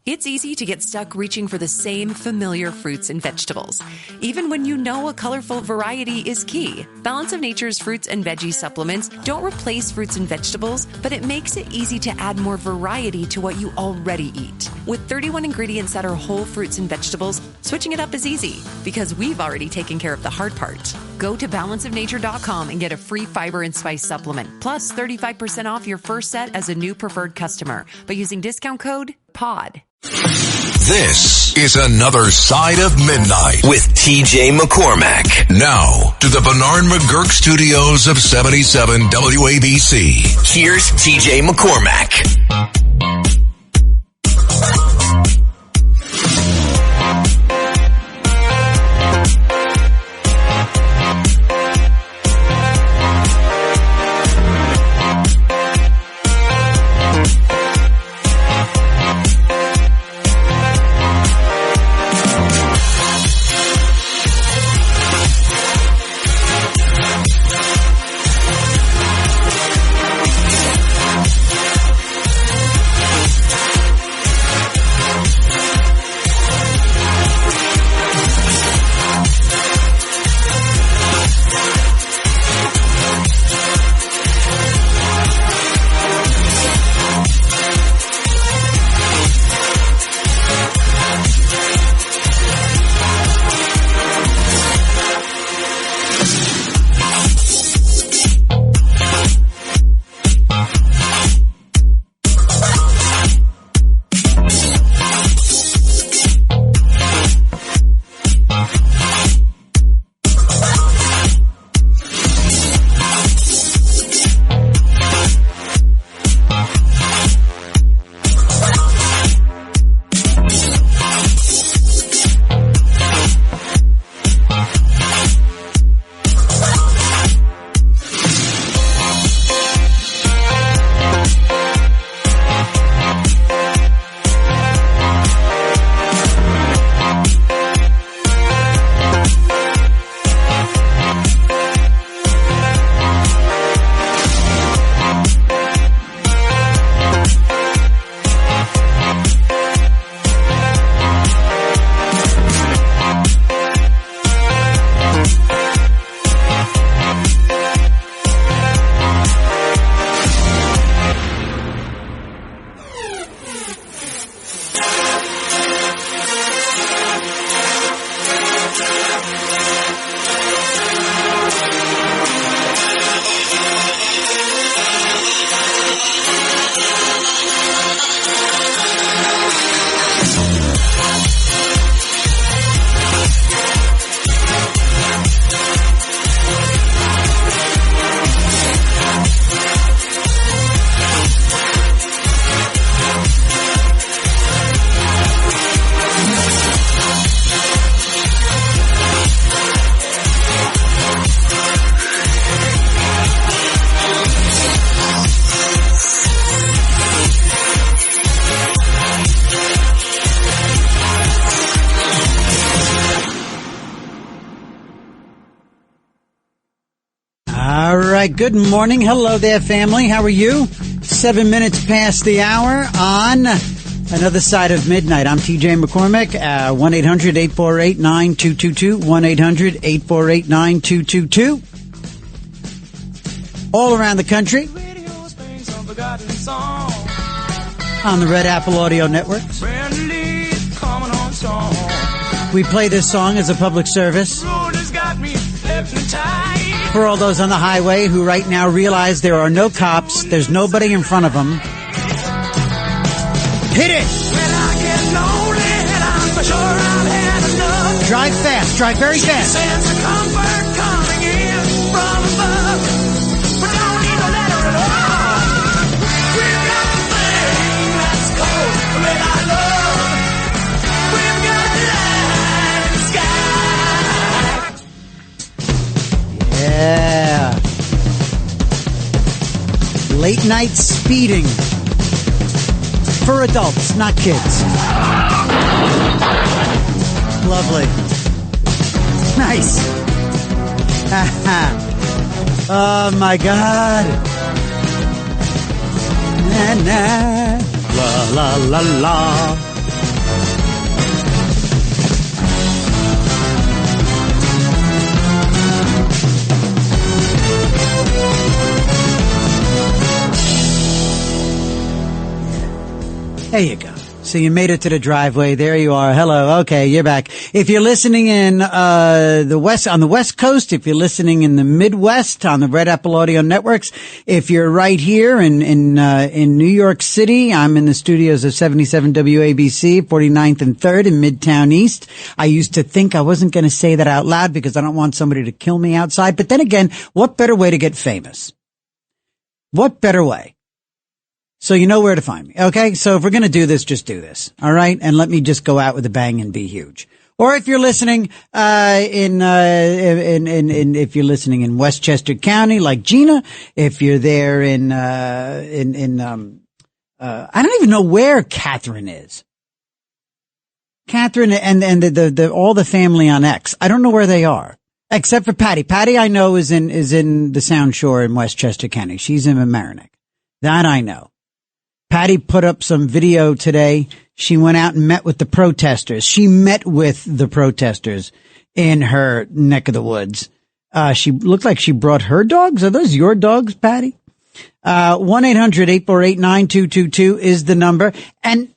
It's easy to get stuck reaching for the same familiar fruits and vegetables, even when you know a colorful variety is key. Balance of Nature's fruits and veggie supplements don't replace fruits and vegetables, but it makes it easy to add more variety to what you already eat. With 31 ingredients that are whole fruits and vegetables, switching it up is easy because we've already taken care of the hard part. Go to balanceofnature.com and get a free fiber and spice supplement, plus 35% off your first set as a new preferred customer by using discount code POD. This is Another Side of Midnight with TJ McCormack. Now to the Bernard McGurk studios of 77 WABC. Here's TJ McCormack. Good morning. Hello there, family. How are you? 7 minutes past the hour on Another Side of Midnight. I'm TJ McCormack. 1-800-848-9222. 1-800-848-9222. All around the country. On the Red Apple Audio Network. We play this song as a public service for all those on the highway who right now realize there are no cops, there's nobody in front of them. Hit it! Drive fast, drive very fast. Yeah. Late night speeding. For adults, not kids. Lovely. Nice. Oh my God. Na na. La la la la. There you go. So you made it to the driveway. There you are. Hello. Okay, you're back. If you're listening in on the West Coast, if you're listening in the Midwest on the Red Apple Audio Networks, if you're right here in New York City, I'm in the studios of 77 WABC, 49th and 3rd in Midtown East. I used to think I wasn't going to say that out loud because I don't want somebody to kill me outside. But then again, what better way to get famous? What better way? So you know where to find me. Okay. So if we're going to do this, just do this. All right. And let me just go out with a bang and be huge. Or if you're listening, if you're listening in Westchester County, like Gina, if you're there I don't even know where Catherine is. Catherine and all the family on X. I don't know where they are. Except for Patty. Patty, I know, is in the Sound Shore in Westchester County. She's in Mamaroneck. That I know. Patty put up some video today. She went out and met with the protesters. She met with the protesters in her neck of the woods. She looked like she brought her dogs. Are those your dogs, Patty? 1-800-848-9222 is the number. And,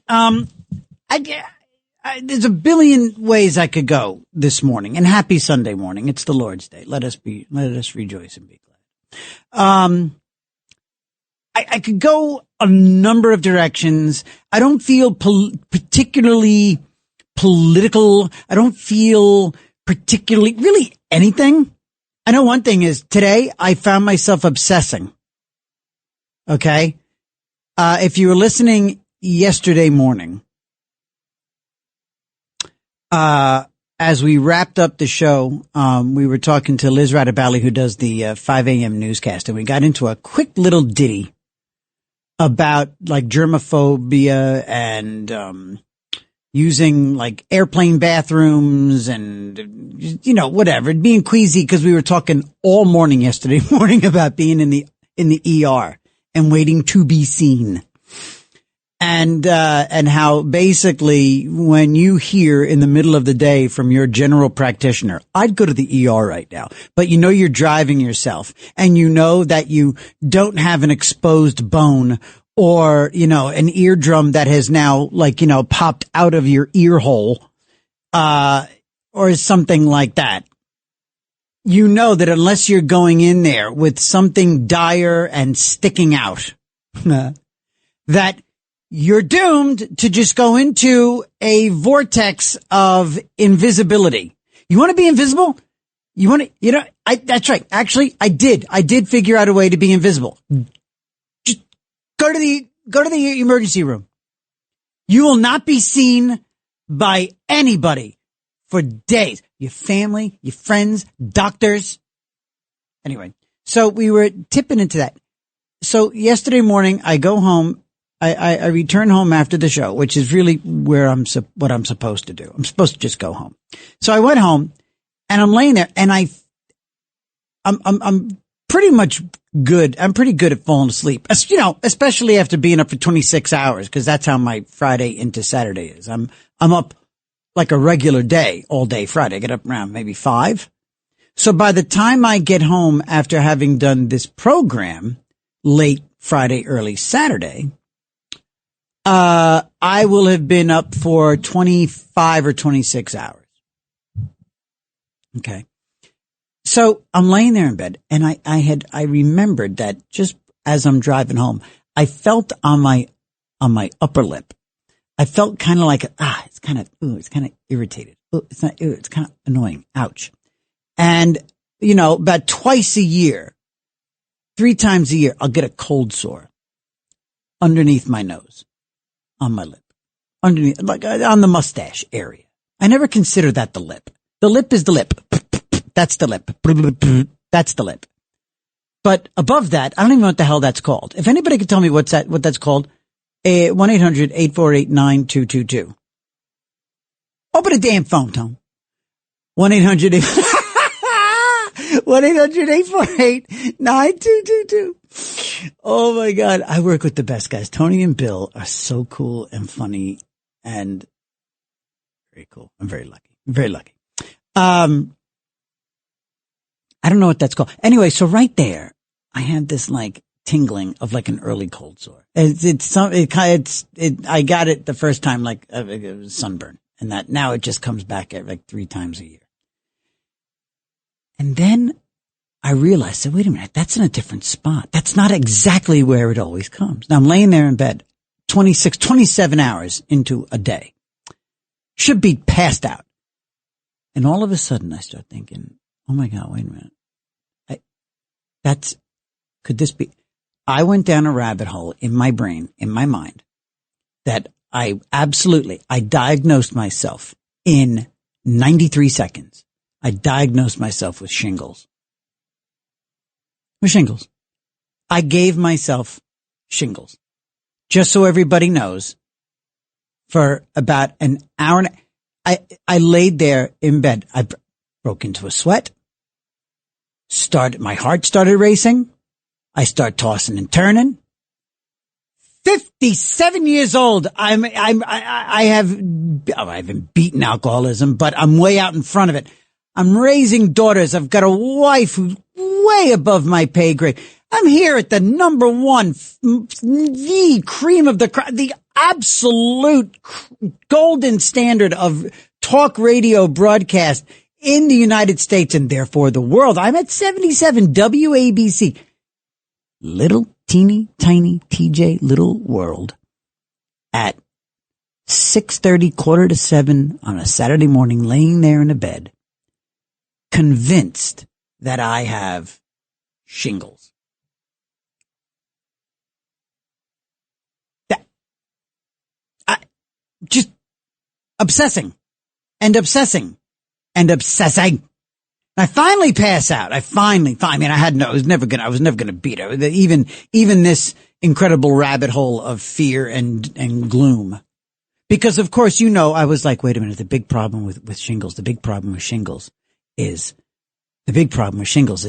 there's a billion ways I could go this morning, and happy Sunday morning. It's the Lord's Day. Let us rejoice and be glad. I could go a number of directions. I don't feel particularly political. I don't feel particularly really anything. I know one thing is today I found myself obsessing. Okay. If you were listening yesterday morning, as we wrapped up the show, we were talking to Liz Radabali, who does the 5 a.m. newscast, and we got into a quick little ditty about like germophobia and using like airplane bathrooms and whatever, being queasy because we were talking all morning yesterday morning about being in the ER and waiting to be seen. And how basically when you hear in the middle of the day from your general practitioner, I'd go to the ER right now, but you're driving yourself and you know that you don't have an exposed bone or, an eardrum that has now popped out of your ear hole, or something like that. You know that unless you're going in there with something dire and sticking out, that you're doomed to just go into a vortex of invisibility. You want to be invisible? That's right. Actually, I did figure out a way to be invisible. Just go to the emergency room. You will not be seen by anybody for days. Your family, your friends, doctors. Anyway, so we were tipping into that. So yesterday morning, I go home. I return home after the show, which is really where what I'm supposed to do. I'm supposed to just go home. So I went home and I'm laying there and I'm pretty much good. I'm pretty good at falling asleep, especially after being up for 26 hours, because that's how my Friday into Saturday is. I'm up like a regular day, all day Friday. I get up around maybe 5. So by the time I get home after having done this program late Friday, early Saturday, I will have been up for 25 or 26 hours. Okay. So I'm laying there in bed and I remembered that just as I'm driving home, I felt on my upper lip, I felt kind of like, it's kind of irritated. It's not, it's kind of annoying. Ouch. And, about twice a year, 3 times a year, I'll get a cold sore underneath my nose. On my lip, underneath, like on the mustache area. I never consider that the lip. The lip is the lip. That's the lip. That's the lip. But above that, I don't even know what the hell that's called. If anybody could tell me what that's called, 1-800-848-9222. Open the damn phone, Tom. 1-800-848-9222. Oh my God. I work with the best guys. Tony and Bill are so cool and funny and very cool. I'm very lucky. Very lucky. I don't know what that's called. Anyway, so right there, I had this like tingling of like an early cold sore. I got it the first time like it was sunburn, and that now it just comes back at like 3 times a year. And then I realized, so wait a minute, that's in a different spot. That's not exactly where it always comes. Now I'm laying there in bed 27 hours into a day. Should be passed out. And all of a sudden I start thinking, oh my God, wait a minute. Could this be? I went down a rabbit hole in my brain, in my mind, that I diagnosed myself in 93 seconds. I diagnosed myself with shingles. I gave myself shingles. Just so everybody knows, for about an hour, I laid there in bed. I broke into a sweat. My heart started racing. I start tossing and turning. 57 years old. I haven't beaten alcoholism, but I'm way out in front of it. I'm raising daughters. I've got a wife who's way above my pay grade. I'm here at the number one, the cream of the crop, the absolute golden standard of talk radio broadcast in the United States and therefore the world. I'm at 77 WABC. Little teeny tiny TJ little world at 6:30, 6:45 on a Saturday morning, laying there in a bed, convinced that I have shingles. Just obsessing and obsessing and obsessing. I finally pass out. I was never gonna beat her. Even this incredible rabbit hole of fear and gloom. Because of course, I was like, wait a minute, the big problem with shingles is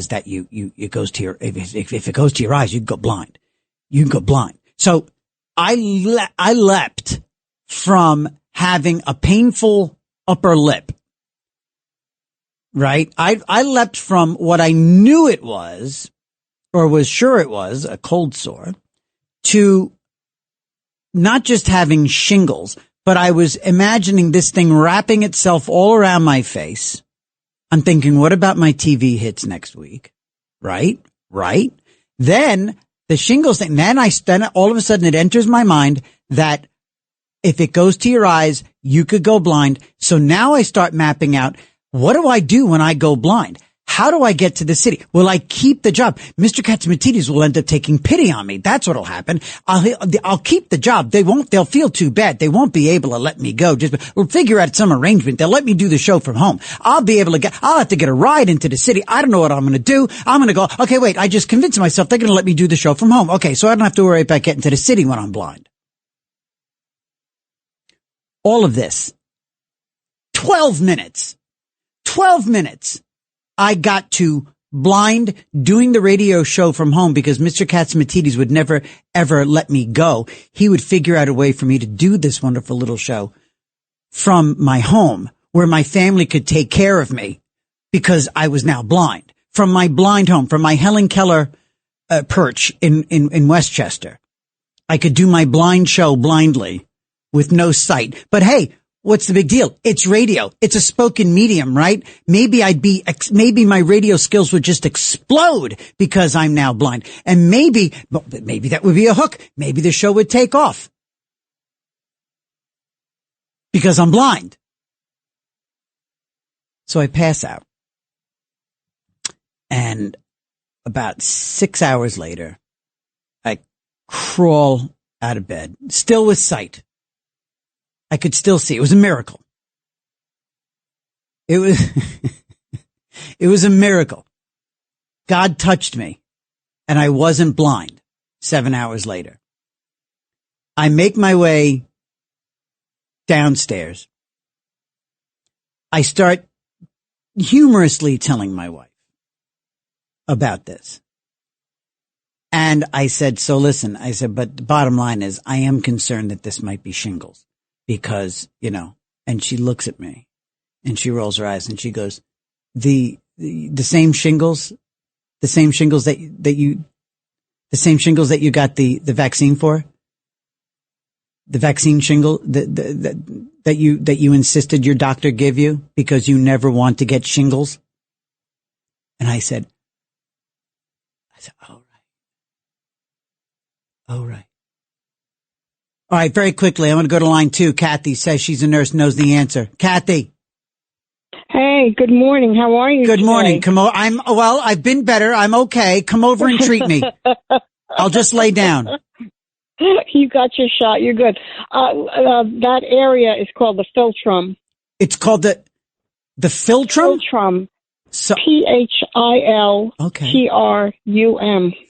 that it goes to your, if it goes to your eyes, you can go blind. So I leapt from having a painful upper lip. Right? I leapt from what I knew it was, or was sure it was, a cold sore, to not just having shingles, but I was imagining this thing wrapping itself all around my face. I'm thinking, what about my TV hits next week? Right? Then the shingles thing, then all of a sudden it enters my mind that if it goes to your eyes, you could go blind. So now I start mapping out, what do I do when I go blind? How do I get to the city? Will I keep the job? Mr. Katsimatidis will end up taking pity on me. That's what'll happen. I'll keep the job. They'll feel too bad. They won't be able to let me go. We'll figure out some arrangement. They'll let me do the show from home. I'll have to get a ride into the city. I don't know what I'm going to do. I'm going to go, okay, wait, I just convinced myself they're going to let me do the show from home. Okay, so I don't have to worry about getting to the city when I'm blind. All of this. 12 minutes. I got to blind doing the radio show from home because Mr. Katsimatidis would never, ever let me go. He would figure out a way for me to do this wonderful little show from my home where my family could take care of me because I was now blind. From my blind home, from my Helen Keller perch in Westchester. I could do my blind show blindly with no sight. But hey, what's the big deal? It's radio. It's a spoken medium, right? Maybe my radio skills would just explode because I'm now blind. And maybe that would be a hook. Maybe the show would take off because I'm blind. So I pass out. And about 6 hours later, I crawl out of bed, still with sight. I could still see. It was a miracle. It was a miracle. God touched me and I wasn't blind 7 hours later. I make my way downstairs. I start humorously telling my wife about this. And I said, so listen, but the bottom line is I am concerned that this might be shingles. Because, and she looks at me and she rolls her eyes and she goes, the same shingles that you, The same shingles that you got the vaccine for? The vaccine shingle that you insisted your doctor give you because you never want to get shingles? And I said, all right. All right, very quickly, I'm going to go to line 2. Kathy says she's a nurse, knows the answer. Kathy. Hey, good morning. How are you? Good morning. Come over. I've been better. I'm okay. Come over and treat me. I'll just lay down. You got your shot. You're good. That area is called the philtrum. It's called the philtrum? Philtrum. So, Philtrum.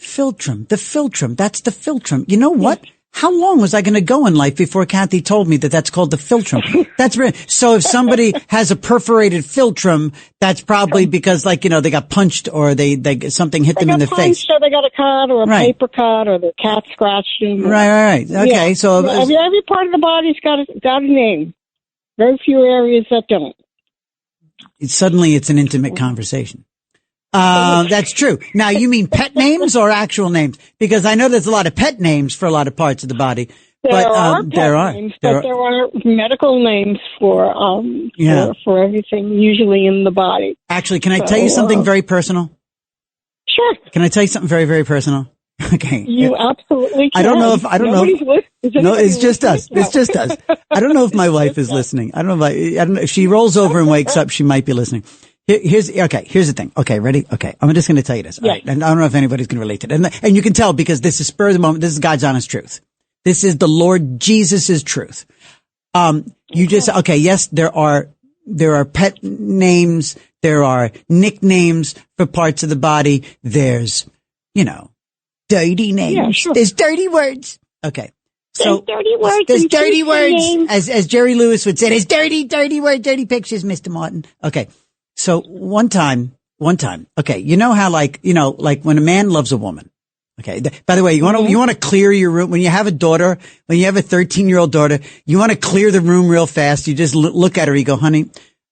Philtrum. The philtrum. That's the philtrum. You know what? How long was I going to go in life before Kathy told me that that's called the philtrum? So if somebody has a perforated philtrum, that's probably because, they got punched or they something hit them in the face. Or they got a cut or a paper cut or the cat scratched them. Right. Okay, so every part of the body's got a name. Very few areas that don't. Suddenly, it's an intimate conversation. That's true. Now, you mean pet names or actual names? Because I know there's a lot of pet names for a lot of parts of the body. There are medical names for everything usually in the body. Actually, can I tell you something very personal? Sure. Can I tell you something very, very personal? Okay. You absolutely can. I don't know it's just us. It's just us. I don't know if my wife is listening. I don't know if she rolls over and wakes up, she might be listening. Here's the thing. Okay, ready? Okay. I'm just going to tell you this. All right. And I don't know if anybody's going to relate to it. And you can tell because this is spur of the moment. This is God's honest truth. This is the Lord Jesus' truth. You just, okay, yes, there are pet names. There are nicknames for parts of the body. There's, dirty names. Yeah, sure. There's dirty words. Okay. So there's dirty words. As Jerry Lewis would say, there's dirty words, dirty pictures, Mr. Martin. Okay. So one time, okay, you know how when a man loves a woman, okay, by the way, you want to clear your room when you have a daughter, when you have a 13-year-old daughter, you want to clear the room real fast. You just look at her, you go, honey,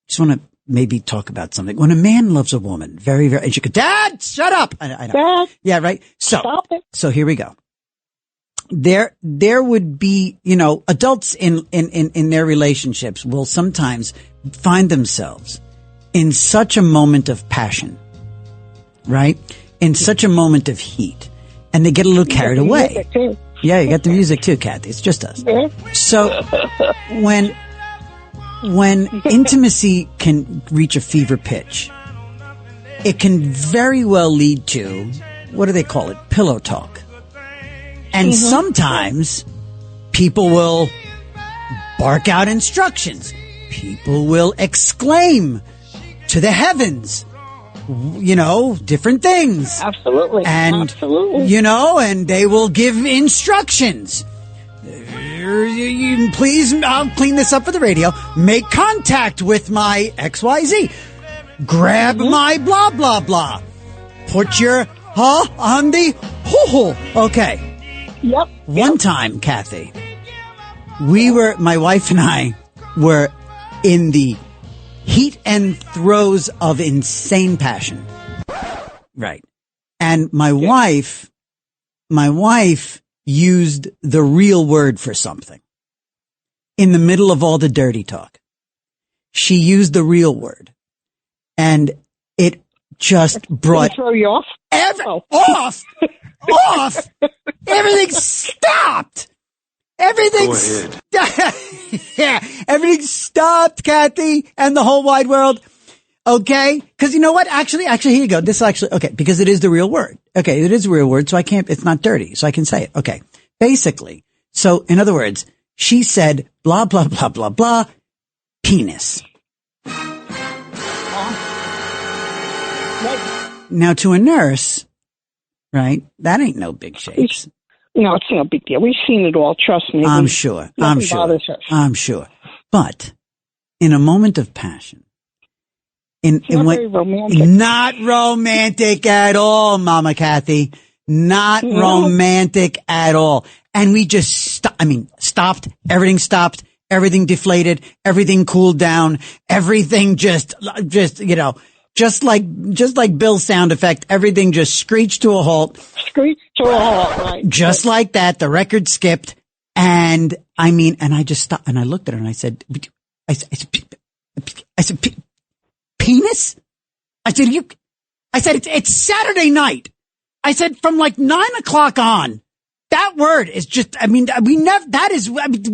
just want to maybe talk about something. When a man loves a woman, very, very, and she goes, Dad, shut up. I know. Dad, yeah, right. Stop it. So here we go. There would be, adults in their relationships will sometimes find themselves in such a moment of passion, right? In such a moment of heat. And they get a little carried away. Yeah, you got the music too, Kathy. It's just us. Yeah. So when intimacy can reach a fever pitch, it can very well lead to, what do they call it? Pillow talk. And sometimes people will bark out instructions. People will exclaim to the heavens, different things. Absolutely. And, and they will give instructions. Please, I'll clean this up for the radio. Make contact with my XYZ. Grab my blah, blah, blah. Put your on the hoo-hoo. Okay. Yep. One time, Kathy, my wife and I were in the heat and throes of insane passion. Right. And my wife used the real word for something in the middle of all the dirty talk. She used the real word, and it just brought throw you off. Off. Everything stopped. Everything. Everything stopped, Kathy, and the whole wide world. Okay, because you know what? Actually, here you go. Because it is the real word. Okay, it is a real word, so it's not dirty, so I can say it. Okay, basically. So, in other words, she said, blah, blah, blah, blah, blah, penis. Now, to a nurse, right, that ain't no big shakes. No, it's no big deal. We've seen it all, trust me. I'm sure. But, in a moment of passion, very romantic. Not romantic at all, Mama Kathy. Not romantic at all. And we just stopped. Everything stopped. Everything deflated. Everything cooled down. Everything just like Bill's sound effect. Everything just screeched to a halt. screeched to a halt, right? Just like that, the record skipped. And I mean, and I just stopped and I looked at her and I said, penis? I said, it's Saturday night. I said, from like 9:00 on. That word is just, I mean, we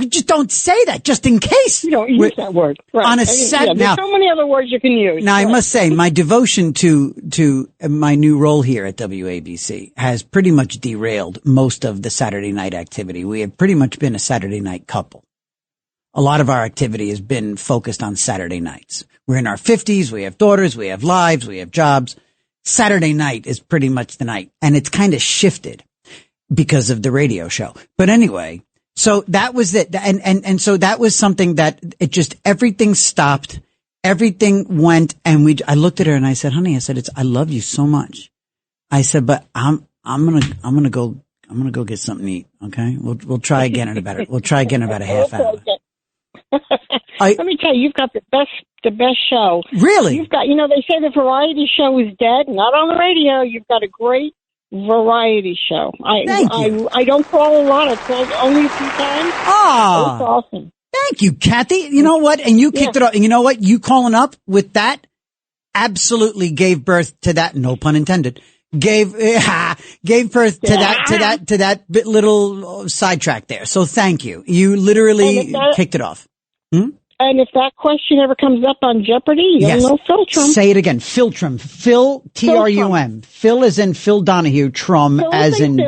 just don't say that just in case. You don't use that word. Right. On a set there's now. so many other words you can use. Now, I must say, my devotion to my new role here at WABC has pretty much derailed most of the Saturday night activity. We have pretty much been a Saturday night couple. A lot of our activity has been focused on Saturday nights. We're in our 50s. We have daughters. We have lives. We have jobs. Saturday night is pretty much the night. And it's kind of shifted because of the radio show. But anyway, so that was it. And so that was something that it just, everything stopped. Everything went, and I looked at her and I said, honey, I said, I love you so much. I said, but I'm gonna go get something to eat. Okay. We'll try again in about a half hour. Let me tell you, you've got the best show. Really? You've got, they say the variety show is dead, not on the radio. You've got a great variety show. I don't call a lot. I called only a few times. Ah, that's awesome. Thank you, Kathy. You know what? And you kicked it off. And you know what? You calling up with that absolutely gave birth to that. No pun intended. Gave birth to that bit little sidetrack there. So thank you. You literally kicked it off. And if that question ever comes up on Jeopardy, you'll know Philtrum. Say it again. Philtrum. Phil, T-R-U-M. Phil as in Phil Donahue. Trum as in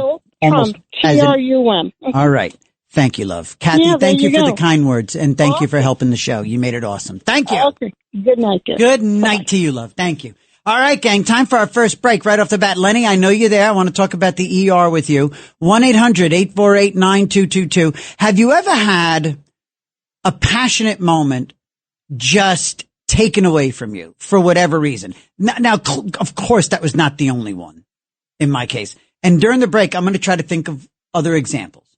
almost T-R-U-M. All right. Thank you, love. Kathy, thank you for the kind words, and thank you for helping the show. You made it awesome. Thank you. Okay. Good night, dear. Good night to you, love. Thank you. All right, gang. Time for our first break right off the bat. Lenny, I know you're there. I want to talk about the ER with you. 1-800-848-9222. Have you ever had a passionate moment just taken away from you for whatever reason? Now, of course, that was not the only one in my case. And during the break, I'm going to try to think of other examples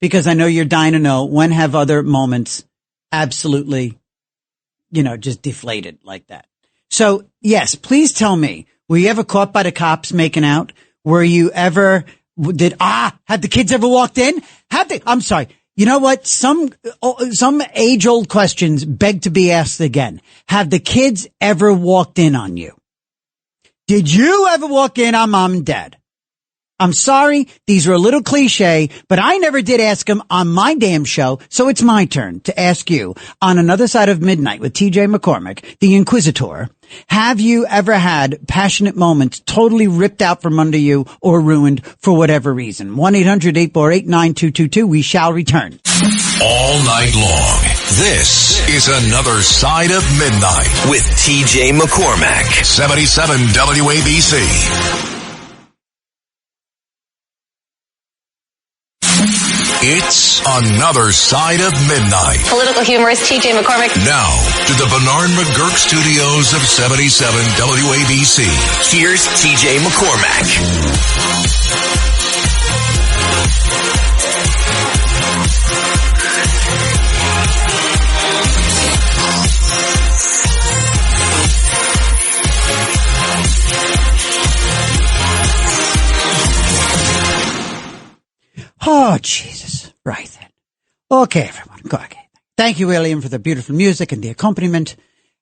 because I know you're dying to know, when have other moments absolutely, just deflated like that? So yes, please tell me, were you ever caught by the cops making out? Were you ever, have the kids ever walked in? I'm sorry. You know what? Some age-old questions beg to be asked again. Have the kids ever walked in on you? Did you ever walk in on mom and dad? I'm sorry, these are a little cliche, but I never did ask them on my damn show, so it's my turn to ask you on Another Side of Midnight with TJ McCormack, the Inquisitor. Have you ever had passionate moments totally ripped out from under you or ruined for whatever reason? 1-800-848-9222. We shall return. All night long, this is Another Side of Midnight with TJ McCormack, 77 WABC. It's Another Side of Midnight. Political humorist TJ McCormack. Now, to the Bernard McGurk studios of 77 WABC. Here's TJ McCormack. Oh, Jesus. Right then. Okay, everyone. Okay. Thank you, William, for the beautiful music and the accompaniment.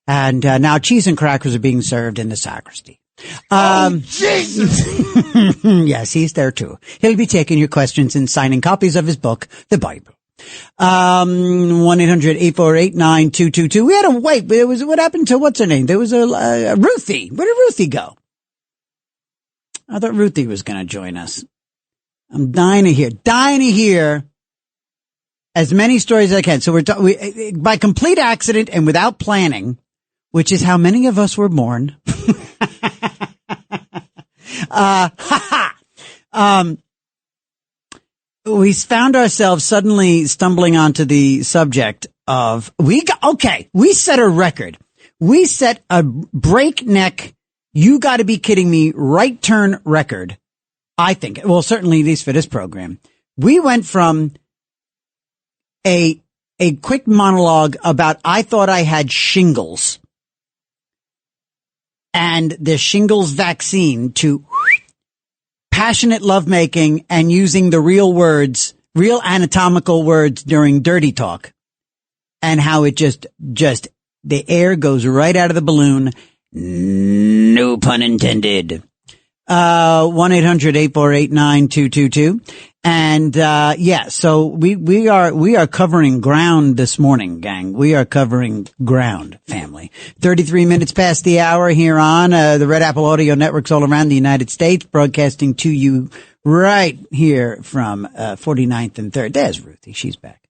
And now cheese and crackers are being served in the sacristy. Jesus! Yes, he's there too. He'll be taking your questions and signing copies of his book, The Bible. 1-800-848-9222. We had to wait. What happened to, what's her name? There was a Ruthie. Where did Ruthie go? I thought Ruthie was going to join us. I'm dying to hear as many stories as I can. So we by complete accident and without planning, which is how many of us were born. We found ourselves suddenly stumbling onto the subject of, we set a record. We set a breakneck, you gotta be kidding me, right turn record. I think, well, certainly at least for this program, we went from a quick monologue about I thought I had shingles and the shingles vaccine to passionate lovemaking and using the real words, real anatomical words during dirty talk, and how it just the air goes right out of the balloon. No pun intended. 1-800-848-9222. And, so we are covering ground this morning, gang. We are covering ground, family. 33 minutes past the hour here on, the Red Apple Audio Networks all around the United States, broadcasting to you right here from, 49th and 3rd. There's Ruthie. She's back.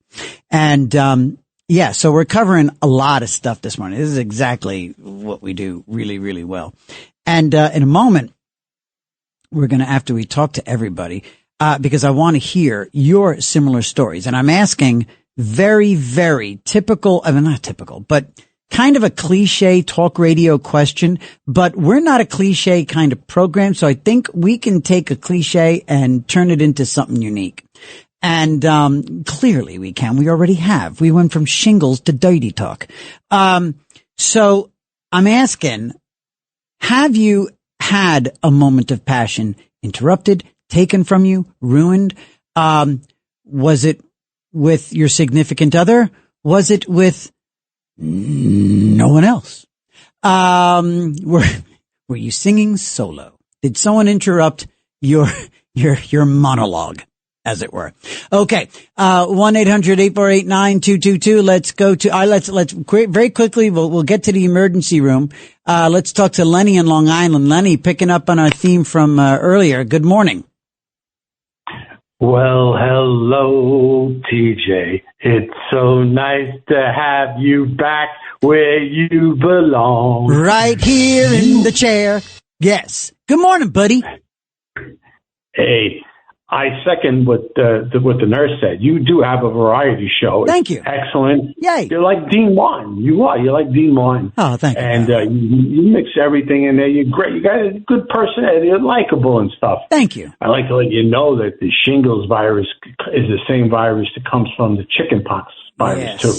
And, so we're covering a lot of stuff this morning. This is exactly what we do really, really well. And, in a moment, we're going to, after we talk to everybody, because I want to hear your similar stories. And I'm asking very, very typical, not typical, but kind of a cliche talk radio question, but we're not a cliche kind of program. So I think we can take a cliche and turn it into something unique. And, clearly we can. We already have. We went from shingles to dirty talk. So I'm asking, have you had a moment of passion interrupted, taken from you, ruined? Was it with your significant other? Was it with no one else? Were you singing solo? Did someone interrupt your monologue, as it were? Okay. 1-800-848-9222. Let's go to, let's very quickly, we'll get to the emergency room. Let's talk to Lenny in Long Island. Lenny, picking up on our theme from earlier. Good morning. Well, hello, TJ. It's so nice to have you back where you belong. Right here in the chair. Yes. Good morning, buddy. Hey, I second what the nurse said. You do have a variety show. Thank you. Excellent. Yay. You're like Dean Martin. You are. You're like Dean Martin. Oh, thank you. And you mix everything in there. You're great. You got a good personality. You're likable and stuff. Thank you. I like to let you know that the shingles virus is the same virus that comes from the chickenpox virus, too.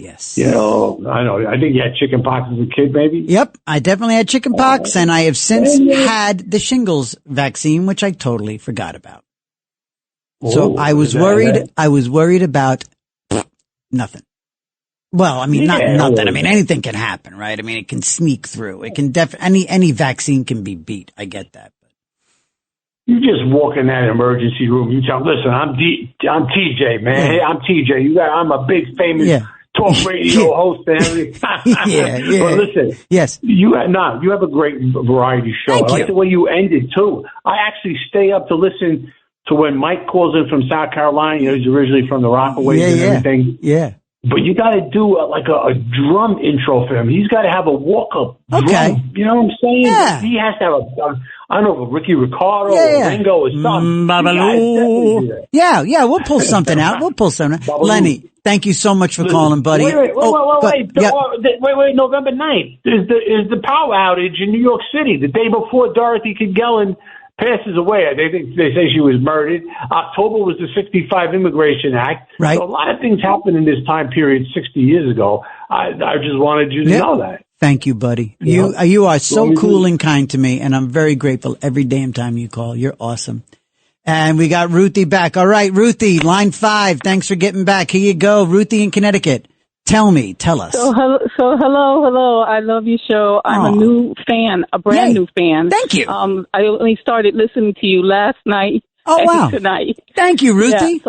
Yes. You know, I know. I think you had chickenpox as a kid, maybe? Yep. I definitely had chickenpox, and I have since had the shingles vaccine, which I totally forgot about. So I was worried. I was worried about nothing. Well, I mean, not nothing. I mean, anything can happen, right? I mean, it can sneak through. It can any vaccine can be beat. I get that. But you just walk in that emergency room. You tell them, listen, I'm TJ, man. Hey, I'm TJ. I'm a big famous talk radio host and everything. But listen, yes, you have a great variety show. Thank I like you. the way you ended too. I actually stay up to listen to when Mike calls in from South Carolina. You know, he's originally from the Rockaways and everything. Yeah. But you got to do a drum intro for him. He's got to have a walk-up drum. You know what I'm saying? Yeah. He has to have I don't know, Ricky Ricardo or Ringo or something. Yeah, we'll pull something out. Lenny, thank you so much for calling, buddy. Wait, November 9th is the power outage in New York City, the day before Dorothy Kilgallen passes away. They say she was murdered. October was the 65 Immigration Act. Right. So a lot of things happened in this time period 60 years ago. I just wanted you to know that. Thank you, buddy. You are so cool and kind to me, and I'm very grateful every damn time you call. You're awesome. And we got Ruthie back. All right, Ruthie, line 5. Thanks for getting back. Here you go. Ruthie in Connecticut. Tell us. So hello. I love your show. I'm a new fan, a brand new fan. Thank you. I only started listening to you last night. Oh, wow. Tonight. Thank you, Ruthie.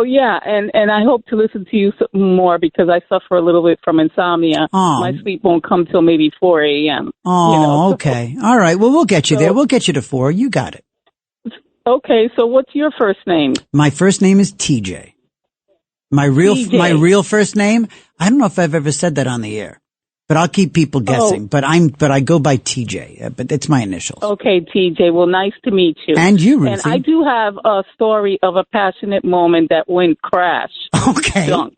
Yeah, and I hope to listen to you more because I suffer a little bit from insomnia. My sleep won't come till maybe 4 a.m. Oh, okay. All right. Well, we'll get you there. We'll get you to 4. You got it. Okay. So what's your first name? My first name is TJ. My real first name, I don't know if I've ever said that on the air, but I'll keep people guessing. But I go by TJ, but it's my initials. Okay, TJ. Well, nice to meet you. And you, Ruthie. And I do have a story of a passionate moment that went crash. Okay. Well,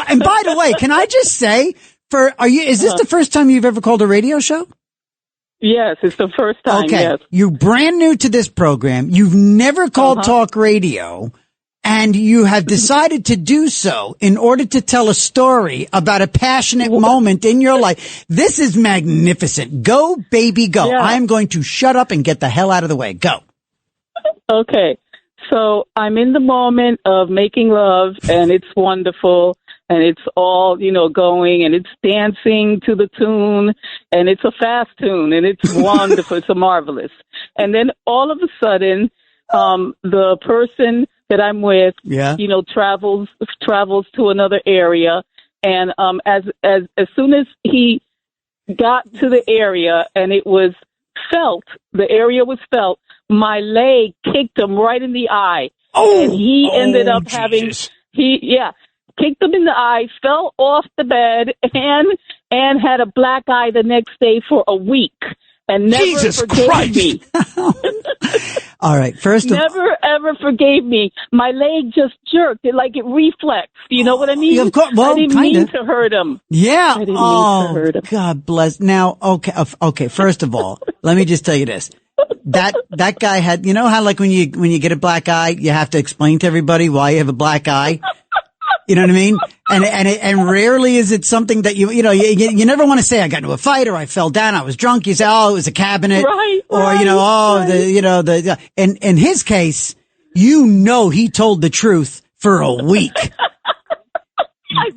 and by the way, can I just say, is this the first time you've ever called a radio show? Yes, it's the first time. Okay. Yes. You're brand new to this program. You've never called talk radio. And you have decided to do so in order to tell a story about a passionate moment in your life. This is magnificent. Go, baby, go. Yeah. I am going to shut up and get the hell out of the way. Go. Okay. So I'm in the moment of making love, and it's wonderful, and it's all, going, and it's dancing to the tune, and it's a fast tune, and it's wonderful. It's a marvelous. And then all of a sudden, the person that I'm with, travels to another area, and as soon as he got to the area and it was felt, the area was felt, my leg kicked him right in the eye. And he ended up kicked him in the eye, fell off the bed, and had a black eye the next day for a week. And never forgave me. All right. Never, ever forgave me. My leg just jerked. It reflexed. You know what I mean? Of course. Well, I didn't mean to hurt him. Yeah. I didn't mean to hurt him. God bless. Now, okay. First of all, let me just tell you this. That guy had, how when you get a black eye, you have to explain to everybody why you have a black eye. You know what I mean? And rarely is it something that you never want to say I got into a fight or I fell down, I was drunk. You say, oh, it was a cabinet. Right. Or, in his case, he told the truth for a week. I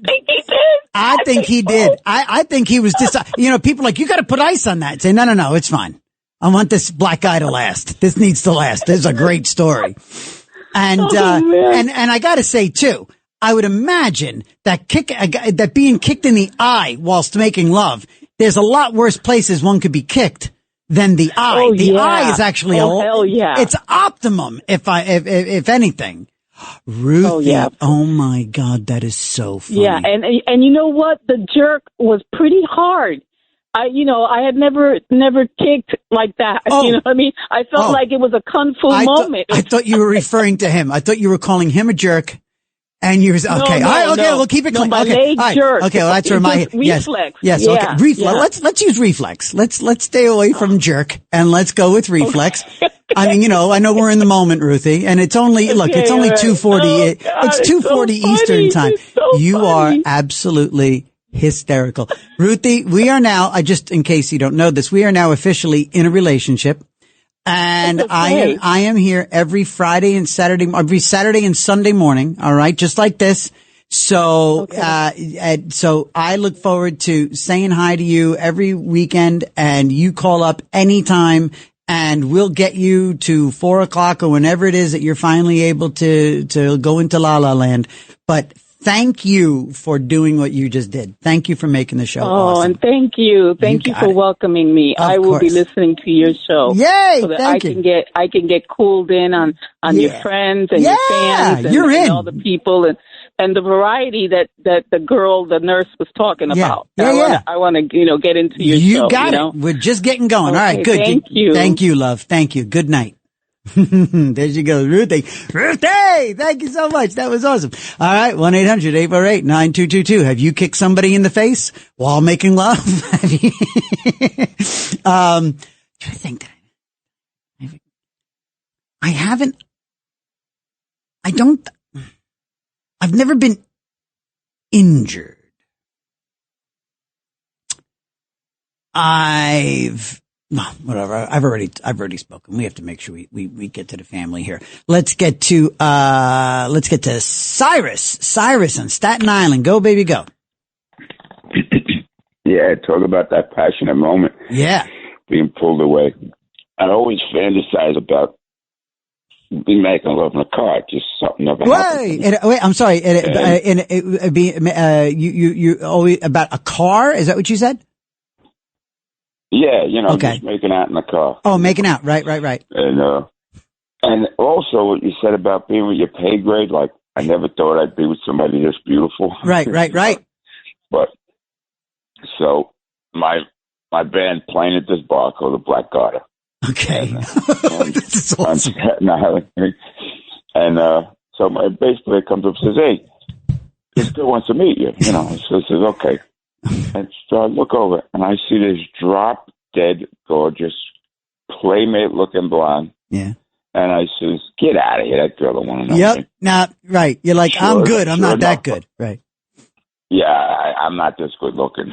think he did. I think he did. I think he was just, people are like, you got to put ice on that. Say, no, it's fine. I want this black eye to last. This needs to last. This is a great story. And, and I got to say too, I would imagine that that being kicked in the eye whilst making love, there's a lot worse places one could be kicked than the eye. The eye is actually hell yeah. It's optimum if anything. Ruthie, oh my God, that is so funny. Yeah, and you know what? The jerk was pretty hard. I had never kicked like that. You know what I mean? I felt like it was a kung fu moment. I thought you were referring to him. I thought you were calling him a jerk. And you okay. All right, okay, we'll keep it clean. My leg jerk. Okay, well, that's where my reflex. Yes, okay. Reflex. Let's use reflex. Let's stay away from jerk and let's go with reflex. Okay. I mean, I know we're in the moment, Ruthie, and it's only 2:40. It's 2:40 Eastern time. You are absolutely hysterical. Ruthie, we are now, in case you don't know this, we are now officially in a relationship. And I am here every Saturday and Sunday morning. All right. Just like this. So, so I look forward to saying hi to you every weekend, and you call up anytime and we'll get you to 4:00 or whenever it is that you're finally able to go into La La Land. But thank you for doing what you just did. Thank you for making the show awesome. And thank you. Thank you for welcoming me. I will be listening to your show. Yay! So that I can get cooled in on your friends and your fans and all the people and the variety that the nurse was talking about. I want to get into your show. You got it. We're just getting going. Okay, all right, good. Thank you. Thank you, love. Thank you. Good night. There she goes, Ruthie. Ruthie! Thank you so much. That was awesome. All right, 1-800-848-9222. Have you kicked somebody in the face while making love? I think that I haven't. I've never been injured. Whatever. I've already spoken. We have to make sure we get to the family here. Let's get to Cyrus. Cyrus on Staten Island. Go, baby, go. Yeah, talk about that passionate moment. Yeah. Being pulled away. I always fantasize about being making love in a car. Just something never happened. Wait, I'm sorry. You always about a car? Is that what you said? Yeah, just making out in the car. Oh, making out. Right. And also what you said about being with your pay grade, like I never thought I'd be with somebody this beautiful. Right. But so my band playing at this bar called the Black Garter. Okay. And, this is awesome. And so my bass player comes up and says, "Hey, this girl wants to meet you." So I says, "Okay." And so I look over and I see this drop dead gorgeous playmate looking blonde. Yeah. And I says, "Get out of here. That girl don't want to know Yep. me." Nah, right. You're like, I'm good. I'm not that good. Right. Yeah, I'm not this good looking.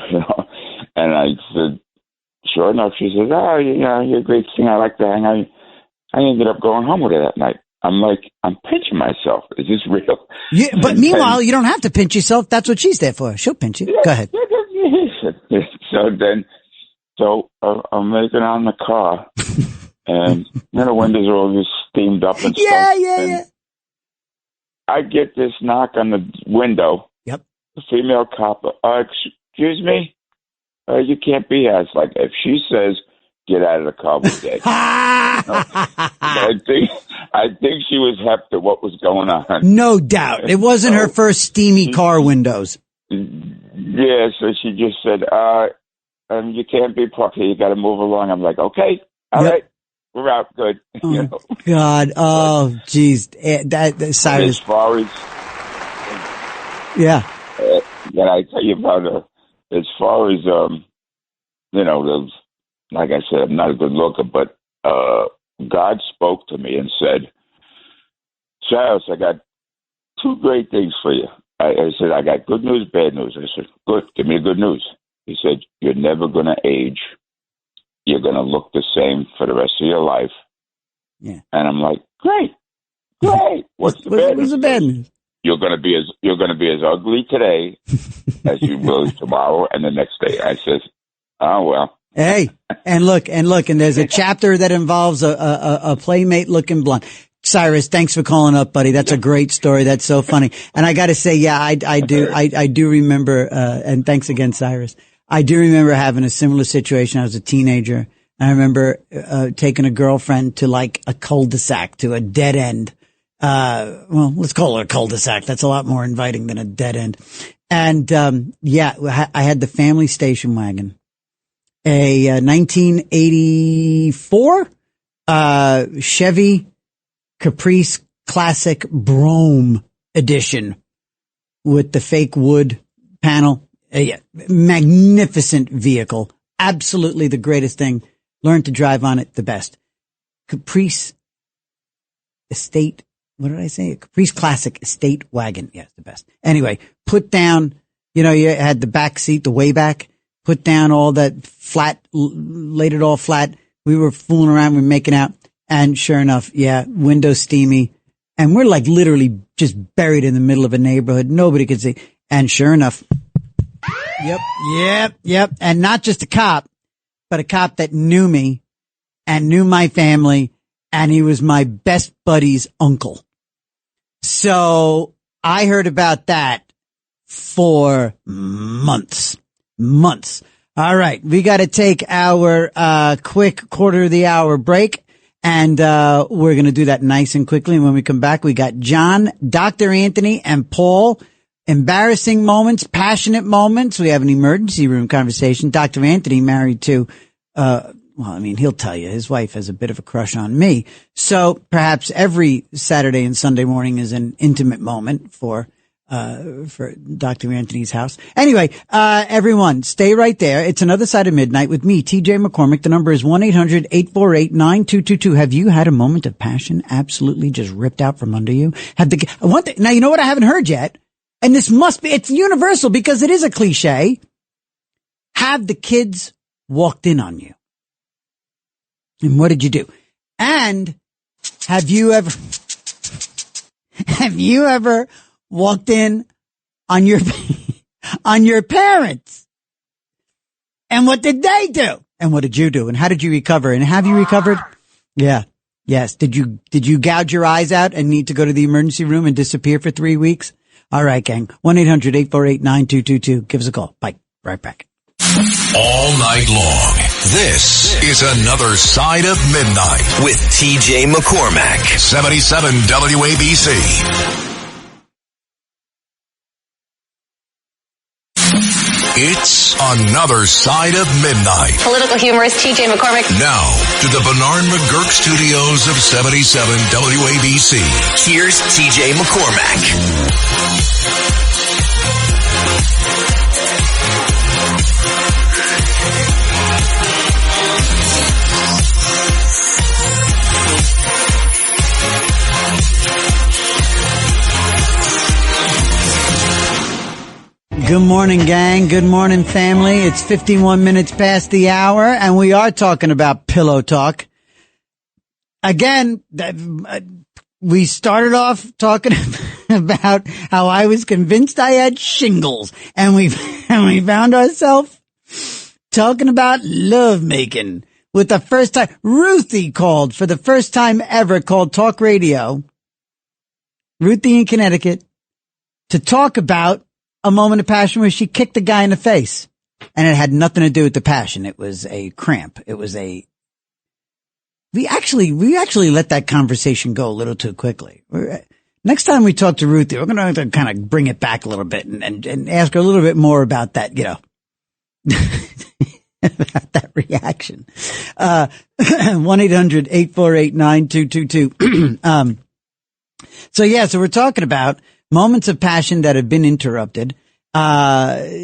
And I said, sure enough, she says, "Oh, you're a great singer. I like to hang out." I ended up going home with her that night. I'm like, I'm pinching myself. Is this real? Yeah, but meanwhile, you don't have to pinch yourself. That's what she's there for. She'll pinch you. Go ahead. So I'm making out in the car, and the windows are all just steamed up and stuff. Yeah. I get this knock on the window. Yep. The female cop. Excuse me. You can't be here. It's like, if she says, get out of the car, we're dead. I think she was hep to what was going on. No doubt. It wasn't her first steamy car windows. Yeah, so she just said, you can't be parked here. You got to move along. I'm like, okay, all right, we're out. Good. Oh, God. Oh, geez. That Cyrus. As far as... Yeah. That I tell you about, as far as, like I said, I'm not a good looker, but God spoke to me and said, Cyrus, I got two great things for you. I said, I got good news, bad news. I said, good, give me the good news. He said, you're never going to age. You're going to look the same for the rest of your life. Yeah. And I'm like, great. What's the bad news? You're going to be as ugly today as you will tomorrow and the next day. I said, oh, well. Hey, and look, and there's a chapter that involves a playmate looking blonde. Cyrus, thanks for calling up, buddy. That's a great story. That's so funny. And I got to say, yeah, I do remember, and thanks again, Cyrus. I do remember having a similar situation. I was a teenager. And I remember, taking a girlfriend to like a cul-de-sac, to a dead end. Well, let's call it a cul-de-sac. That's a lot more inviting than a dead end. And, I had the family station wagon, a 1984, Chevy Caprice Classic Brome edition with the fake wood panel. Magnificent vehicle. Absolutely the greatest thing. Learned to drive on it the best. Caprice Estate. What did I say? Caprice Classic Estate Wagon. Yes, the best. Anyway, put down, you had the back seat, the way back, put down all that flat, laid it all flat. We were fooling around, we were making out. And sure enough, window steamy. And we're like literally just buried in the middle of a neighborhood. Nobody could see. And sure enough. Yep. And not just a cop, but a cop that knew me and knew my family. And he was my best buddy's uncle. So I heard about that for months. All right. We got to take our, quick quarter of the hour break. And, we're going to do that nice and quickly. And when we come back, we got John, Dr. Anthony, and Paul. Embarrassing moments, passionate moments. We have an emergency room conversation. Dr. Anthony married to, he'll tell you his wife has a bit of a crush on me. So perhaps every Saturday and Sunday morning is an intimate moment for Dr. Anthony's house. Anyway, everyone, stay right there. It's Another Side of Midnight with me, TJ McCormack. The number is 1-800-848-9222. Have you had a moment of passion absolutely just ripped out from under you? Now, you know what I haven't heard yet? And it's universal because it is a cliche. Have the kids walked in on you? And what did you do? And have you ever walked in on your parents? And what did they do? And what did you do? And how did you recover? And have you recovered? Yeah. Yes. Did you gouge your eyes out and need to go to the emergency room and disappear for 3 weeks? All right, gang. 1-800-848-9222. Give us a call. Bye. Right back. All night long. This is Another Side of Midnight with TJ McCormack. 77 WABC. It's Another Side of Midnight. Political humorist TJ McCormack. Now, to the Bernard McGurk studios of 77 WABC. Here's TJ McCormack. Good morning, gang. Good morning, family. It's 51 minutes past the hour, and we are talking about pillow talk. again, we started off talking about how I was convinced I had shingles, and we found ourselves talking about lovemaking with the first time. Ruthie called for the first time ever, called talk radio. Ruthie in Connecticut, to talk about a moment of passion where she kicked a guy in the face, and it had nothing to do with the passion. It was a cramp. It was we actually let that conversation go a little too quickly. Next time we talk to Ruthie, we're going to kind of bring it back a little bit and ask her a little bit more about that, about that reaction. 1-800-848-9222. So we're talking about moments of passion that have been interrupted, either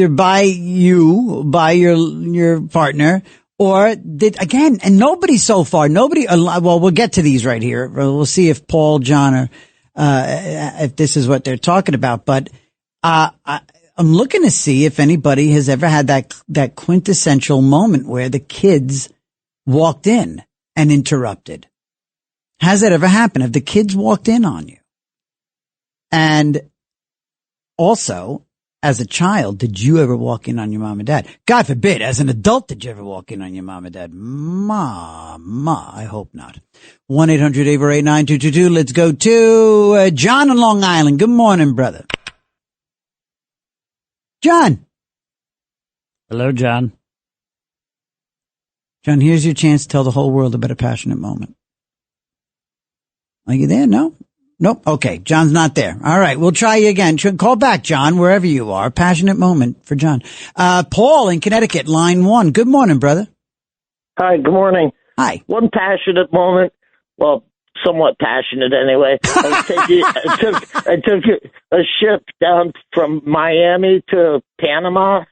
by you, by your partner, or and nobody so far, well, we'll get to these right here. We'll see if Paul, John, or, if this is what they're talking about. But, I'm looking to see if anybody has ever had that quintessential moment where the kids walked in and interrupted. Has that ever happened? Have the kids walked in on you? And also, as a child, did you ever walk in on your mom and dad? God forbid, as an adult, did you ever walk in on your mom and dad? I hope not. 1-800-848-9222. Let's go to John in Long Island. Good morning, brother. John. Hello, John. John, here's your chance to tell the whole world about a passionate moment. Are you there? No? Nope. Okay. John's not there. All right. We'll try you again. Call back, John, wherever you are. Passionate moment for John. Paul in Connecticut, line 1. Good morning, brother. Hi. Good morning. Hi. One passionate moment. Well, somewhat passionate anyway. I took a ship down from Miami to Panama.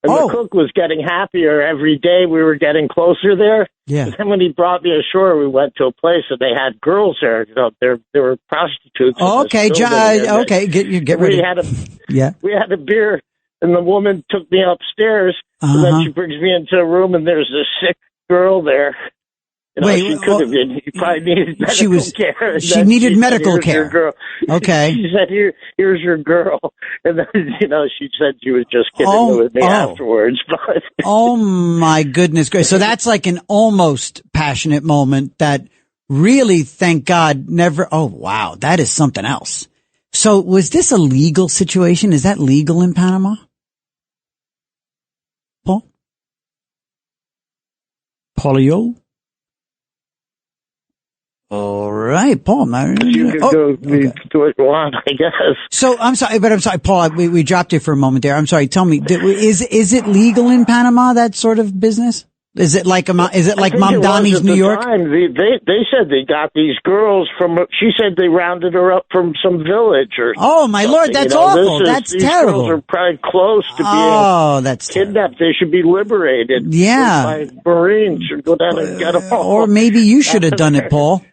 And the cook was getting happier every day. We were getting closer there. Yeah. And then when he brought me ashore, we went to a place and they had girls there. There were prostitutes. Oh, okay, John. Okay, get ready. We had a beer, and the woman took me upstairs. And then she brings me into a room, and there's a sick girl there. She could have been. You probably needed medical care. She needed medical care. Girl. Okay. She said, here's your girl. And then, she said she was just kidding with me afterwards. But oh, my goodness gracious. So that's like an almost passionate moment that really, thank God, never. Oh, wow. That is something else. So was this a legal situation? Is that legal in Panama? Paul? Paulio? All right, Paul. You can go do what you want, I guess. So I'm sorry, Paul. We dropped you for a moment there. I'm sorry. Tell me, is it legal in Panama, that sort of business? Is it like Mamdani's New York? They said they got these girls she said they rounded her up from some village or. Oh my Lord, that's awful. That's terrible. These girls are probably close to being that's kidnapped. They should be liberated. Yeah. By Marines should go down and get them all. Or maybe you should have done it, Paul.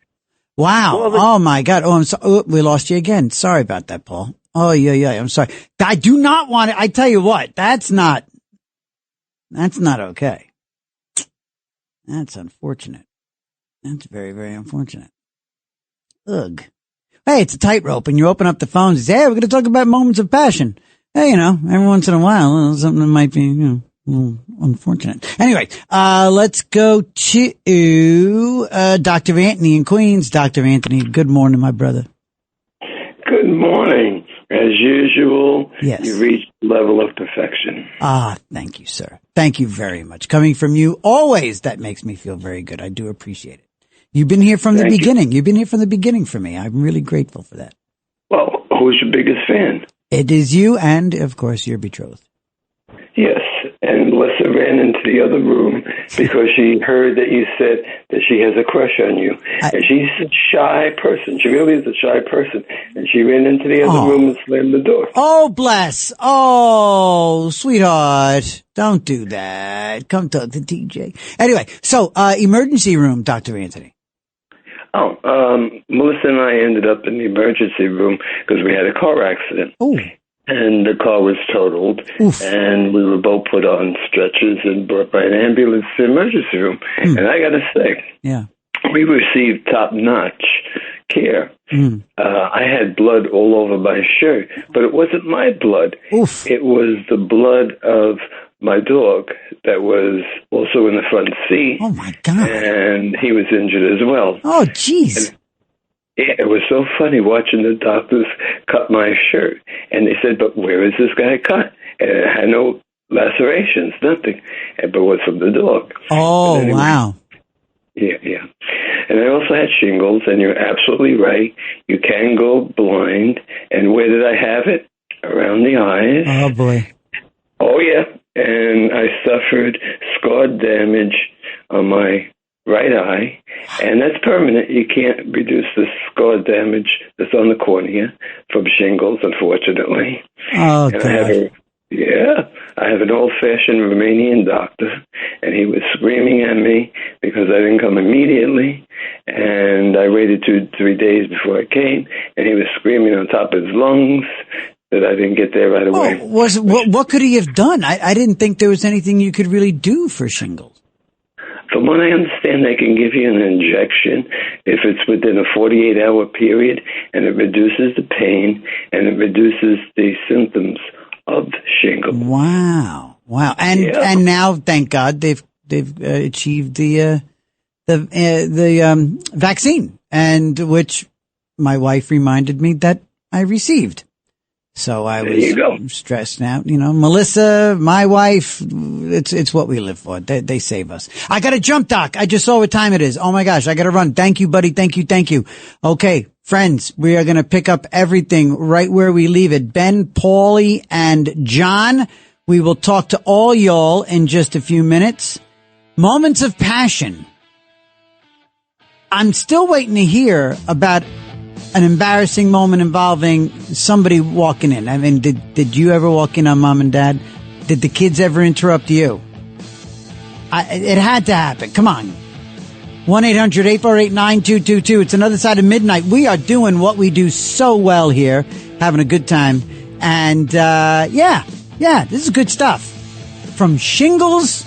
Wow. Oh my God. Oh, I'm sorry. Oh, we lost you again. Sorry about that, Paul. Oh, yeah. I'm sorry. I do not want it. I tell you what, that's not okay. That's unfortunate. That's very, very unfortunate. Ugh. Hey, it's a tightrope, and you open up the phones and say, hey, we're going to talk about moments of passion. Hey, every once in a while, something that might be, a little unfortunate. Anyway, let's go to Dr. Anthony in Queens. Dr. Anthony, good morning, my brother. Good morning. As usual, yes. You reached the level of perfection. Thank you, sir. Thank you very much. Coming from you, always, that makes me feel very good. I do appreciate it. You've been here from the beginning. You've been here from the beginning for me. I'm really grateful for that. Well, who's your biggest fan? It is you and, of course, your betrothed. Yes, and Melissa ran into the other room because she heard that you said that she has a crush on you. And she's a shy person. She really is a shy person. And she ran into the other room and slammed the door. Oh, bless. Oh, sweetheart. Don't do that. Come talk to TJ. Anyway, so emergency room, Dr. Anthony. Melissa and I ended up in the emergency room because we had a car accident. Oh. And the car was totaled, and we were both put on stretchers and brought by an ambulance to the emergency room. And I got to say, we received top-notch care. I had blood all over my shirt, but it wasn't my blood. Oof. It was the blood of my dog that was also in the front seat. Oh, my God. And he was injured as well. Oh, jeez. It was so funny watching the doctors cut my shirt. And they said, but where is this guy cut? And it had no lacerations, nothing. But it was from the dog. Oh, anyway, wow. Yeah. And I also had shingles, and you're absolutely right. You can go blind. And where did I have it? Around the eyes. Oh, boy. Oh, yeah. And I suffered scar damage on my right eye, and that's permanent. You can't reduce the scar damage that's on the cornea from shingles, unfortunately. Oh, and I have an old-fashioned Romanian doctor, and he was screaming at me because I didn't come immediately, and I waited 2-3 days before I came, and he was screaming on top of his lungs that I didn't get there right away. What could he have done? I didn't think there was anything you could really do for shingles. From what I understand, they can give you an injection if it's within a 48-hour period, and it reduces the pain and it reduces the symptoms of shingles. Wow. And now, thank God, they've achieved the vaccine, and which my wife reminded me that I received. So I was stressed out. You know, Melissa, my wife, it's what we live for. They save us. I got to jump, Doc. I just saw what time it is. Oh my gosh, I got to run. Thank you, buddy. Thank you. Okay, friends, we are going to pick up everything right where we leave it. Ben, Paulie, and John, we will talk to all y'all in just a few minutes. Moments of passion. I'm still waiting to hear about an embarrassing moment involving somebody walking in. I mean, did you ever walk in on mom and dad? Did the kids ever interrupt you? It had to happen. Come on. 1-800-848-9222. It's another side of midnight. We are doing what we do so well here, having a good time. And, this is good stuff. From shingles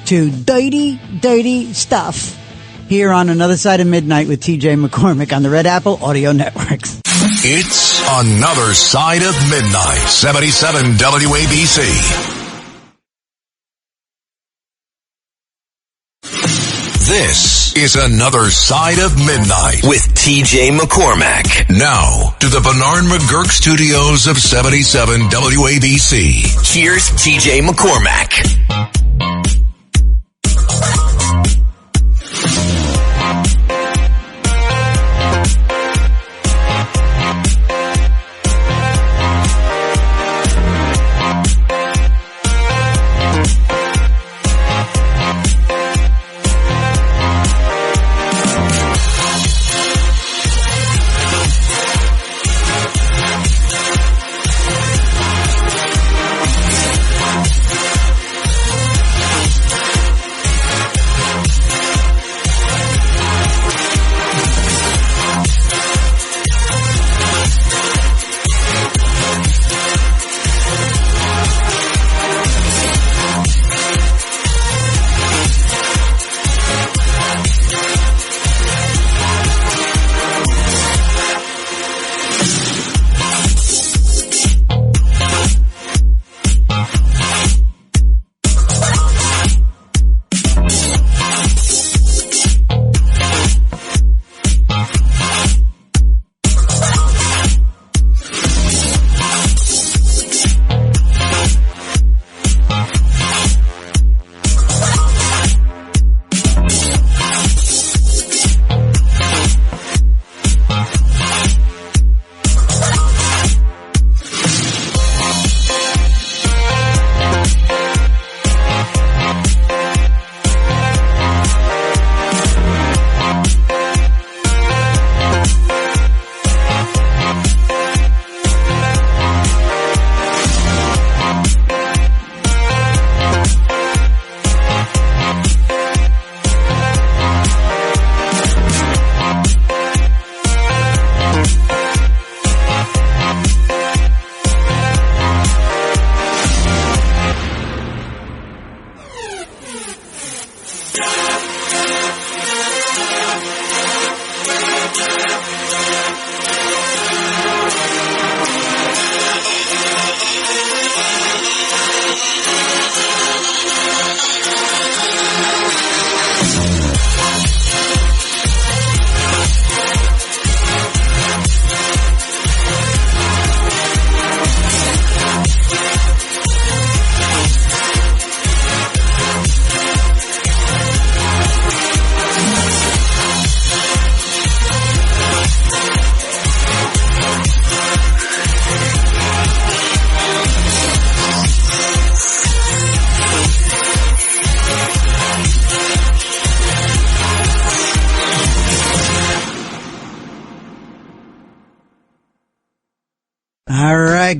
to dirty stuff. Here on Another Side of Midnight with TJ McCormack on the Red Apple Audio Networks. It's Another Side of Midnight, 77 WABC. This is Another Side of Midnight with TJ McCormack. Now to the Bernard McGurk studios of 77 WABC. Here's TJ McCormack.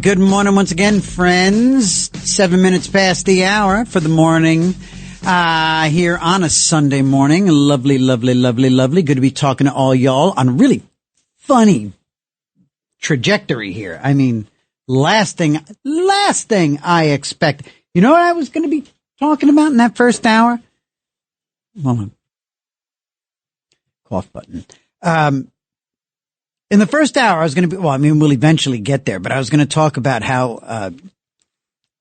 Good morning once again, friends. 7 minutes past the hour for the morning here on a Sunday morning. Lovely, lovely, lovely, lovely. Good to be talking to all y'all on a really funny trajectory here. I mean, last thing I expect. You know what I was going to be talking about in that first hour? Hold on. Cough button. In the first hour, I was going to be, we'll eventually get there, but I was going to talk about how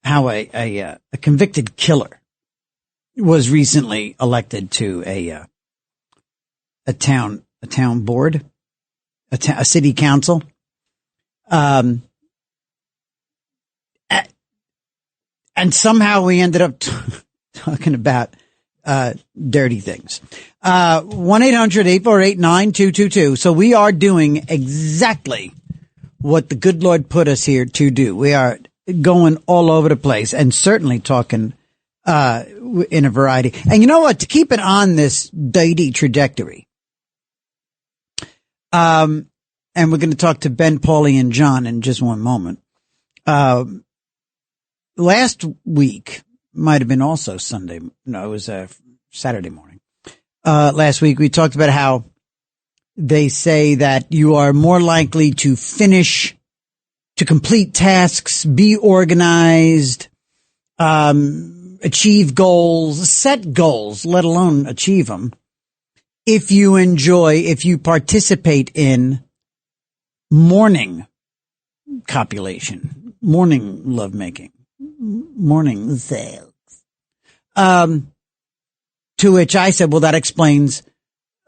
a convicted killer was recently elected to a town board, a city council. And somehow we ended up talking about dirty things. 1-800-848-9222. So we are doing exactly what the good Lord put us here to do. We are going all over the place and certainly talking in a variety. And you know what? To keep it on this dirty trajectory, and we're going to talk to Ben, Paulie, and John in just one moment. Last week, might have been also Sunday. No, it was Saturday morning. Last week we talked about how they say that you are more likely to complete tasks, be organized, achieve goals, set goals, let alone achieve them, if you participate in morning copulation, morning lovemaking, morning sex. To which I said, well, that explains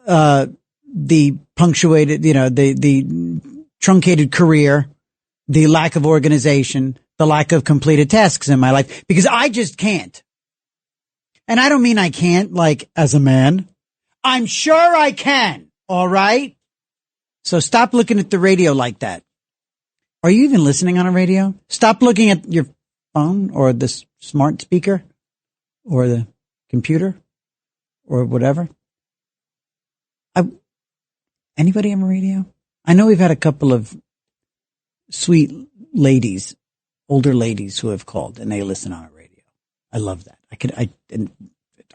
the punctuated, the truncated career, the lack of organization, the lack of completed tasks in my life, because I just can't. And I don't mean I can't, like, as a man. I'm sure I can, all right? So stop looking at the radio like that. Are you even listening on a radio? Stop looking at your phone or the smart speaker or the computer or whatever. Anybody on the radio? I know we've had a couple of sweet ladies, older ladies who have called and they listen on a radio. I love that.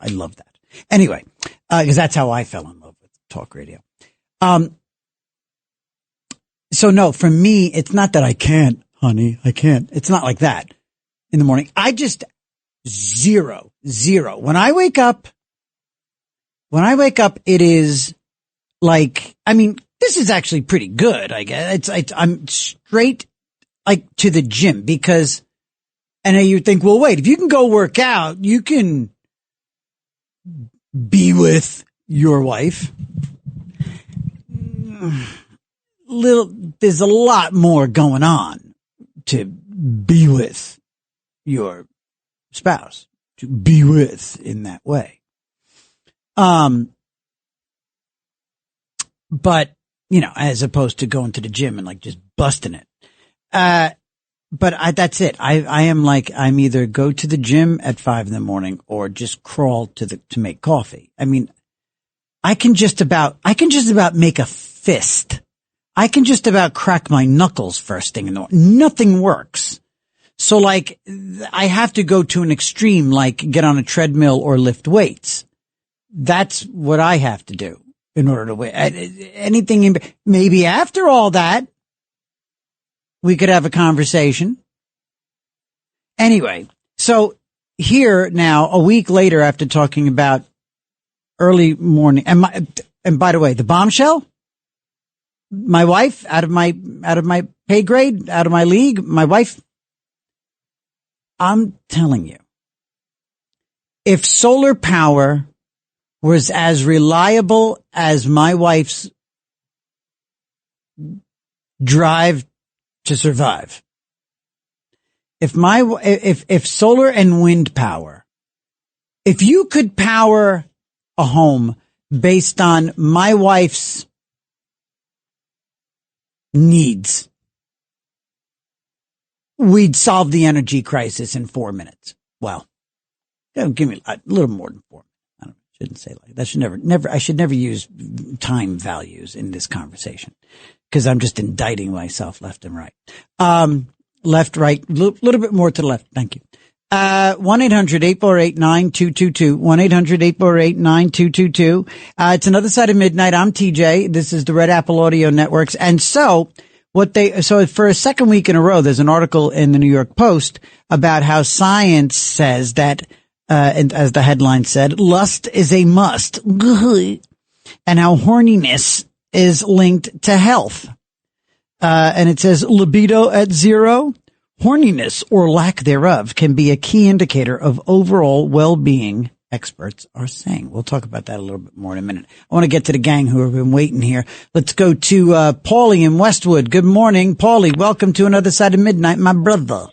I love that. Anyway, because that's how I fell in love with talk radio. So no, for me, it's not that I can't, honey. I can't. It's not like that in the morning. I just zero. When I wake up, it is like, I mean, this is actually pretty good, I guess. I'm straight like to the gym because, and then you think, well, wait, if you can go work out, you can be with your wife. There's a lot more going on to be with your spouse, to be with in that way. But, as opposed to going to the gym and like just busting it. But that's it. I am like, I'm either go to the gym at 5 a.m. or just crawl to make coffee. I mean, I can just about make a fist. I can just about crack my knuckles first thing in the morning. Nothing works. So like, I have to go to an extreme, like get on a treadmill or lift weights. That's what I have to do in order to win. Anything maybe after all that, we could have a conversation. Anyway, so here now, a week later after talking about early morning, and by the way, the bombshell, my wife, out of my pay grade, out of my league, my wife, I'm telling you, if solar power was as reliable as my wife's drive to survive, if solar and wind power, if you could power a home based on my wife's needs, we'd solve the energy crisis in 4 minutes. Well, give me a little more than 4 minutes. Shouldn't say like that. I should never use time values in this conversation because I'm just indicting myself left and right. left, right, little bit more to the left. Thank you. 1-800-848-9222. 1-800-848-9222. It's another side of midnight. I'm TJ. This is the Red Apple Audio Networks. And so for a second week in a row, there's an article in the New York Post about how science says that, and as the headline said, lust is a must. And how horniness is linked to health. And it says libido at zero. Horniness or lack thereof can be a key indicator of overall well-being, experts are saying. We'll talk about that a little bit more in a minute. I want to get to the gang who have been waiting here. Let's go to Paulie in Westwood. Good morning, Paulie. Welcome to Another Side of Midnight, my brother.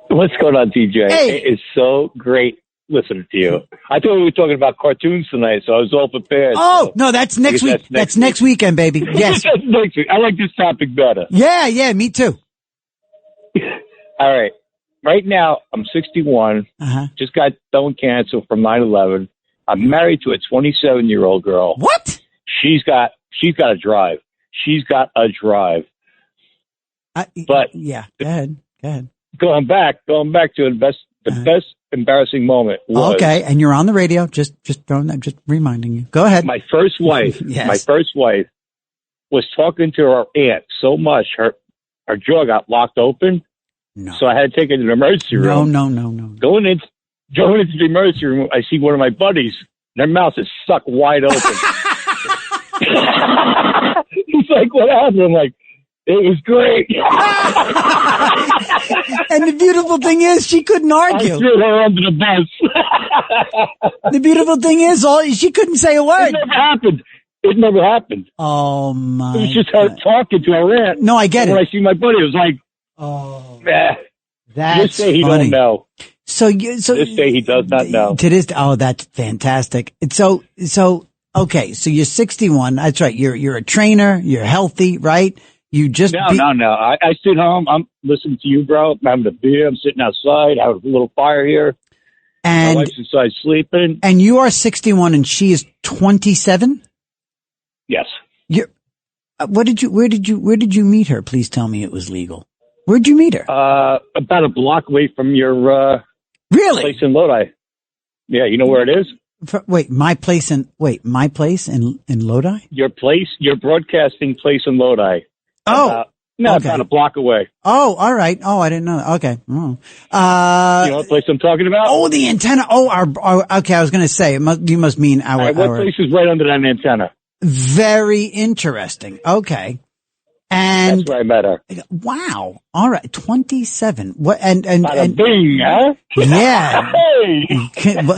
What's going on, DJ? Hey. It's so great listening to you. I thought we were talking about cartoons tonight, so I was all prepared. Oh, no, that's next week. That's next weekend, baby. Yes. That's next week. I like this topic better. Yeah, me too. All right. Right now, I'm 61. Just got done with cancer from 9/11. I'm married to a 27-year-old girl. What? She's got a drive. She's got a drive. But yeah, go ahead. Going back to the best embarrassing moment was, okay, and you're on the radio. Just reminding you. Go ahead. My first wife. Yes. My first wife was talking to her aunt so much her jaw got locked open. No. So I had to take her to the emergency room. No. Going into the emergency room, I see one of my buddies. Their mouth is stuck wide open. He's like, "What happened?" I'm like, "It was great." And the beautiful thing is, she couldn't argue. I threw her under the bus. The beautiful thing is, she couldn't say a word. It never happened. Oh my! It was just her talking to her aunt. No, I get it. When I see my buddy, it was like, "Oh, that's just say he funny. don't know." So just say he does not know. That's fantastic. Okay, so you're 61. That's right. You're a trainer. You're healthy, right? You just no. I sit home. I'm listening to you, bro. I'm having a beer. I'm sitting outside. I have a little fire here. And my wife's inside sleeping. And you are 61, and she is 27. Yes. Where did you meet her? Please tell me it was legal. Where'd you meet her? About a block away from your really place in Lodi. Yeah, you know where it is? My place in Lodi? Your broadcasting place in Lodi. Oh. About a block away. Oh, all right. Oh, I didn't know that. Okay. Oh. You know what place I'm talking about? Oh, the antenna. Oh, okay. I was going to say, you must mean our. What place is right under that antenna? Very interesting. Okay. And that's where I met her. Wow. All right. 27. What? And bing, huh? Yeah. Hey.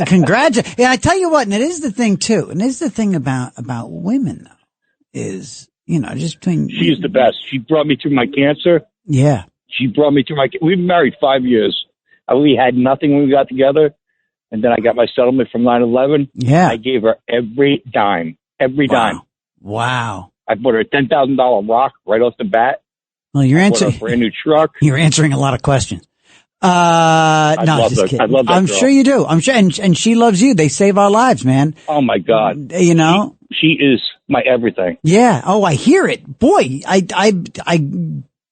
Congratulations. Yeah. I tell you what, and it is the thing too. And it is the thing about women though, is, just between. She is the best. She brought me through my cancer. Yeah. She brought me through we've been married 5 years. We had nothing when we got together. And then I got my settlement from 9/11. Yeah. I gave her every dime. Dime. Wow. I bought her a $10,000 rock right off the bat. Well, you're answering a brand new truck. You're answering a lot of questions. I love that I'm girl. sure you do. I'm sure, and she loves you. They save our lives, man. Oh my God. She is my everything. Yeah. Oh, I hear it. Boy, I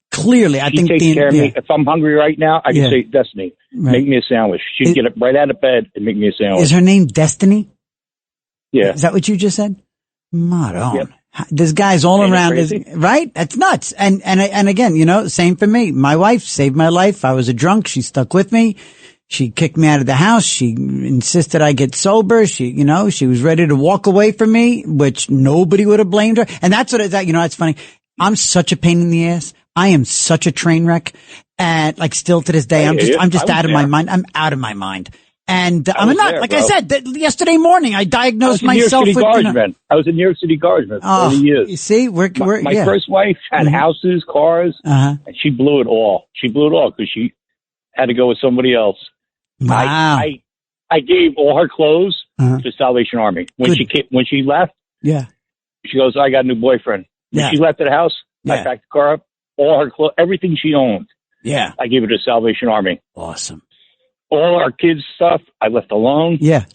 clearly, I think takes care of me. If I'm hungry right now, I can say, Destiny, make me a sandwich. She'd get up right out of bed and make me a sandwich. Is her name Destiny? Yeah. Is that what you just said? Madon. Yep. There's guys all around, right? That's nuts. And again, same for me. My wife saved my life. I was a drunk. She stuck with me. She kicked me out of the house. She insisted I get sober. She was ready to walk away from me, which nobody would have blamed her. And that's what it's funny. I'm such a pain in the ass. I am such a train wreck. And still to this day, I'm just out of my mind. I'm out of my mind. And I'm not, like I said, yesterday morning, I diagnosed myself with. I was in New York City Guardsman for 30 years. You see, my first wife had houses, cars, and she blew it all. She blew it all because she had to go with somebody else. Wow. I gave all her clothes to the Salvation Army. When she left, she goes, "I got a new boyfriend." When she left the house, I packed the car up, all her clothes, everything she owned. Yeah. I gave it to the Salvation Army. Awesome. All our kids' stuff, I left alone. Yeah.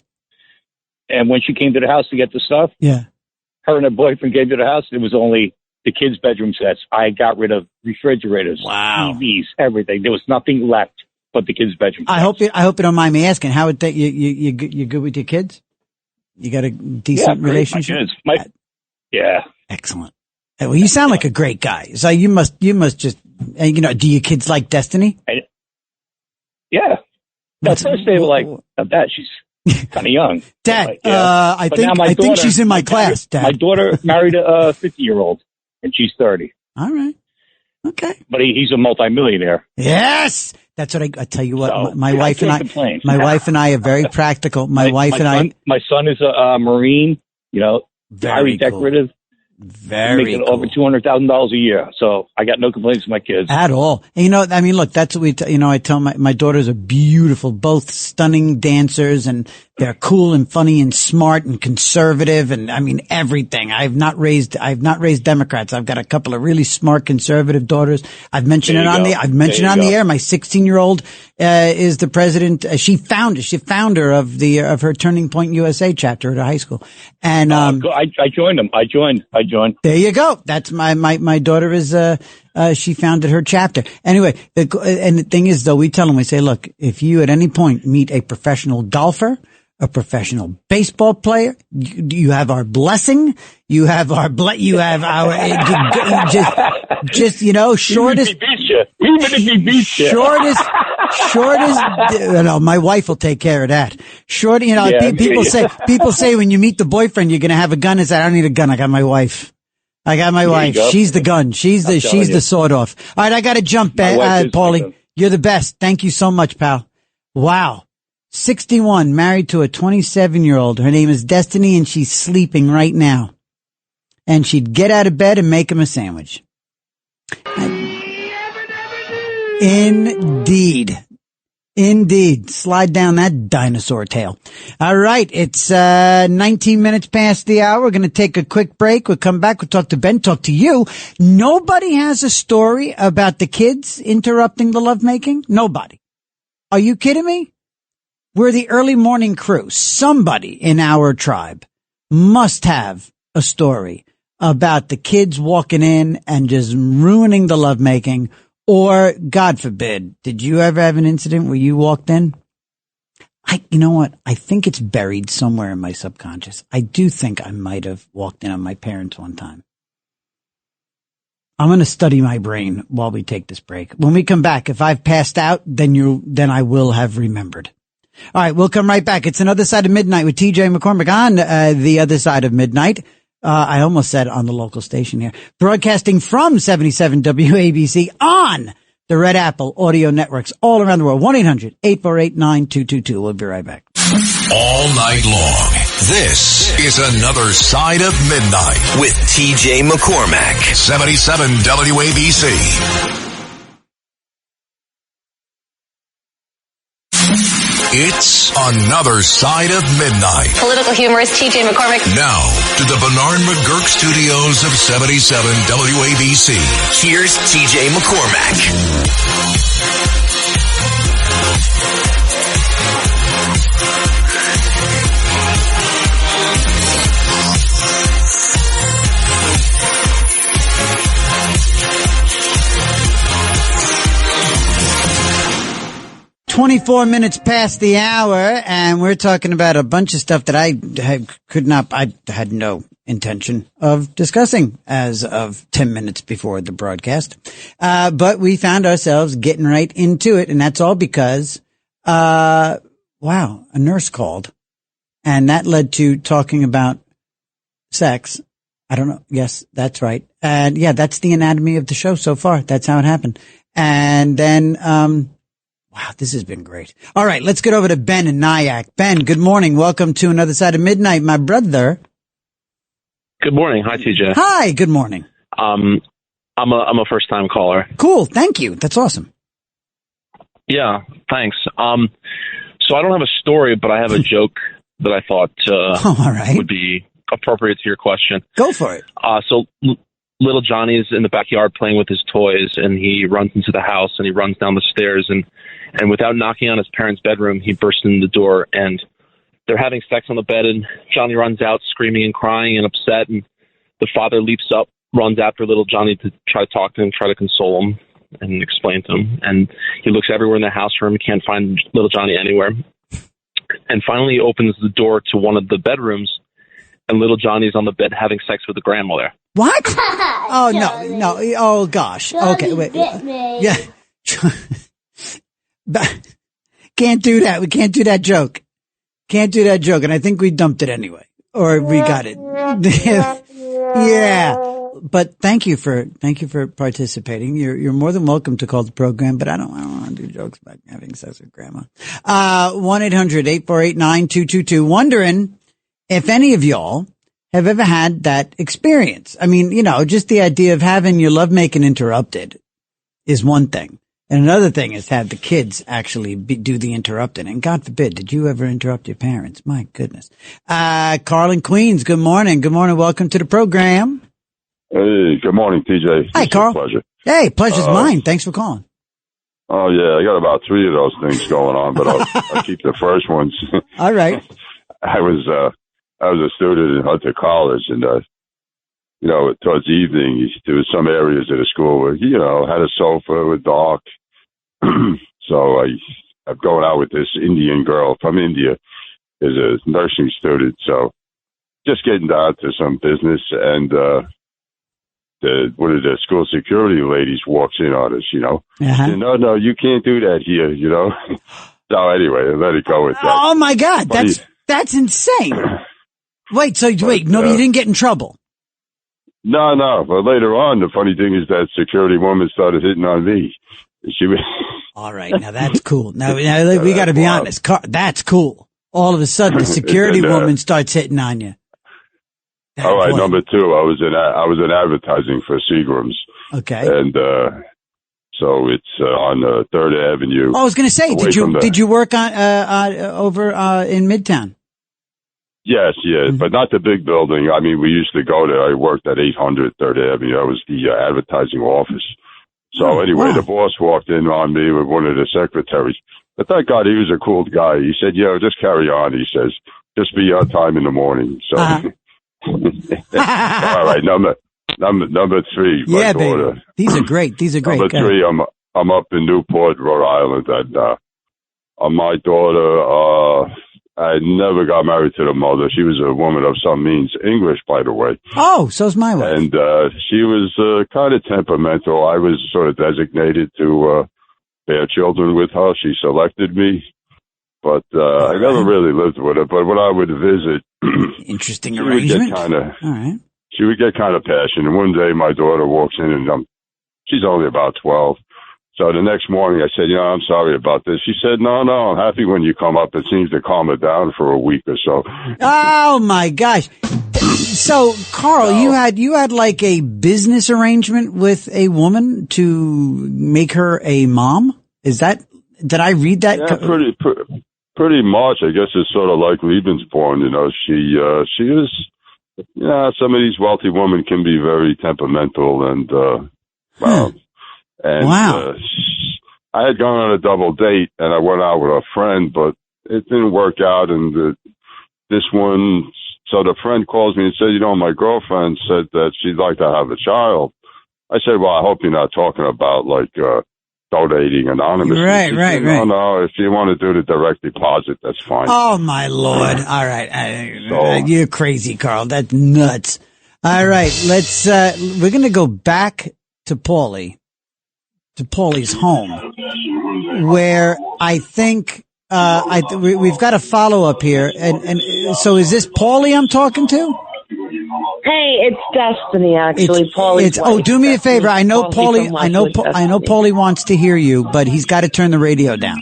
And when she came to the house to get the stuff, her and her boyfriend came to the house. It was only the kids' bedroom sets. I got rid of refrigerators, TVs, everything. There was nothing left but the kids' bedroom sets. I hope you don't mind me asking. How would that you good with your kids? You got a decent relationship? My kids. Yeah. Excellent. Well, you sound like a great guy. So you must just, do your kids like Destiny? Yeah. At first they were like, Dad, she's kind of young. Dad, like, yeah. I think she's in my class, Dad. My daughter married a 50-year-old, and she's 30. All right. Okay. But he's a multimillionaire. Yes. That's what I tell you what, so, my wife and I are very practical. My son is a Marine, very decorative. Cool. Very cool. Over $200,000 a year. So I got no complaints with my kids. At all. And look, that's what I tell my daughters are beautiful, both stunning dancers, and they're cool and funny and smart and conservative. And everything. I've not raised Democrats. I've got a couple of really smart conservative daughters. I've mentioned it on the air. My 16-year-old, is the president. She's founder of her Turning Point USA chapter at her high school. And, I joined them. I joined. There you go. That's my daughter is, she founded her chapter. Anyway, and the thing is though, we tell them, we say, look, if you at any point meet a professional golfer, a professional baseball player, you have our blessing. You have our shortest, no, my wife will take care of that. People say when you meet the boyfriend, you're going to have a gun. I don't need a gun. I got my wife. She's the gun. She's the sawed off. All right. I got to jump back. Paulie, you're the best. Thank you so much, pal. Wow. 61, married to a 27-year-old. Her name is Destiny, and she's sleeping right now. And she'd get out of bed and make him a sandwich. Indeed. Slide down that dinosaur tail. All right. It's 19 minutes past the hour. We're going to take a quick break. We'll come back. We'll talk to Ben, talk to you. Nobody has a story about the kids interrupting the lovemaking. Nobody. Are you kidding me? We're the early morning crew. Somebody in our tribe must have a story about the kids walking in and just ruining the lovemaking. Or, God forbid, did you ever have an incident where you walked in? You know what? I think it's buried somewhere in my subconscious. I do think I might have walked in on my parents one time. I'm going to study my brain while we take this break. When we come back, if I've passed out, then I will have remembered. All right, we'll come right back. It's Another Side of Midnight with TJ McCormack on the other side of midnight. I almost said on the local station here. Broadcasting from 77 WABC on the Red Apple audio networks all around the world. 1-800-848-9222. We'll be right back. All night long. This is Another Side of Midnight with TJ McCormack. 77 WABC. It's Another Side of Midnight. Political humorist TJ McCormack. Now, to the Bernard McGurk studios of 77 WABC. Here's TJ McCormack. 24 minutes past the hour, and we're talking about a bunch of stuff that I had no intention of discussing as of 10 minutes before the broadcast. But we found ourselves getting right into it, and that's all because, a nurse called, and that led to talking about sex. I don't know. Yes, that's right. And yeah, that's the anatomy of the show so far. That's how it happened. And then, wow, this has been great. All right, let's get over to Ben in Nyack. Ben, good morning. Welcome to Another Side of Midnight, my brother. Good morning. Hi, TJ. Hi, good morning. I'm a first-time caller. Cool, thank you. That's awesome. Yeah, thanks. So I don't have a story, but I have a joke that I thought would be appropriate to your question. Go for it. So little Johnny's in the backyard playing with his toys, and he runs into the house, and he runs down the stairs, and without knocking on his parents' bedroom, he bursts in the door, and they're having sex on the bed, and Johnny runs out screaming and crying and upset, and the father leaps up runs after little Johnny to try to talk to him, try to console him and explain to him. And he looks everywhere in the house for him, can't find little Johnny anywhere. And finally he opens the door to one of the bedrooms, and little Johnny's on the bed having sex with the grandmother. What? Oh, no. Oh, gosh. Okay, wait. Yeah. Can't do that. We can't do that joke. Can't do that joke. And I think we dumped it anyway. Or we got it. Yeah. But thank you for participating. You're more than welcome to call the program, but I don't want to do jokes about having sex with grandma. 1-800-848-9222. Wondering if any of y'all have ever had that experience. I mean, just the idea of having your lovemaking interrupted is one thing. And another thing is to have the kids actually do the interrupting. And God forbid, did you ever interrupt your parents? My goodness. Carl in Queens, good morning. Good morning. Welcome to the program. Hey, good morning, TJ. Hi, Carl. Pleasure. Hey, pleasure's mine. Thanks for calling. Oh, yeah. I got about 3 of those things going on, but I'll keep the first ones. All right. I was a student in Hunter College, and, towards the evening, there was some areas of the school where, had a sofa with dark. So I'm going out with this Indian girl from India, is a nursing student. So just getting down to some business, and one of the school security ladies walks in on us, Uh-huh. Said, no, you can't do that here, So anyway, I let it go with that. Oh my God, that's insane. Wait, you didn't get in trouble? No. But later on, the funny thing is that security woman started hitting on me. She was. All right, now that's cool. Now we got to be honest. That's cool. All of a sudden, the security woman starts hitting on you. All right, number 2, I was in advertising for Seagram's. Okay. And so it's on 3rd Avenue. I was going to say, did you work on over in Midtown? Yes, but not the big building. I mean, we used to go there. I worked at 800 3rd Avenue. I was the advertising office. So anyway, The boss walked in on me with one of the secretaries. But thank God he was a cool guy. He said, just carry on. He says, just be on time in the morning. So, all right, number 3, my daughter. Baby. These are great. Number 3, I'm up in Newport, Rhode Island, and my daughter, I never got married to the mother. She was a woman of some means, English, by the way. Oh, so's my wife. And she was kind of temperamental. I was sort of designated to bear children with her. She selected me, but I never really lived with her. But when I would visit, interesting arrangement. She would get kind of passionate. And one day, my daughter walks in, and she's only about 12. So the next morning I said, I'm sorry about this. She said, no, I'm happy when you come up. It seems to calm her down for a week or so. Oh my gosh. So Carl, you had like a business arrangement with a woman to make her a mom? Did I read that? Yeah, pretty much. I guess it's sort of like Lebensborn, she is, some of these wealthy women can be very temperamental and, And I had gone on a double date, and I went out with a friend, but it didn't work out. And so the friend calls me and said, my girlfriend said that she'd like to have a child. I said, well, I hope you're not talking about donating anonymously. Right. No, if you want to do the direct deposit, that's fine. Oh my Lord. All right. You're crazy, Carl. That's nuts. All right. We're going to go back to Paulie's home, where I think we've got a follow up here, and so is this Paulie I'm talking to? Hey, it's Destiny. Actually, Paulie. Do me a favor. I know Paulie. I know Paulie wants to hear you, but he's got to turn the radio down.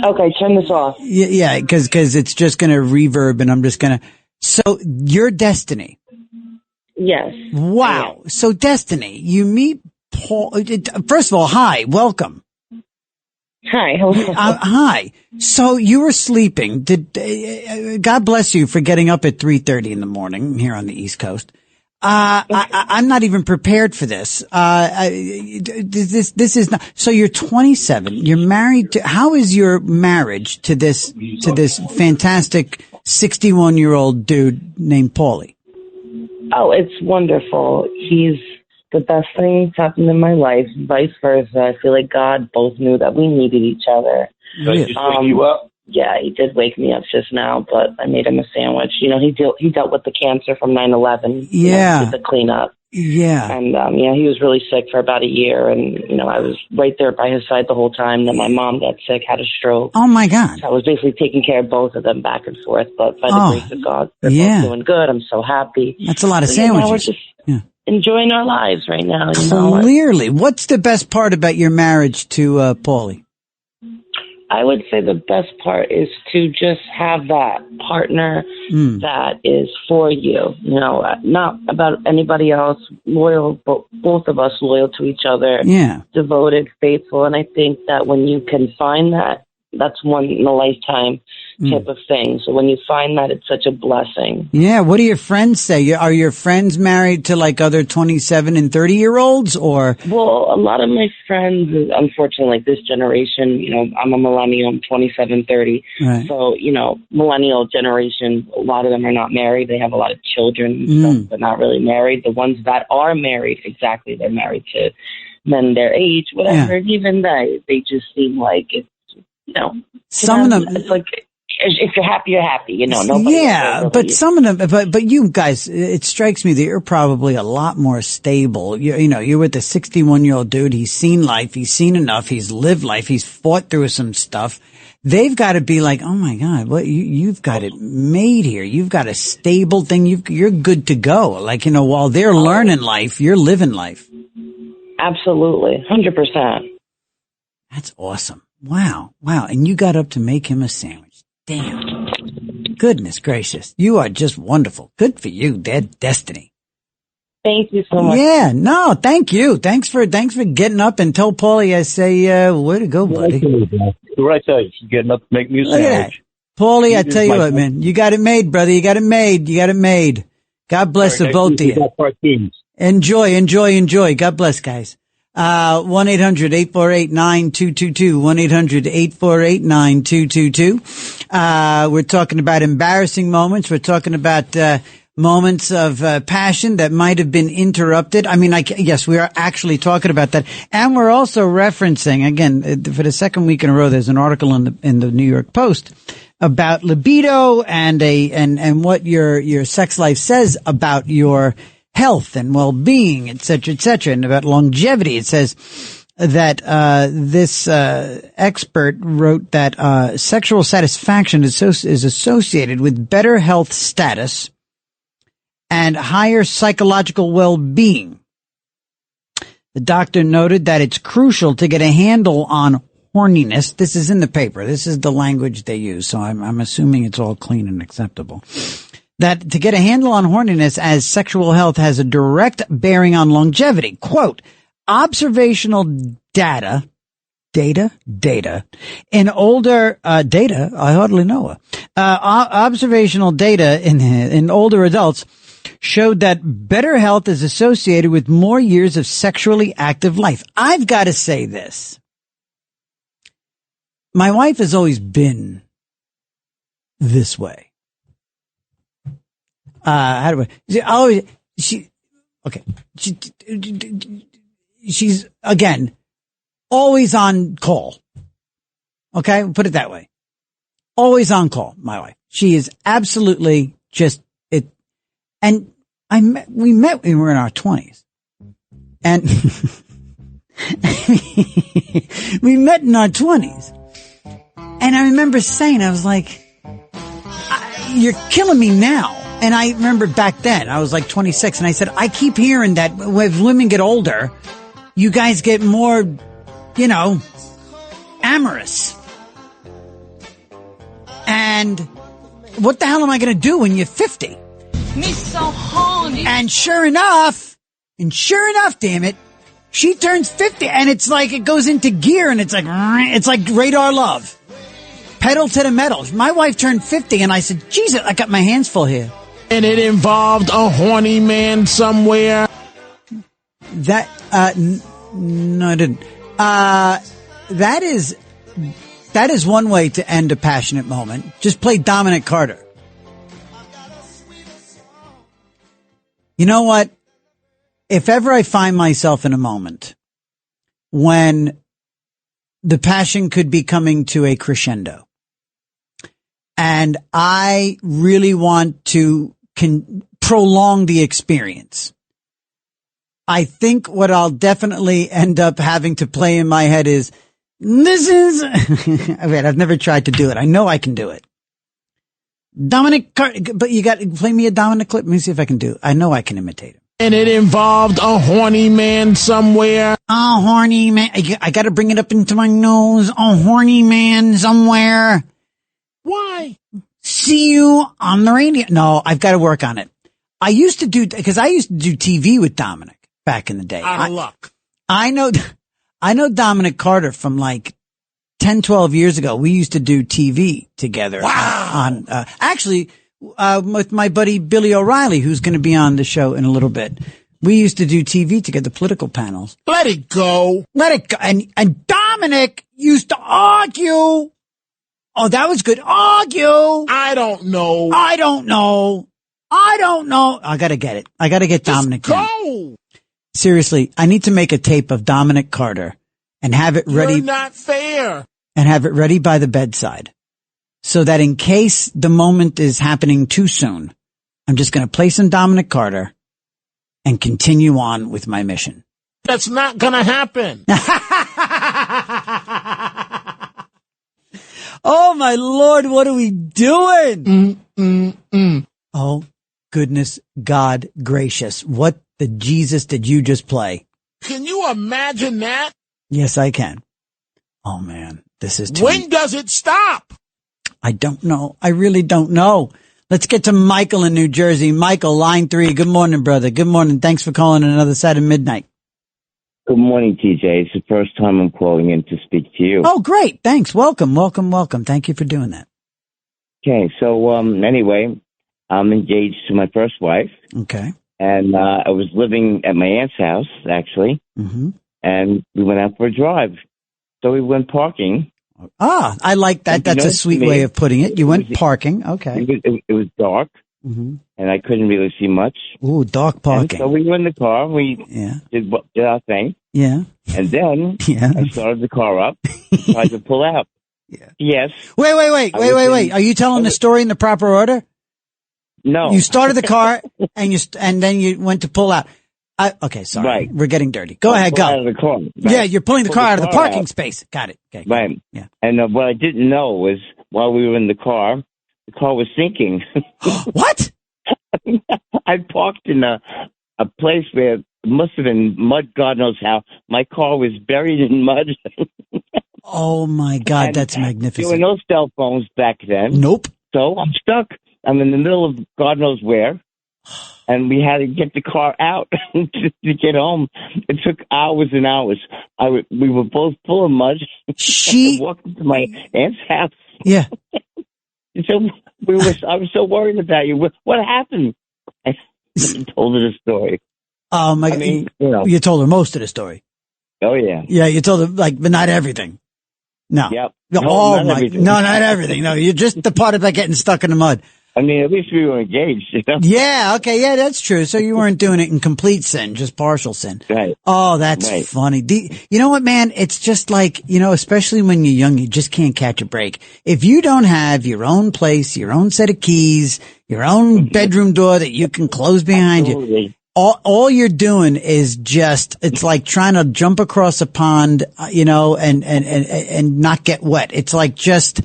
Okay, turn this off. Yeah, because it's just going to reverb, and I'm just going to. So you're Destiny. Yes. Wow. So Destiny, you meet Paul. First of all, hi, welcome. Hi. Hi. So you were sleeping. God bless you for getting up at 3:30 in the morning here on the East Coast. I'm not even prepared for this. This is not. So you're 27. You're married to. How is your marriage to this fantastic 61-year-old dude named Paulie? Oh, it's wonderful. He's the best thing that's happened in my life, vice versa. I feel like God both knew that we needed each other. Did he wake you up? Yeah, he did wake me up just now, but I made him a sandwich. You know, he dealt with the cancer from 9/11. Yeah. Did the cleanup. Yeah. And, he was really sick for about a year, and, I was right there by his side the whole time. Then my mom got sick, had a stroke. Oh, my God. So I was basically taking care of both of them back and forth, but by the grace of God, they're both doing good. I'm so happy. That's a lot of So, sandwiches. we're just enjoying our lives right now. Clearly. What's the best part about your marriage to Paulie? I would say the best part is to just have that partner that is for you, not about anybody else, loyal, but both of us loyal to each other, devoted, faithful. And I think that when you can find that, that's one in a lifetime type of thing. So when you find that, it's such a blessing. Yeah. What do your friends say? Are your friends married to like other 27 and 30-year-olds or? Well, a lot of my friends, unfortunately, like this generation, I'm a millennial, I'm 27, 30. Right. So, millennial generation, a lot of them are not married. They have a lot of children and stuff, but not really married. The ones that are married, exactly, they're married to men their age, whatever. Yeah. Even they just seem like it's, some of them, it's like, if you're happy, you're happy, Nobody but some of them, but you guys, it strikes me that you're probably a lot more stable. You're with a 61-year-old dude. He's seen life. He's seen enough. He's lived life. He's fought through some stuff. They've got to be like, oh my God, what you've got it made here. You've got a stable thing. You're good to go. Like, while they're learning life, you're living life. Absolutely. 100%. That's awesome. Wow. And you got up to make him a sandwich. Damn. Goodness gracious. You are just wonderful. Good for you. Dead destiny. Thank you so much. Yeah. No, thank you. Thanks for getting up and tell Paulie I say, way to go, buddy. What I tell you, getting up to make me a sandwich. Paulie, I tell you what, man, you got it made, brother. You got it made. God bless the both of you. Enjoy. God bless, guys. 1-800-848-9222, 1-800-848-9222. We're talking about embarrassing moments. We're talking about, moments of passion that might have been interrupted. I mean, yes, we are actually talking about that. And we're also referencing, again, for the second week in a row, there's an article in the New York Post about libido and what your sex life says about your health and well-being, et cetera, and about longevity. It says that this expert wrote that sexual satisfaction is associated with better health status and higher psychological well-being. The doctor noted that it's crucial to get a handle on horniness. This is in the paper. This is the language they use, so I'm assuming it's all clean and acceptable. That to get a handle on horniness as sexual health has a direct bearing on longevity. Quote, observational data in older, data, I hardly know. Observational data in older adults showed that better health is associated with more years of sexually active life. I've got to say this. My wife has always been this way. She's again, always on call. Okay. Put it that way. Always on call. My wife. She is absolutely just it. And we met when we were in our 20s and we met in our 20s. And I remember saying, I was like, you're killing me now. And I remember back then, I was like 26, and I said, I keep hearing that as women get older, you guys get more, amorous. And what the hell am I going to do when you're 50? Me so horny. And sure enough, damn it, she turns 50, and it's like it goes into gear, and it's like radar love. Pedal to the metal. My wife turned 50, and I said, Jesus, I got my hands full here. And it involved a horny man somewhere. No, I didn't. That is one way to end a passionate moment. Just play Dominic Carter. You know what? If ever I find myself in a moment when the passion could be coming to a crescendo and I really want to prolong the experience, I think what I'll definitely end up having to play in my head is, I've never tried to do it. I know I can do it. But you got to play me a Dominic clip. Let me see if I can do it. I know I can imitate him. And it involved a horny man somewhere. A horny man. I got to bring it up into my nose. A horny man somewhere. Why? See you on the radio. No, I've got to work on it. I used to do TV with Dominic back in the day. Out of luck. I know Dominic Carter from like 10, 12 years ago. We used to do TV together. Wow. With my buddy Billy O'Reilly, who's going to be on the show in a little bit. We used to do TV together, political panels. Let it go. And Dominic used to argue. Oh, that was good. Argue. I don't know. I gotta get it. I gotta get Dominic. Go. Seriously, I need to make a tape of Dominic Carter and have it ready. You're not fair. And have it ready by the bedside so that in case the moment is happening too soon, I'm just going to play some Dominic Carter and continue on with my mission. That's not going to happen. Oh my Lord, what are we doing? Oh goodness, God gracious. What the Jesus did you just play? Can you imagine that? Yes, I can. Oh man, this is too. When does it stop? I don't know. I really don't know. Let's get to Michael in New Jersey. Michael, line 3. Good morning, brother. Good morning. Thanks for calling another side of midnight. Good morning, TJ. It's the first time I'm calling in to speak to you. Oh, great. Thanks. Welcome. Thank you for doing that. Okay. So, anyway, I'm engaged to my first wife. Okay. And, I was living at my aunt's house, actually. Mm-hmm. And we went out for a drive. So we went parking. Ah, I like that. That's a sweet way of putting it. You went parking. Okay. It was dark. Mm-hmm. And I couldn't really see much. Ooh, dark parking. And so we were in the car. We did our thing. Yeah. And then I started the car up, tried to pull out. Yeah. Yes. Wait. Are you telling the story in the proper order? No. You started the car and then you went to pull out. Okay, sorry. Right. We're getting dirty. Go ahead, go. Out of the car. Right. Yeah, you're pulling the car out of the parking space. Got it. Okay. Right. Yeah. And what I didn't know was while we were in the car was sinking. What? I parked in a place where it must have been mud, God knows how. My car was buried in mud. Oh, my God, that's magnificent. There were no cell phones back then. Nope. So I'm stuck. I'm in the middle of God knows where. And we had to get the car out to get home. It took hours and hours. We were both full of mud. She walked into my aunt's house. Yeah. So I was so worried about you. What happened? I told her the story. Oh my! I mean, you told her most of the story. Oh yeah. Yeah, you told her but not everything. No. Yep. No, not everything. No, you're just the part about getting stuck in the mud. I mean, at least we were engaged. Yeah. Okay. Yeah, that's true. So you weren't doing it in complete sin, just partial sin. Right. Oh, that's funny. You know what, man? It's just like, especially when you're young, you just can't catch a break. If you don't have your own place, your own set of keys, your own bedroom door that you can close behind you, all you're doing is it's like trying to jump across a pond, and not get wet. It's like just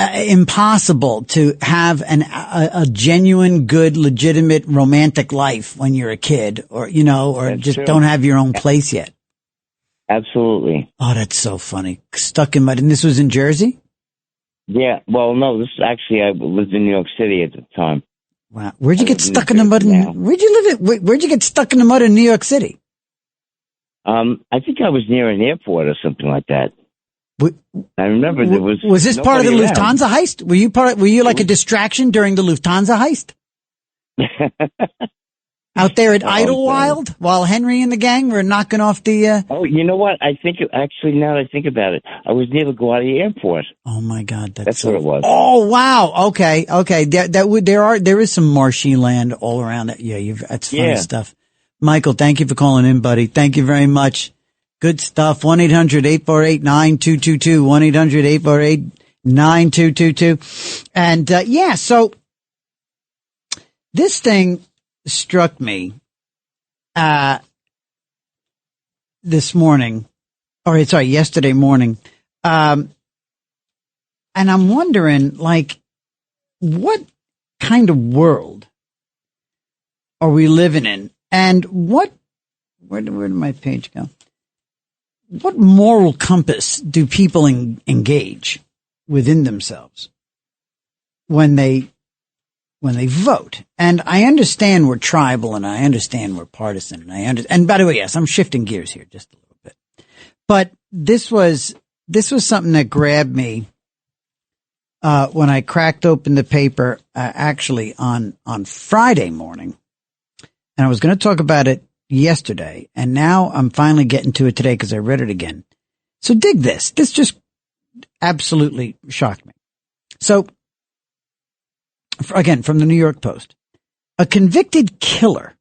impossible to have a genuine, good, legitimate, romantic life when you're a kid or That's just true. don't have your own place yet. Absolutely. Oh, that's so funny. Stuck in mud. And this was in Jersey? Yeah. Well, no, I lived in New York City at the time. Wow. Where'd you get stuck in the mud? Where'd you get stuck in the mud in New York City? I think I was near an airport or something like that. I remember there was. Was this part of the around. Lufthansa heist? Were you like a distraction during the Lufthansa heist? out there at Idlewild while Henry and the gang were knocking off the... Oh, you know what? I think, actually, now that I think about it, I was near LaGuardia Airport. Oh, my God. That's what it was. Oh, wow. Okay. There is some marshy land all around it. Yeah, that's funny stuff. Michael, thank you for calling in, buddy. Thank you very much. Good stuff. 1-800-848-9222. 1-800-848-9222. And, so this thing struck me yesterday morning. And I'm wondering, what kind of world are we living in? And where did my page go? What moral compass do people engage within themselves when they vote? And I understand we're tribal, and I understand we're partisan, and by the way, yes, I'm shifting gears here just a little bit. But this was something that grabbed me when I cracked open the paper actually on Friday morning. And I was going to talk about it yesterday, and now I'm finally getting to it today because I read it again. So dig this. This just absolutely shocked me. So, again, from the New York Post, a convicted killer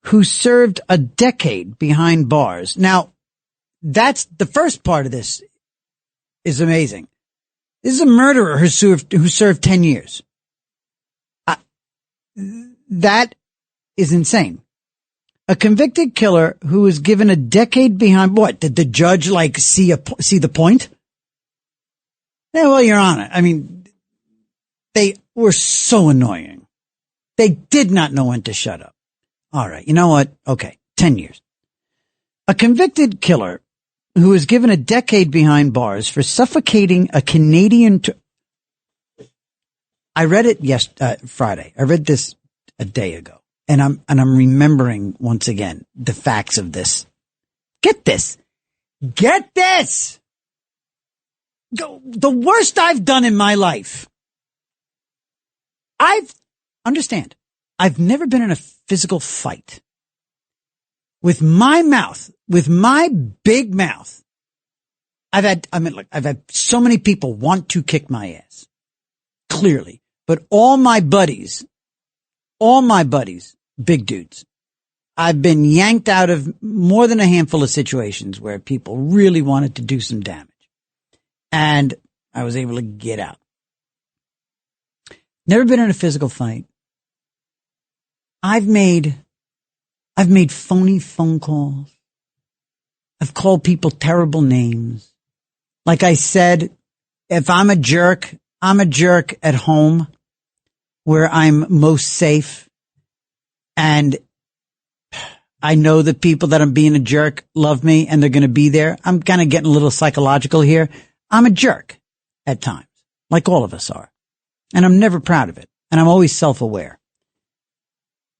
who served a decade behind bars. Now, that's the first part of this is amazing. This is a murderer who served 10 years. That is insane. A convicted killer who was given a decade behind what? Did the judge see the point? Yeah, well, Your Honor, I mean, they were so annoying. They did not know when to shut up. All right. You know what? Okay. 10 years. A convicted killer who was given a decade behind bars for suffocating a Canadian. I read it Friday. I read this a day ago, and I'm remembering once again the facts of this. Get this. The worst I've done in my life. I've never been in a physical fight. With my big mouth, I've had so many people want to kick my ass. Clearly. But all my buddies, big dudes, I've been yanked out of more than a handful of situations where people really wanted to do some damage. And I was able to get out. Never been in a physical fight. I've made phony phone calls. I've called people terrible names. Like I said, if I'm a jerk at home where I'm most safe. And I know the people that I'm being a jerk love me and they're going to be there. I'm kind of getting a little psychological here. I'm a jerk at times, like all of us are. And I'm never proud of it. And I'm always self-aware.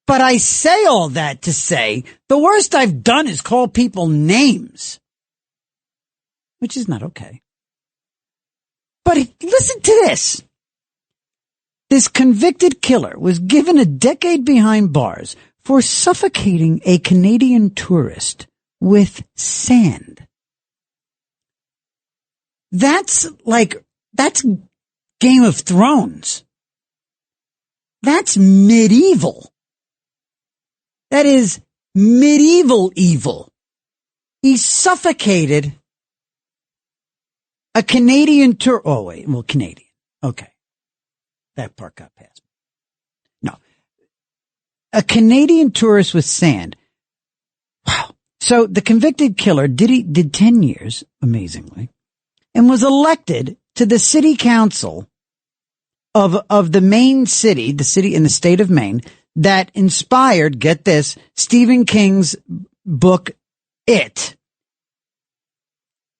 But I say all that to say the worst I've done is call people names, which is not okay. But listen to this. This convicted killer was given a decade behind bars for suffocating a Canadian tourist with sand. That's Game of Thrones. That's medieval. That is medieval evil. He suffocated a Canadian tour. Oh, wait. Well, Canadian. Okay. That part got past me. No. A Canadian tourist with sand. Wow. So the convicted killer did 10 years, amazingly, and was elected to the city council of the Maine city, the city in the state of Maine, that inspired, get this, Stephen King's book, It.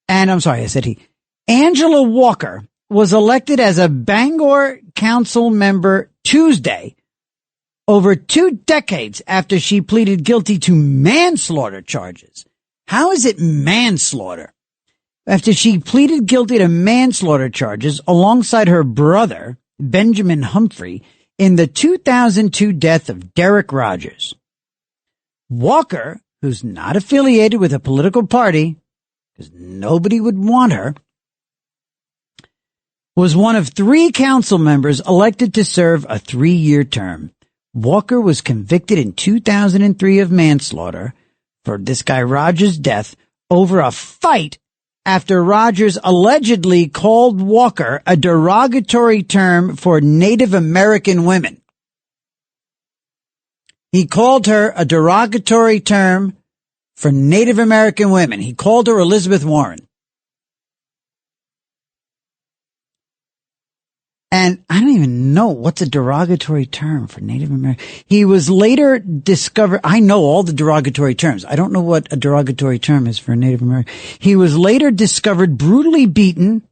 And I'm sorry, I said he. Angela Walker was elected as a Bangor council member Tuesday, over 2 decades after she pleaded guilty to manslaughter charges. How is it manslaughter? After she pleaded guilty to manslaughter charges alongside her brother, Benjamin Humphrey, in the 2002 death of Derek Rogers. Walker, who's not affiliated with a political party, because nobody would want her, was one of 3 council members elected to serve a 3-year term. Walker was convicted in 2003 of manslaughter for this guy Rogers' death over a fight after Rogers allegedly called Walker a derogatory term for Native American women. He called her a derogatory term for Native American women. He called her Elizabeth Warren. And I don't even know what's a derogatory term for Native American. He was later discovered. I know all the derogatory terms. I don't know what a derogatory term is for a Native American. He was later discovered brutally beaten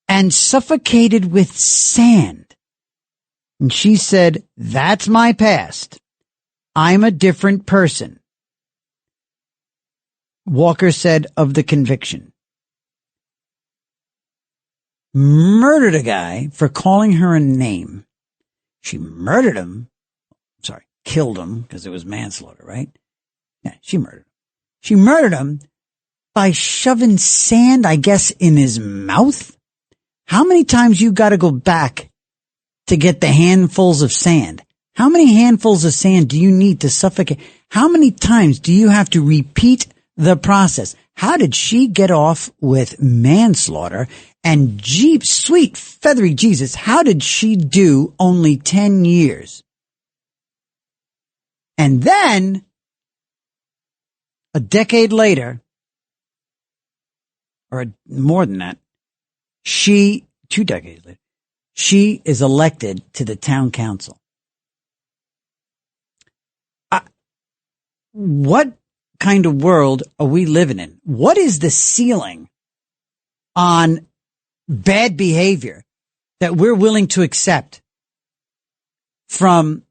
and suffocated with sand. And she said, "That's my past. I'm a different person." Walker said of the conviction. Murdered a guy for calling her a name. She murdered him. Killed him because it was manslaughter, right? Yeah, she murdered him. She murdered him by shoving sand, I guess, in his mouth. How many times you got to go back to get the handfuls of sand? How many handfuls of sand do you need to suffocate? How many times do you have to repeat the process? How did she get off with manslaughter? And sweet feathery Jesus, how did she do only 10 years? And then, a decade later, or more than that, 2 decades later, she is elected to the town council. What kind of world are we living in? What is the ceiling on bad behavior that we're willing to accept from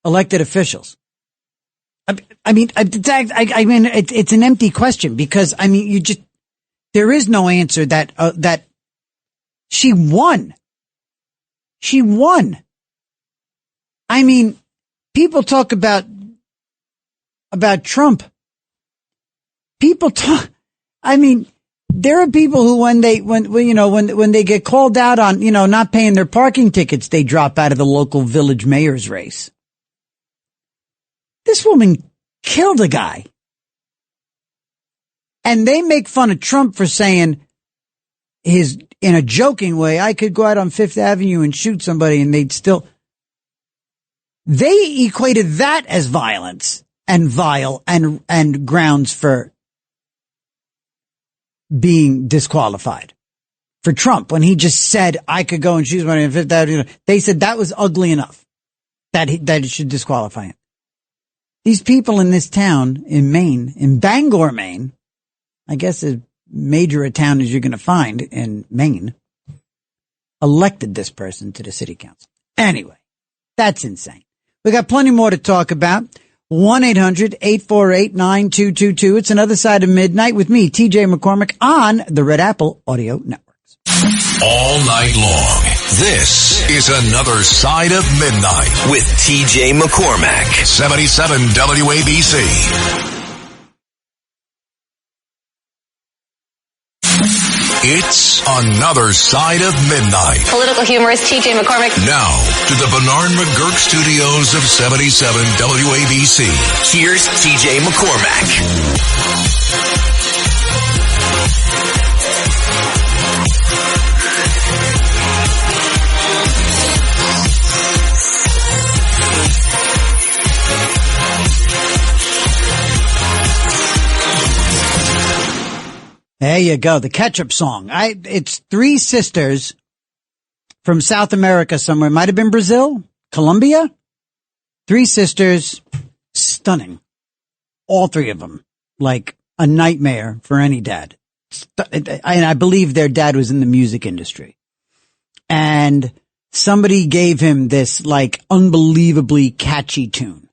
elected officials? I mean, it's an empty question because, I mean, there is no answer that she won. She won. I mean, people talk about Trump. There are people who when they get called out on, not paying their parking tickets, they drop out of the local village mayor's race. This woman killed a guy. And they make fun of Trump for saying in a joking way, I could go out on Fifth Avenue and shoot somebody and they equated that as violence and vile and grounds for being disqualified. For Trump, when he just said, I could go and shoot somebody on Fifth Avenue, they said that was ugly enough that it should disqualify him. These people in this town in Maine, in Bangor, Maine, I guess as major a town as you're going to find in Maine, elected this person to the city council. Anyway, that's insane. We got plenty more to talk about. 1-800-848-9222. It's Another Side of Midnight with me, TJ McCormack, on the Red Apple Audio Networks. All night long, this is Another Side of Midnight with TJ McCormack, 77 WABC. It's Another Side of Midnight. Political humorist TJ McCormack. Now, to the Bernard McGurk studios of 77 WABC. Here's TJ McCormack. There you go. The ketchup song. It's 3 sisters from South America somewhere. Might have been Brazil, Colombia. 3 sisters. Stunning. All 3 of them. Like a nightmare for any dad. And I believe their dad was in the music industry. And somebody gave him this like unbelievably catchy tune.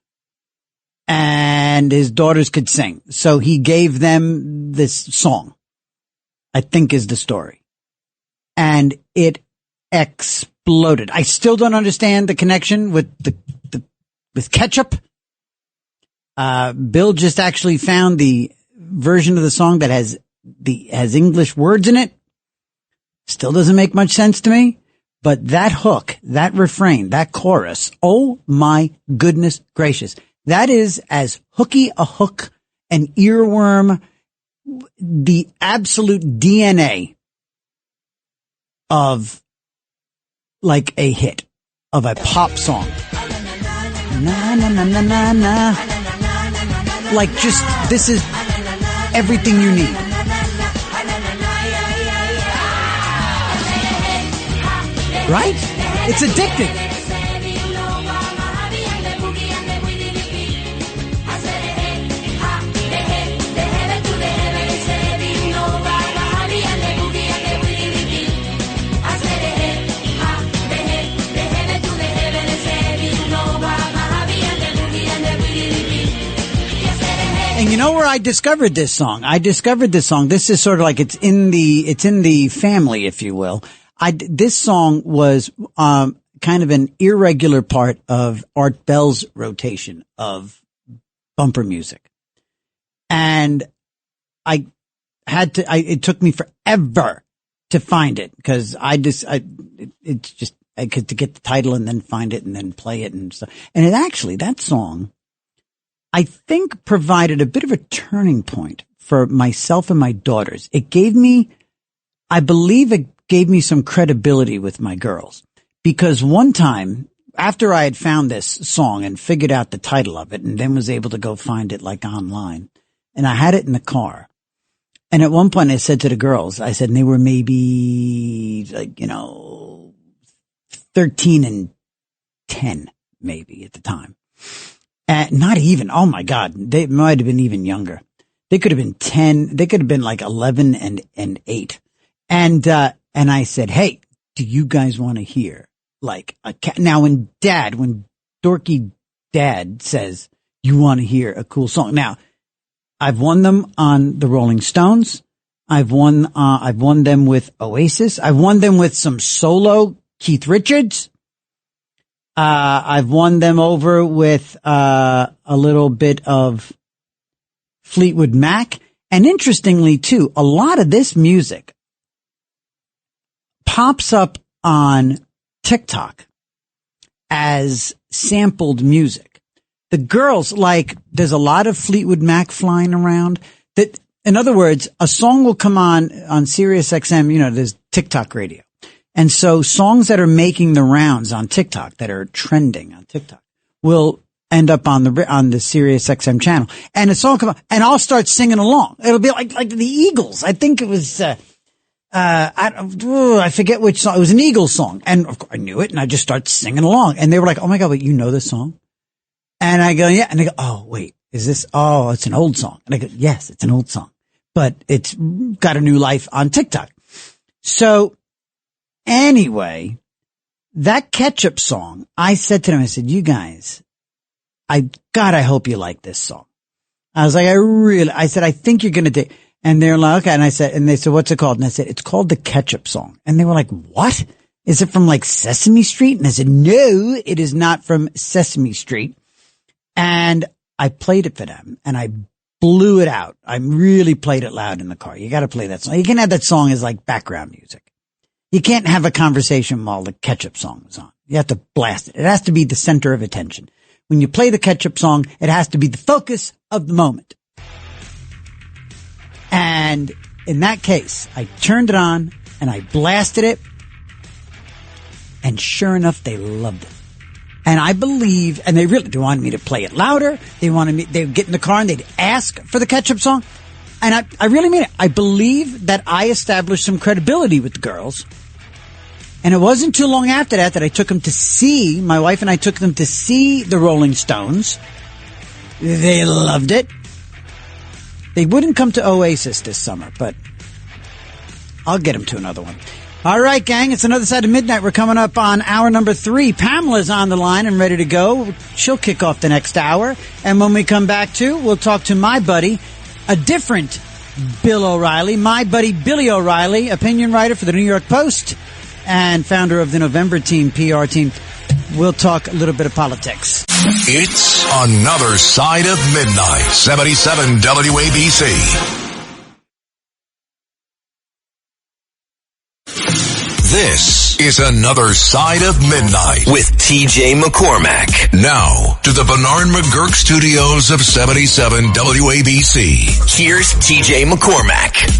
And his daughters could sing. So he gave them this song, I think is the story. And it exploded. exploded. I still don't understand the connection with with ketchup. Bill just actually found the version of the song that has English words in it. Still doesn't make much sense to me. But that hook, that refrain, that chorus, oh my goodness gracious. That is as hooky a hook, an earworm, the absolute DNA of like a hit, of a pop song. Na na na na na na. Like just, this is everything you need. Right? It's addicting. And you know where I discovered this song? This is sort of like it's in the family, if you will. This song was kind of an irregular part of Art Bell's rotation of bumper music. And it took me forever to find it because I could to get the title and then find it and then play it and stuff. And that song, I think, provided a bit of a turning point for myself and my daughters. I believe it gave me some credibility with my girls, because one time after I had found this song and figured out the title of it and then was able to go find it like online, and I had it in the car. And at one point I said to the girls, and they were maybe 13 and 10 maybe at the time. Not even, oh my God, they might have been even younger. They could have been 10. They could have been like 11 and 8. And I said, hey, do you guys want to hear like a cat? Now when dorky dad says you want to hear a cool song. Now I've won them on the Rolling Stones. I've won them with Oasis. I've won them with some solo Keith Richards. I've won them over with, a little bit of Fleetwood Mac. And interestingly too, a lot of this music pops up on TikTok as sampled music. The girls, there's a lot of Fleetwood Mac flying around. That, in other words, a song will come on Sirius XM, there's TikTok radio. And so songs that are making the rounds on TikTok, that are trending on TikTok, will end up on the Sirius XM channel. And a song come on, and I'll start singing along. It'll be like the Eagles. I think it was, I forget which song. It was an Eagles song. And of course I knew it, and I just started singing along. And they were like, oh my God, wait, you know this song? And I go, yeah. And they go, oh, wait, it's an old song. And I go, yes, it's an old song, but it's got a new life on TikTok. So anyway, that ketchup song, I said to them, I said, you guys, I hope you like this song. I was like, I said, I think you're going to dig. And they're like, okay. And they said, what's it called? And I said, it's called the Ketchup Song. And they were like, what? Is it from like Sesame Street? And I said, no, it is not from Sesame Street. And I played it for them and I blew it out. I really played it loud in the car. You got to play that song. You can have that song as like background music. You can't have a conversation while the Ketchup Song is on. You have to blast it. It has to be the center of attention. When you play the Ketchup Song, it has to be the focus of the moment. And in that case, I turned it on and I blasted it. And sure enough, they loved it. And I believe, and they wanted me to play it louder. They'd get in the car and they'd ask for the Ketchup Song. And I really mean it. I believe that I established some credibility with the girls. And it wasn't too long after that I took them to see, my wife and I took them to see the Rolling Stones. They loved it. They wouldn't come to Oasis this summer, but I'll get them to another one. All right, gang, it's another side of midnight. We're coming up on hour number 3. Pamela's on the line and ready to go. She'll kick off the next hour. And when we come back we'll talk to my buddy, a different Bill O'Reilly, my buddy Billy O'Reilly, opinion writer for the New York Post. and founder of the November Team, PR team. We'll talk a little bit of politics. It's Another Side of Midnight, 77 WABC. This is Another Side of Midnight with TJ McCormack. Now to the Bernard McGurk studios of 77 WABC. Here's TJ McCormack.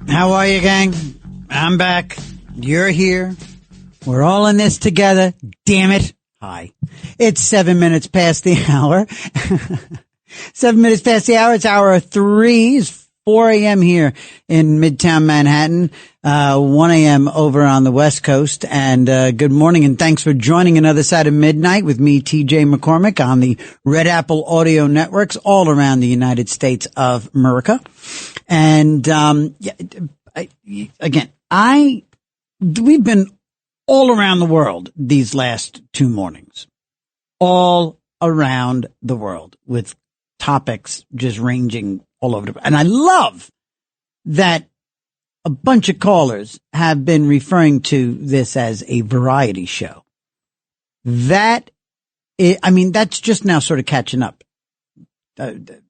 How are you, gang? I'm back. You're here. We're all in this together. Damn it. Hi. It's 7 minutes past the hour. 7 minutes past the hour. It's hour 3. It's 4 a.m. here in Midtown Manhattan. 1 a.m. over on the West Coast. And good morning and thanks for joining Another Side of Midnight with me, TJ McCormack, on the Red Apple Audio Networks all around the United States of America. And we've been all around the world these last 2 mornings. All around the world with topics just ranging all over and I love that a bunch of callers have been referring to this as a variety show. That's just now sort of catching up. That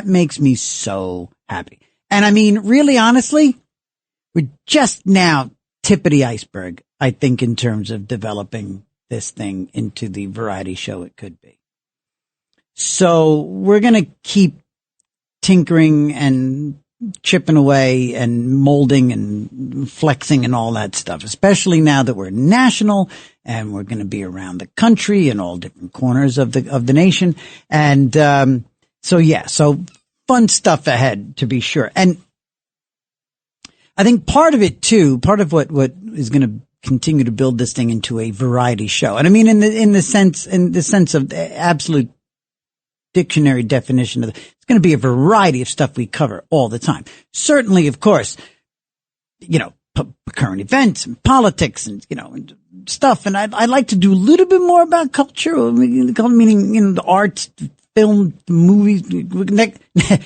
makes me so happy. And I mean, really honestly, we're just now tip of the iceberg, I think, in terms of developing this thing into the variety show it could be. So we're going to keep tinkering and chipping away and molding and flexing and all that stuff, especially now that we're national and we're going to be around the country in all different corners of the nation. And, so fun stuff ahead, to be sure. And I think part of it too, part of what is going to continue to build this thing into a variety show. And I mean, in the sense of the absolute dictionary definition of it's going to be a variety of stuff we cover all the time. Certainly, of course, current events and politics and, and stuff. And I'd like to do a little bit more about culture, meaning, the arts, film, movies.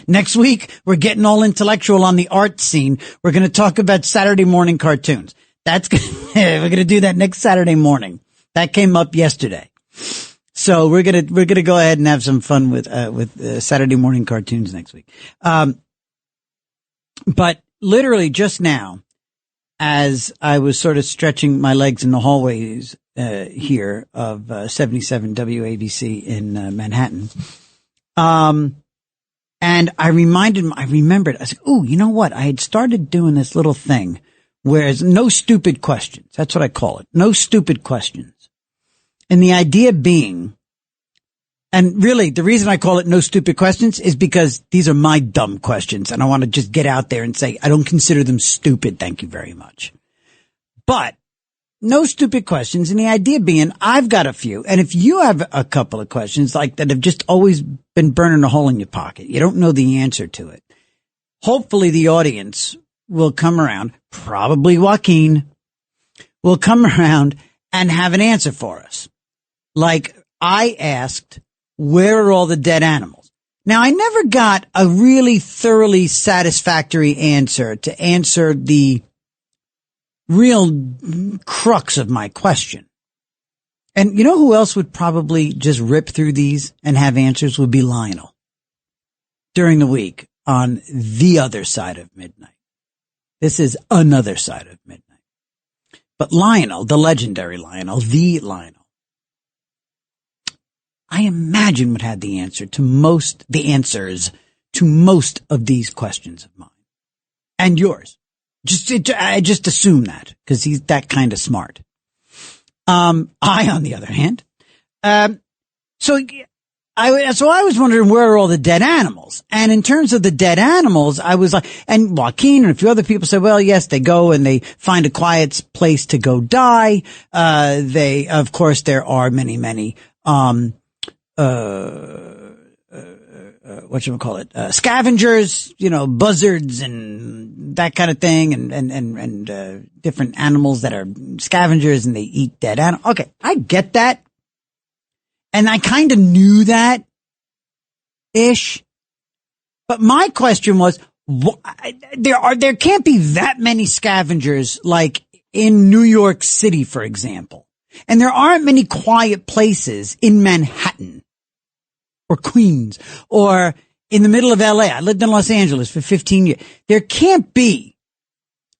Next week, we're getting all intellectual on the art scene. We're going to talk about Saturday morning cartoons. We're going to do that next Saturday morning. That came up yesterday. So we're going to go ahead and have some fun with Saturday morning cartoons next week. But literally just now, as I was sort of stretching my legs in the hallways here of 77 WABC in Manhattan, and I remembered, I said, "Oh, you know what? I had started doing this little thing where it's no stupid questions. That's what I call it. No stupid questions." And the idea being, and really the reason I call it no stupid questions is because these are my dumb questions. And I want to just get out there and say, I don't consider them stupid. Thank you very much. But no stupid questions. And the idea being, I've got a few. And if you have a couple of questions like that have just always been burning a hole in your pocket, you don't know the answer to it. Hopefully the audience will come around. Probably Joaquin will come around and have an answer for us. Like I asked, where are all the dead animals? Now, I never got a really thoroughly satisfactory answer to answer the real crux of my question. And you know who else would probably just rip through these and have answers would be Lionel during the week on The Other Side of Midnight. This is Another Side of Midnight. But Lionel, the legendary Lionel, the Lionel, I imagine would have the answers to most of these questions of mine and yours. I just assume that because he's that kind of smart. I, on the other hand, so I was wondering where are all the dead animals? And in terms of the dead animals, I was like, and Joaquin and a few other people said, well, yes, they go and they find a quiet place to go die. Of course, there are many, scavengers, buzzards and that kind of thing and different animals that are scavengers and they eat dead animals. Okay. I get that. And I kind of knew that ish. But my question was, there can't be that many scavengers like in New York City, for example. And there aren't many quiet places in Manhattan or Queens or in the middle of LA. I lived in Los Angeles for 15 years. There can't be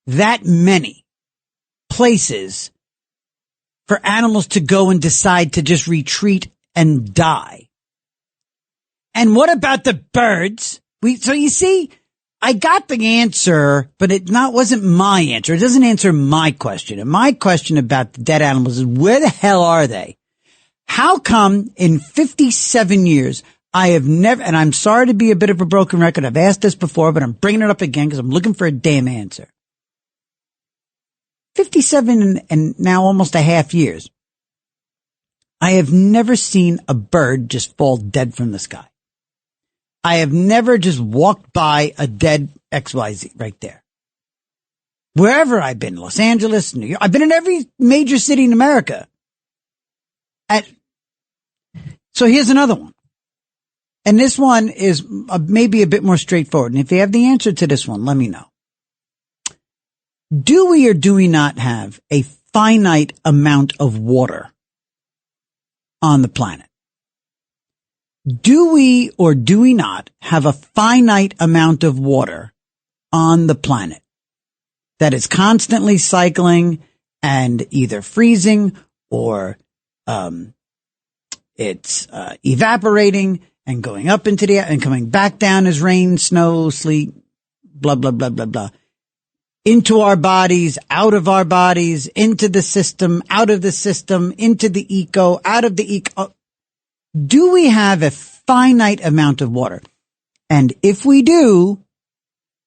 that many places for animals to go and decide to just retreat and die. And what about the birds? So you see, I got the answer, but wasn't my answer. It doesn't answer my question. And my question about the dead animals is where the hell are they? How come in 57 years I have never, and I'm sorry to be a bit of a broken record. I've asked this before, but I'm bringing it up again because I'm looking for a damn answer. 57 and now almost a half years. I have never seen a bird just fall dead from the sky. I have never just walked by a dead XYZ right there. Wherever I've been, Los Angeles, New York, I've been in every major city in America. So here's another one. And this one is maybe a bit more straightforward. And if you have the answer to this one, let me know. Do we or do we not have a finite amount of water on the planet? Do we or do we not have a finite amount of water on the planet that is constantly cycling and either freezing or it's evaporating and going up into the air and coming back down as rain, snow, sleet, blah, blah, blah, blah, blah, into our bodies, out of our bodies, into the system, out of the system, into the eco, out of the eco. Do we have a finite amount of water? And if we do,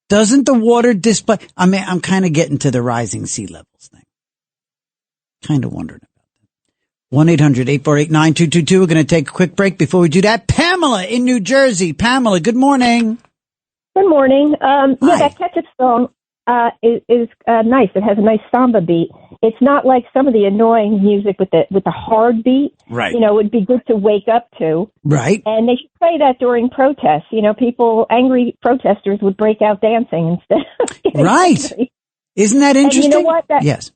doesn't the water display? I'm kind of getting to the rising sea levels thing. Kind of wondered about that. 1-800-848-9222. We're going to take a quick break. Before we do that, Pamela in New Jersey. Pamela, good morning. Good morning. That Ketchup song is nice. It has a nice samba beat. It's not like some of the annoying music with the hard beat. Right. You know, it would be good to wake up to. Right. And they should play that during protests. You know, angry protesters would break out dancing instead of right. Angry. Isn't that interesting? And you know what? Yes.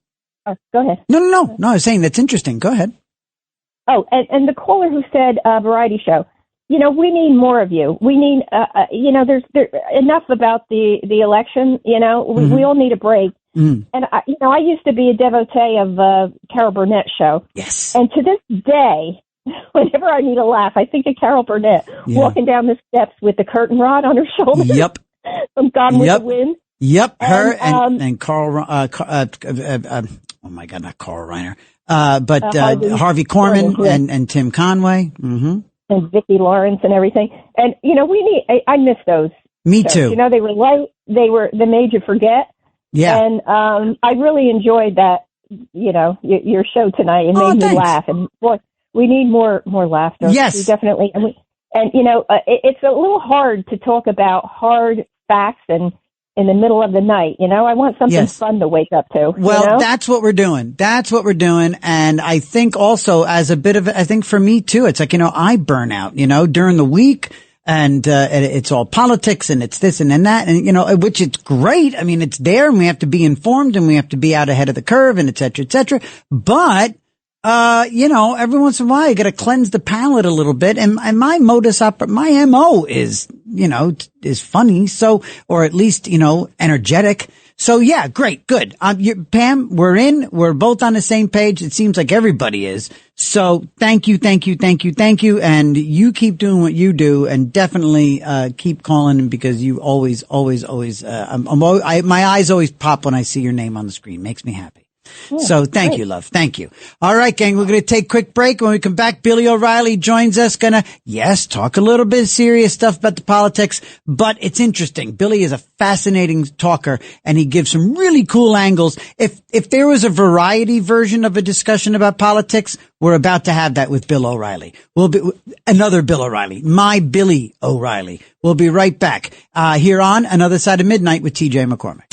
Oh, go ahead. No, I was saying that's interesting. Go ahead. Oh, and the caller who said variety show. You know, we need more of you. We need, there's enough about the election. You know, we all need a break. Mm. And I used to be a devotee of Carol Burnett's show. Yes. And to this day, whenever I need a laugh, I think of Carol Burnett walking down the steps with the curtain rod on her shoulder. Yep. From Gone with the Wind. Yep. Her and Carl. Oh my God, not Carl Reiner. But Harvey Korman and Tim Conway. Mm-hmm. And Vicki Lawrence and everything. And, you know, I miss those. Me shows. too. You know, they were light. They made you forget. Yeah. And I really enjoyed that, you know, your show tonight. It made me laugh. And boy, we need more laughter. Yes. We definitely. And you know, it's a little hard to talk about hard facts and in the middle of the night. You know, I want something fun to wake up to. Well, you know? that's what we're doing. And I think also I think for me too, it's like, you know, I burn out, you know, during the week and it's all politics and it's this and then that. And, you know, which it's great. I mean, it's there and we have to be informed and we have to be out ahead of the curve and et cetera, et cetera. But, you know, every once in a while you got to cleanse the palate a little bit. And my my MO is, you know, is funny. So, or at least, you know, energetic. So yeah, great. Good. Pam, we're both on the same page. It seems like everybody is. So thank you. And you keep doing what you do and definitely, keep calling because you always, my eyes always pop when I see your name on the screen. Makes me happy. Yeah, so thank you, love. Thank you. All right, gang, we're going to take a quick break. When we come back, Billy O'Reilly joins us. Talk a little bit of serious stuff about the politics, but it's interesting. Billy is a fascinating talker and he gives some really cool angles. If there was a variety version of a discussion about politics, we're about to have that with Bill O'Reilly. Another Bill O'Reilly, my Billy O'Reilly. We'll be right back, here on Another Side of Midnight with TJ McCormack.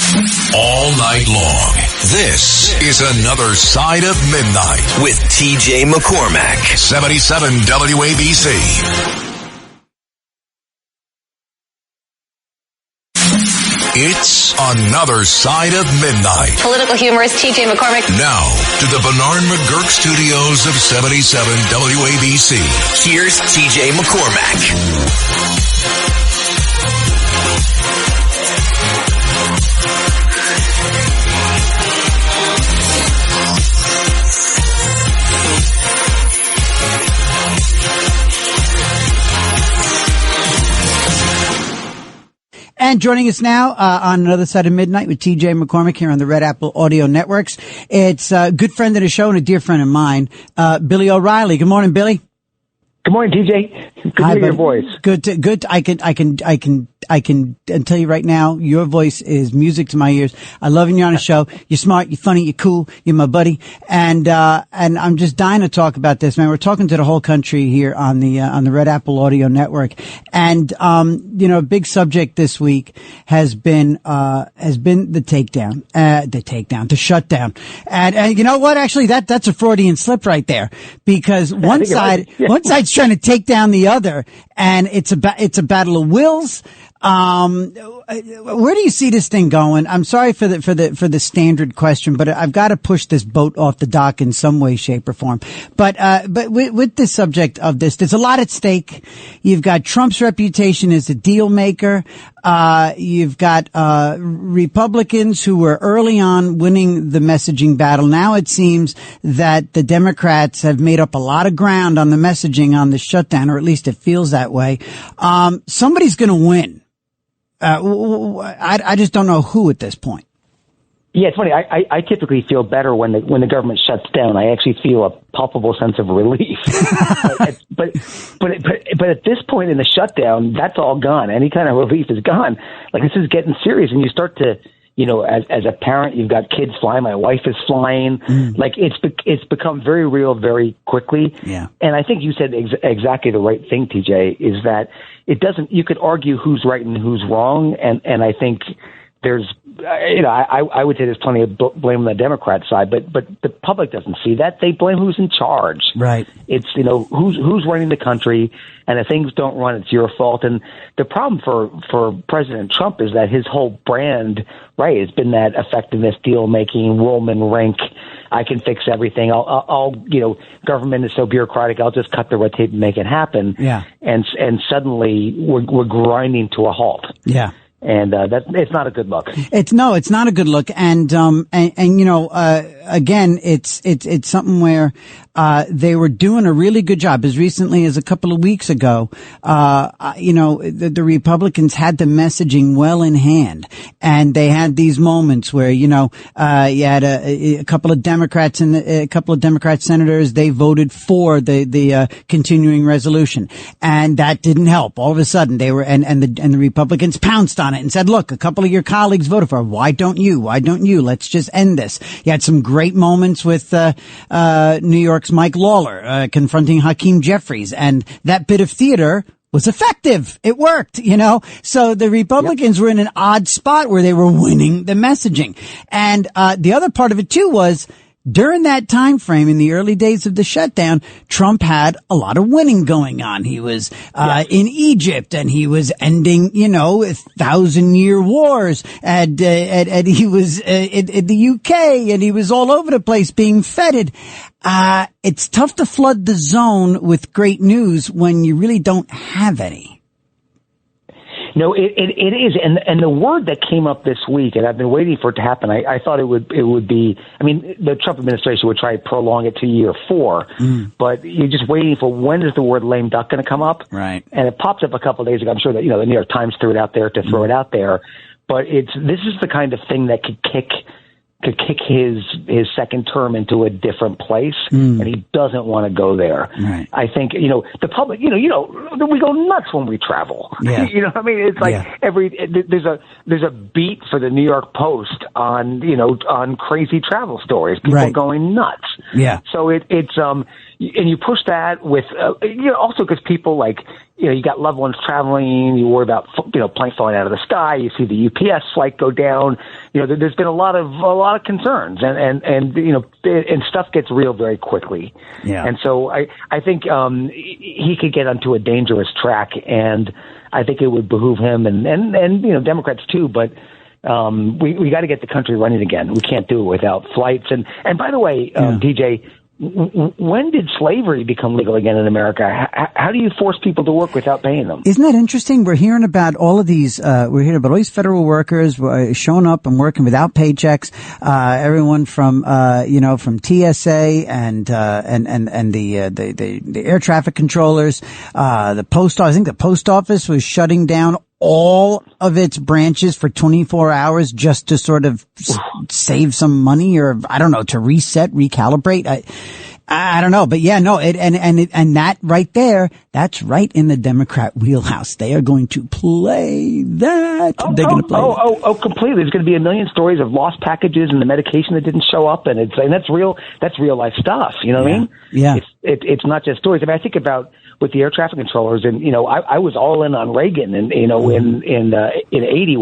All night long. This is Another Side of Midnight with TJ McCormack. 77 WABC. It's Another Side of Midnight. Political humorist TJ McCormack. Now, to the Bernard McGurk studios of 77 WABC. Here's TJ McCormack. And joining us now on Another Side of Midnight with TJ McCormack here on the Red Apple Audio Networks. It's a good friend of the show and a dear friend of mine, Billy O'Reilly. Good morning, Billy. Good morning, TJ. Good to hear your voice. Good. I can tell you right now, your voice is music to my ears. I love you on the show. You're smart, you're funny, you're cool, you're my buddy. And I'm just dying to talk about this, man. We're talking to the whole country here on the Red Apple Audio Network. And, you know, a big subject this week has been the shutdown. And you know what? Actually, that's a Freudian slip right there because one side's trying to take down the other and it's a battle of wills. Where do you see this thing going? I'm sorry for the standard question, but I've got to push this boat off the dock in some way, shape, or form. But with the subject of this, there's a lot at stake. You've got Trump's reputation as a deal maker. You've got, Republicans who were early on winning the messaging battle. Now it seems that the Democrats have made up a lot of ground on the messaging on the shutdown, or at least it feels that way. Somebody's going to win. I just don't know who at this point. Yeah, it's funny. I typically feel better when the government shuts down. I actually feel a palpable sense of relief. but at this point in the shutdown, that's all gone. Any kind of relief is gone. Like, this is getting serious, and you start to as a parent, you've got kids flying. My wife is flying. Like it's become very real very quickly. Yeah. And I think you said exactly the right thing, TJ, is that it doesn't, you could argue who's right and who's wrong. And I think there's, I would say there's plenty of blame on the Democrat side, but the public doesn't see that. They blame who's in charge. Right. It's, who's running the country, and if things don't run, it's your fault. And the problem for President Trump is that his whole brand, right, has been that effectiveness, deal making, Roman rank. I can fix everything. I'll government is so bureaucratic. I'll just cut the red tape and make it happen. Yeah. And suddenly we're grinding to a halt. Yeah. And it's not a good look. It's not a good look. And again, it's something where they were doing a really good job. As recently as a couple of weeks ago, the Republicans had the messaging well in hand, and they had these moments where you had a couple of Democrats and a couple of Democrat senators. They voted for the continuing resolution, and that didn't help. All of a sudden, they were and the Republicans pounced on it and said, "Look, a couple of your colleagues voted for it. Why don't you? Why don't you? Let's just end this." You had some great moments with New York's Mike Lawler confronting Hakeem Jeffries, and that bit of theater was effective. It worked, So the Republicans were in an odd spot where they were winning the messaging. And the other part of it too was during that time frame in the early days of the shutdown, Trump had a lot of winning going on. He was in Egypt, and he was ending 1,000-year wars, and he was in the UK, and he was all over the place being feted. It's tough to flood the zone with great news when you really don't have any. No, it is, and the word that came up this week, and I've been waiting for it to happen. I thought it would be. I mean, the Trump administration would try to prolong it to year 4, but you're just waiting for when is the word lame duck going to come up? Right. And it pops up a couple of days ago. I'm sure that the New York Times threw it out there to throw it out there, but this is the kind of thing that could kick his second term into a different place, and he doesn't want to go there. Right. I think the public, we go nuts when we travel. Yeah. I mean, it's like there's a beat for the New York Post on crazy travel stories. People going nuts. Yeah. So it's and you push that with also because people you got loved ones traveling, you worry about planes falling out of the sky, you see the UPS flight go down. There's been a lot of concerns, and stuff gets real very quickly. Yeah. And so I think he could get onto a dangerous track, and I think it would behoove him and Democrats too, but we got to get the country running again. We can't do it without flights. And by the way, DJ, when did slavery become legal again in America? How do you force people to work without paying them? Isn't that interesting? We're hearing about all of these. We're hearing about all these federal workers showing up and working without paychecks. Everyone from from TSA and the air traffic controllers. The post. I think the post office was shutting down all of its branches for 24 hours just to sort of save some money, or I don't know, to reset, recalibrate. I don't know, but and that right there, that's right in the Democrat wheelhouse. They are going to play that. They're going to play completely. There's going to be a million stories of lost packages and the medication that didn't show up, and that's real life stuff. You know what I mean? Yeah. It's not just stories. I mean, I think about with the air traffic controllers, and I was all in on Reagan, and in '80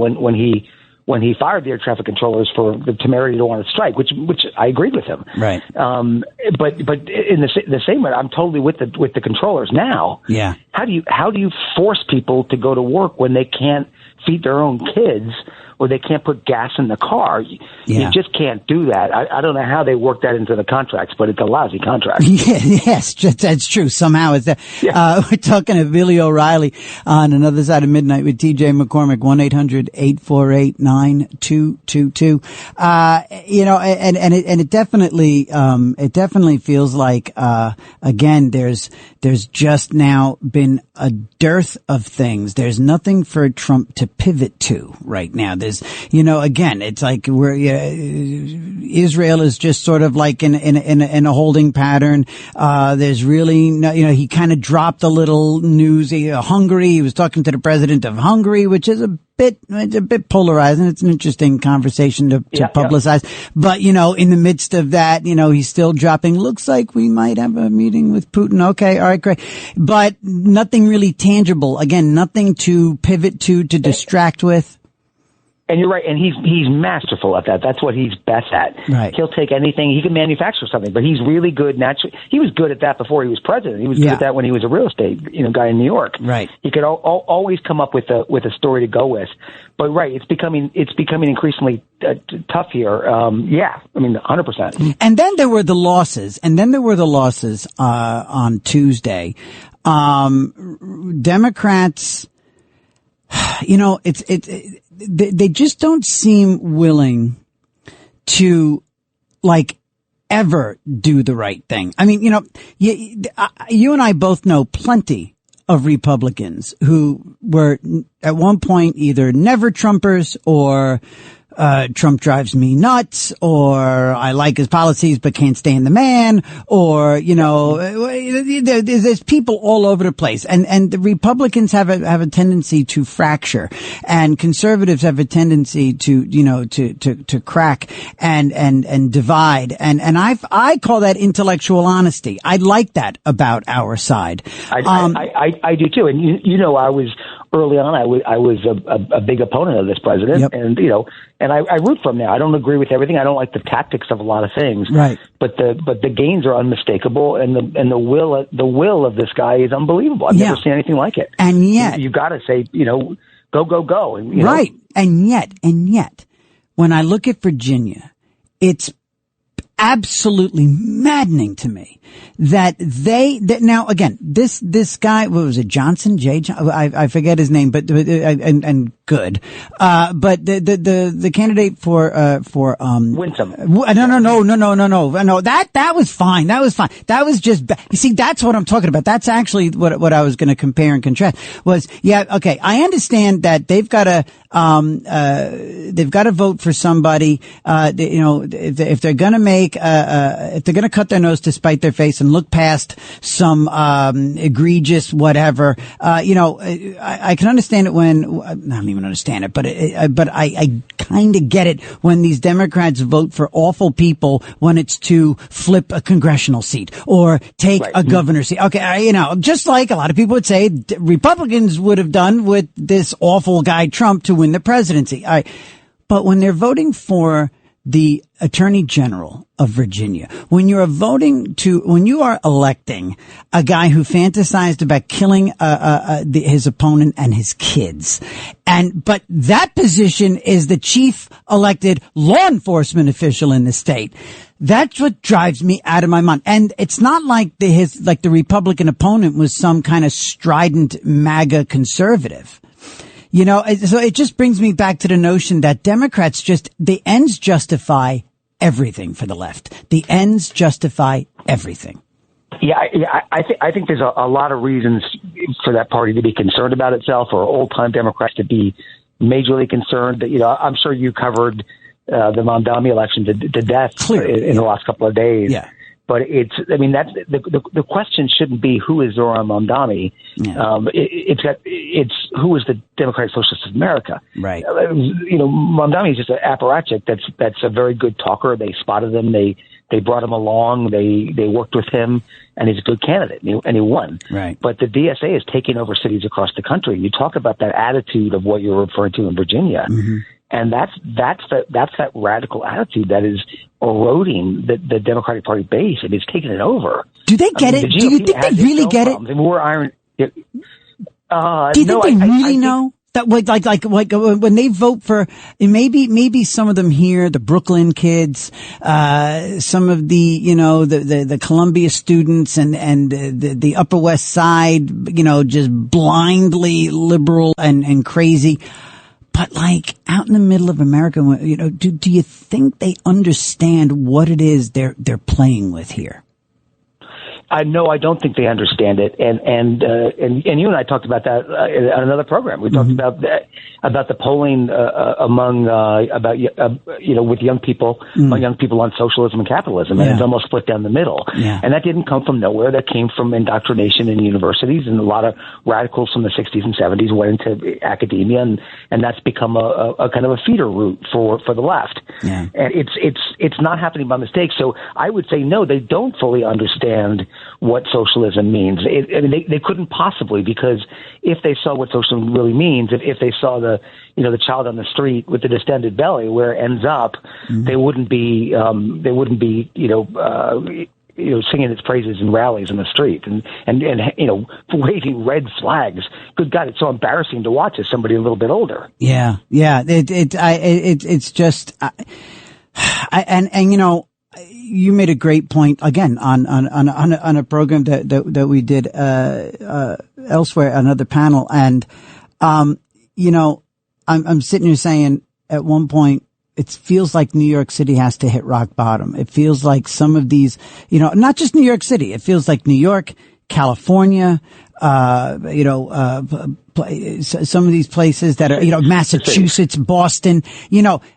when he fired the air traffic controllers for the temerity to want to strike, which I agreed with him. Right. But in the same way, I'm totally with the controllers now. Yeah. How do you force people to go to work when they can't feed their own kids, or they can't put gas in the car? You just can't do that. I don't know how they work that into the contracts, but it's a lousy contract. Yes, that's true. Somehow it's that. We're talking to Billy O'Reilly on Another Side of Midnight with TJ McCormack, 1-800-848-9222. And it definitely feels like, again, there's just now been a dearth of things. There's nothing for Trump to pivot to right now. There's, again, it's like Israel is just sort of like in a holding pattern. There's really no, he kind of dropped a little news. Hungary, he was talking to the president of Hungary, which is a it's a bit polarizing. It's an interesting conversation to publicize. But, in the midst of that, he's still dropping, looks like we might have a meeting with Putin. Okay. All right, great. But nothing really tangible. Again, nothing to pivot to distract with. And you're right, and he's masterful at that. That's what he's best at. Right. He'll take anything. He can manufacture something, but he's really good naturally. He was good at that before he was president. He was good at that when he was a real estate guy in New York. Right. He could always come up with a story to go with. But right, it's becoming increasingly tough here. 100%. And then there were the losses. On Tuesday. Democrats. They just don't seem willing to, ever do the right thing. I mean, you and I both know plenty of Republicans who were at one point either never Trumpers or Trump drives me nuts, or I like his policies but can't stand the man, or there's people all over the place, and the Republicans have a tendency to fracture, and conservatives have a tendency to crack and divide, and I call that intellectual honesty. I like that about our side. I do too, and I was. Early on, I was a big opponent of this president, and I root for him now. I don't agree with everything. I don't like the tactics of a lot of things, right? But the gains are unmistakable, and the will of this guy is unbelievable. I've never seen anything like it. And yet, you got to say, go, and right. And yet, when I look at Virginia, it's absolutely maddening to me that now again, this guy, what was it, Johnson, I forget his name, but good. But the candidate for Winsome. No. That was fine. That was just, you see, that's what I'm talking about. That's actually what I was going to compare and contrast was, okay, I understand that they've got to vote for somebody, if they're going to make, if they're going to cut their nose to spite their face and look past some egregious whatever, I can understand it when I don't even understand it, but I kind of get it when these Democrats vote for awful people when it's to flip a congressional seat or take a governor's seat. Okay, just like a lot of people would say Republicans would have done with this awful guy Trump to win the presidency. All right. But when they're voting for the Attorney General of Virginia, when you are electing a guy who fantasized about killing his opponent and his kids, but that position is the chief elected law enforcement official in the state. That's what drives me out of my mind. And it's not like the Republican opponent was some kind of strident MAGA conservative. So it just brings me back to the notion that Democrats the ends justify everything for the left. The ends justify everything. Yeah, I think there's a lot of reasons for that party to be concerned about itself, or old-time Democrats to be majorly concerned. I'm sure you covered the Mamdani election to death in the last couple of days. Yeah. But that's the question shouldn't be who is Zoran Mamdani. Yeah. It's who is the Democratic Socialists of America. Right. Mamdani is just an apparatchik that's a very good talker. They spotted him. They brought him along. They worked with him, and he's a good candidate, and he won. Right. But the DSA is taking over cities across the country. You talk about that attitude of what you're referring to in Virginia. Mm-hmm. And that's that radical attitude that is eroding the Democratic Party base, and it's taking it over. Do they get it? Do you think they really get it? I mean, we're iron. Do you think they really know that? Like when they vote for maybe some of them here, the Brooklyn kids, some of the Columbia students, and the Upper West Side, just blindly liberal and crazy. But out in the middle of America, do you think they understand what it is they're playing with here? I don't think they understand it, and you and I talked about that on another program. We talked about the polling among with young people, among young people on socialism and capitalism, and it's almost split down the middle. Yeah. And that didn't come from nowhere. That came from indoctrination in universities, and a lot of radicals from the 60s and 70s went into academia, and that's become a kind of a feeder route for the left. Yeah. And it's not happening by mistake. So I would say no, they don't fully understand what socialism means. They couldn't possibly, because if they saw what socialism really means, if they saw the child on the street with the distended belly, where it ends up, they wouldn't be singing its praises in rallies in the street and waving red flags. Good God, it's so embarrassing to watch as somebody a little bit older. Yeah. It's just, you made a great point again on a program that we did elsewhere, another panel, and I'm sitting here saying at one point it feels like New York City has to hit rock bottom. It feels like some of these, not just New York City. It feels like New York, California, some of these places that are, Massachusetts, Boston,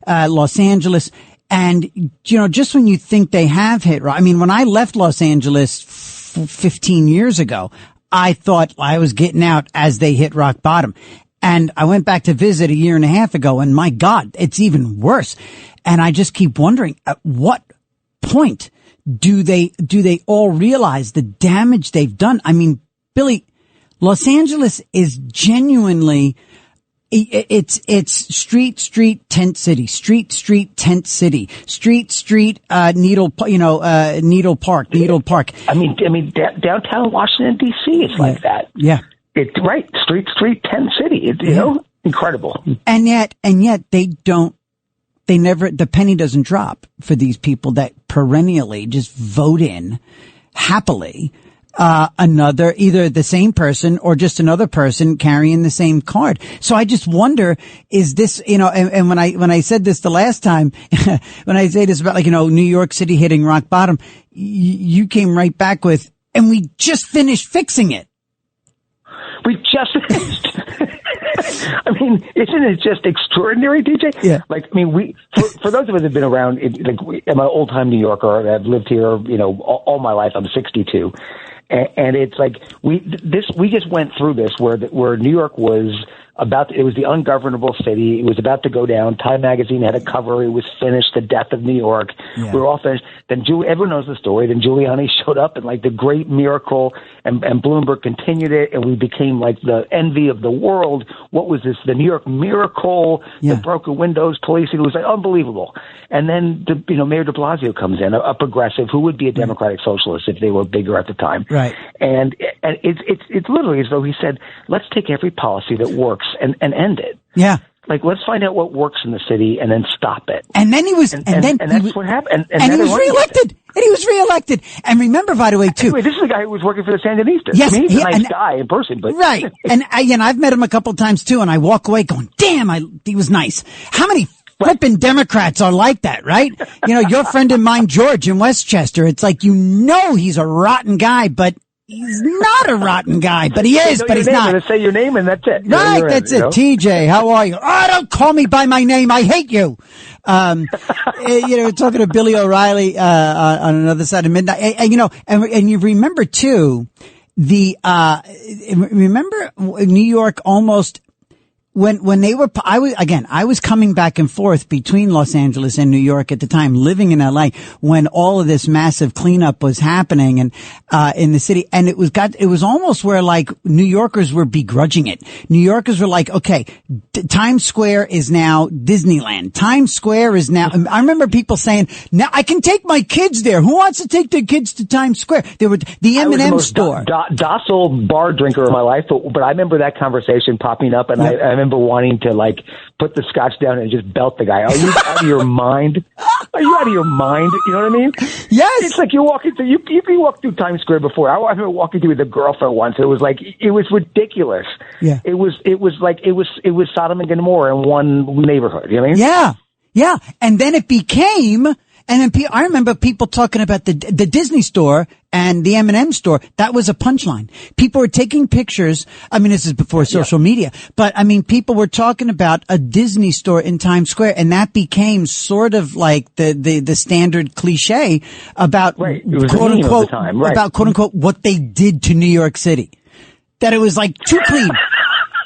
Los Angeles. And, just when you think they have hit, when I left Los Angeles 15 years ago, I thought I was getting out as they hit rock bottom. And I went back to visit a year and a half ago, and my God, it's even worse. And I just keep wondering, at what point do they all realize the damage they've done? I mean, Billy, Los Angeles is genuinely, it's street, tent city, street, tent city, street, Needle Park. I mean, downtown Washington D.C. is like that. Yeah. It's right. Street, tent city. Incredible. And yet the penny doesn't drop for these people that perennially just vote in happily either the same person or just another person carrying the same card. So I just wonder, is this, and when I said this the last time, when I say this about New York City hitting rock bottom, you came right back with, and we just finished fixing it. We just finished. I mean, isn't it just extraordinary, DJ? Yeah. For those of us that have been around, I'm an old time New Yorker. I've lived here, all my life. I'm 62. And it's like we just went through this where New York was it was the ungovernable city. It was about to go down. Time magazine had a cover. It was finished. The death of New York. Yeah. We were all finished. Then everyone knows the story. Then Giuliani showed up and the great miracle, and Bloomberg continued it, and we became the envy of the world. What was this? The New York miracle, the broken windows, policing. It was unbelievable. And then Mayor de Blasio comes in, a progressive who would be a democratic socialist if they were bigger at the time. Right. And it's literally as though he said, let's take every policy that works and end it. Yeah. Let's find out what works in the city and then stop it. And then he was, and that's what happened. And he was reelected. And he was reelected. And remember, by the way, too. Anyway, this is the guy who was working for the Sandinistas. Yes. I mean, he's a nice guy in person, but. Right. And I've met him a couple times too, and I walk away going, damn, he was nice. How many flipping Democrats are like that, right? Your friend of mine, George in Westchester, it's like, he's a rotten guy, but he's not a rotten guy, but he is, but he's not. Just say your name and that's it. Right, that's it. TJ, how are you? Oh, don't call me by my name. I hate you. Talking to Billy O'Reilly, on another side of midnight. And you remember too, remember New York almost, when they were, I was coming back and forth between Los Angeles and New York at the time, living in LA when all of this massive cleanup was happening and, in the city. And it was almost where New Yorkers were begrudging it. New Yorkers were like, okay, Times Square is now Disneyland. Times Square is now, I remember people saying, now I can take my kids there. Who wants to take their kids to Times Square? There were the M&M store. Docile bar drinker of my life, but I remember that conversation popping up, and I remember wanting to put the scotch down and just belt the guy. Are you out of your mind? Are you out of your mind? You know what I mean? Yes. It's like you're walking through, you walked through Times Square before. I remember walking through with a girlfriend once. It was ridiculous. Yeah. It was Sodom and Gomorrah in one neighborhood. You know what I mean? Yeah. Yeah. And then it became And then I remember people talking about the Disney store and the M&M store. That was a punchline. People were taking pictures. I mean, this is before social media, but I mean, people were talking about a Disney store in Times Square, and that became sort of like the standard cliche about quote unquote, about quote unquote what they did to New York City. That it was like too clean,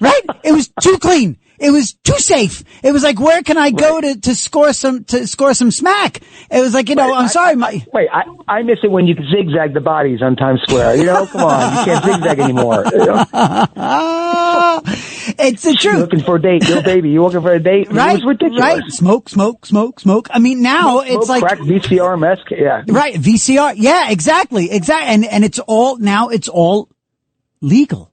right? It was too clean. It was too safe. It was like, where can I go to score some smack? It was like, I'm sorry. I miss it when you could zigzag the bodies on Times Square. Come on. You can't zigzag anymore. It's the truth. You're looking for a date. Yo, baby, you looking for a date? Right. It was ridiculous. Right. Smoke. I mean, now it's like. Crack, VCR-esque. Yeah. Right. VCR. Yeah, exactly. And it's all legal.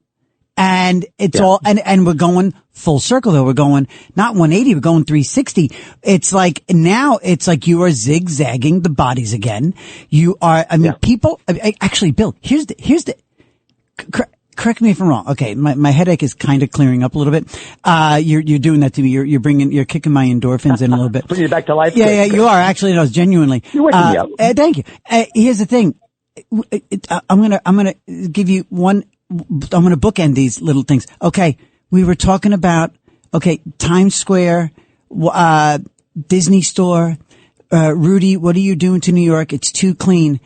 And it's all, and we're going full circle though. We're going not 180, we're going 360. It's like now it's like you are zigzagging the bodies again. You are, people, actually, Bill, here's the, correct me if I'm wrong. Okay. My headache is kind of clearing up a little bit. You're doing that to me. You're kicking my endorphins in a little bit. Bring you back to life. Yeah, you are actually, genuinely. You're waking me up. Thank you. Here's the thing. I'm gonna give you one. I'm going to bookend these little things. Okay. We were talking about, Times Square, Disney store, Rudy, what are you doing to New York? It's too clean.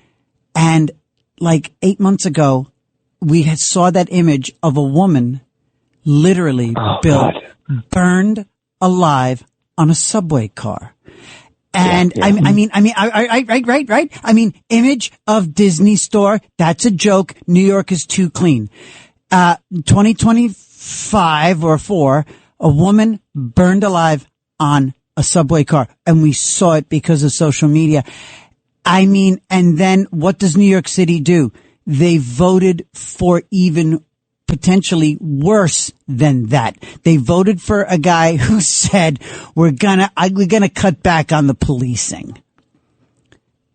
And like 8 months ago, we saw that image of a woman literally, Bill, burned alive on a subway car. And right. I mean, image of Disney store. That's a joke. New York is too clean. 2025 or 4, a woman burned alive on a subway car, and we saw it because of social media. I mean, and then what does New York City do? They voted for even potentially worse than that. They voted for a guy who said, we're gonna cut back on the policing.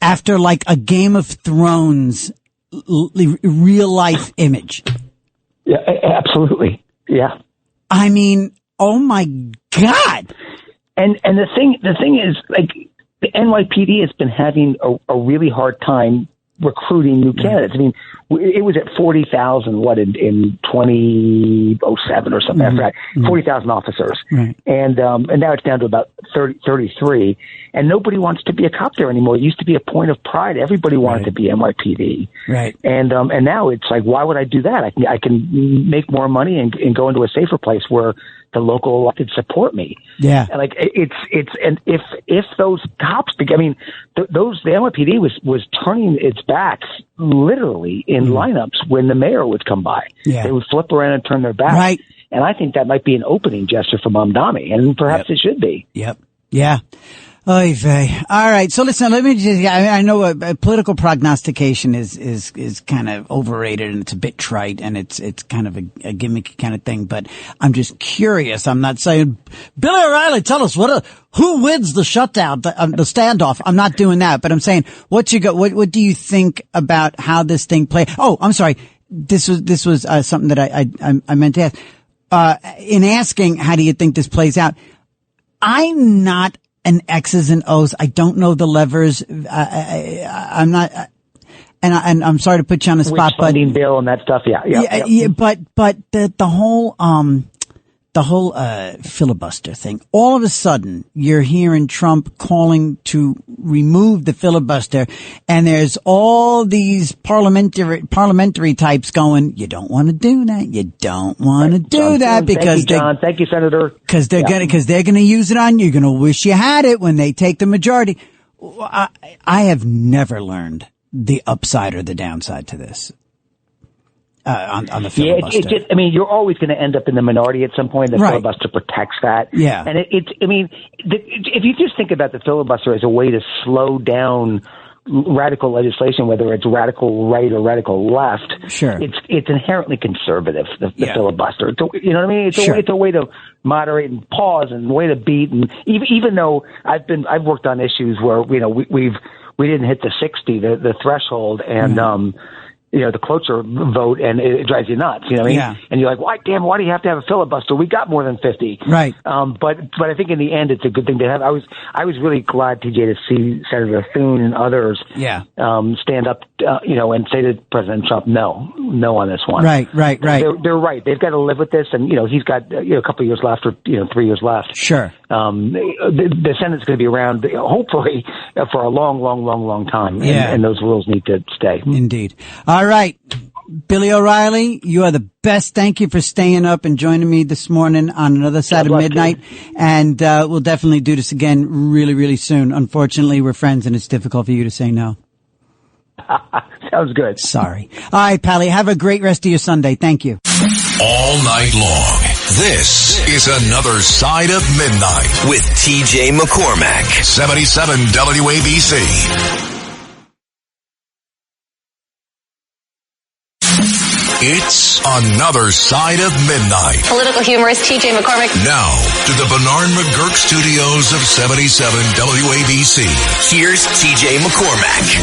After like a Game of Thrones real life image. Yeah, absolutely. Yeah. I mean, oh my God. And the thing is, like, the NYPD has been having a really hard time recruiting new candidates. I mean, it was at 40,000, in 2007 or something after that, 40,000 officers. Right. And now it's down to about 33, and nobody wants to be a cop there anymore. It used to be a point of pride. Everybody wanted to be NYPD. Right. And now it's like, why would I do that? I can make more money and go into a safer place where the local elected support me. Yeah. And like, and if those cops, the NYPD was turning its backs literally in lineups when the mayor would come by. Yeah. They would flip around and turn their back. Right. And I think that might be an opening gesture for Mamdani, and perhaps it should be. Yep. Yeah. Oy vey. All right. So listen, let me just, I know a political prognostication is kind of overrated, and it's a bit trite, and it's kind of a gimmicky kind of thing, but I'm just curious. I'm not saying, Billy O'Reilly, tell us who wins the shutdown, the standoff. I'm not doing that, but I'm saying, what do you think about how this thing play? Oh, I'm sorry. This was something that I meant to ask. In asking, how do you think this plays out? I'm not an X's and O's. I don't know the levers. I'm not, and I'm sorry to put you on the spot, but funding bill and that stuff. Yeah. But the whole filibuster thing. All of a sudden, you're hearing Trump calling to remove the filibuster, and there's all these parliamentary types going, you don't want to do that. You don't want to do that because thank you, Senator. Because they're gonna use it on you. You're gonna wish you had it when they take the majority. I have never learned the upside or the downside to this. On the filibuster. Yeah, you're always going to end up in the minority at some point. The filibuster protects that. Yeah. And if you just think about the filibuster as a way to slow down radical legislation, whether it's radical right or radical left, sure, it's inherently conservative. The filibuster, you know what I mean? It's a way to moderate and pause, and a way to beat. And even though I've worked on issues where we didn't hit the 60, the threshold, and the cloture vote, and it drives you nuts. You know what I mean? Yeah. And you're like, why do you have to have a filibuster? We got more than 50. Right. But I think in the end, it's a good thing to have. I was really glad, TJ, to see Senator Thune and others stand up, and say to President Trump, no on this one. Right. They're right. They've got to live with this, and he's got a couple of years left, or 3 years left. Sure. The Senate's going to be around, hopefully, for a long time. And those rules need to stay. Indeed. All right. Billy O'Reilly, you are the best. Thank you for staying up and joining me this morning on another side of midnight. And we'll definitely do this again really, really soon. Unfortunately, we're friends, and it's difficult for you to say no. Sounds good. Sorry. All right, Pally. Have a great rest of your Sunday. Thank you. All night long. This is Another Side of Midnight with TJ McCormack, 77 WABC. It's Another Side of Midnight. Political humorist TJ McCormack. Now, to the Bernard McGurk studios of 77 WABC. Here's TJ McCormack.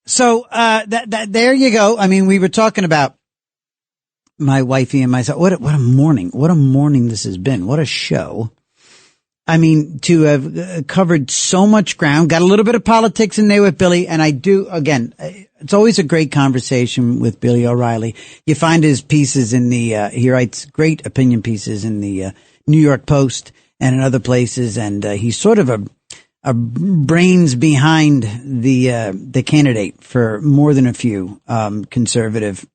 So, there you go. I mean, we were talking about my wifey and myself. What a morning. What a morning this has been. What a show. I mean, to have covered so much ground, got a little bit of politics in there with Billy. And I do, again, it's always a great conversation with Billy O'Reilly. You find his pieces in he writes great opinion pieces in the New York Post and in other places. And he's sort of a brains behind the candidate for more than a few conservative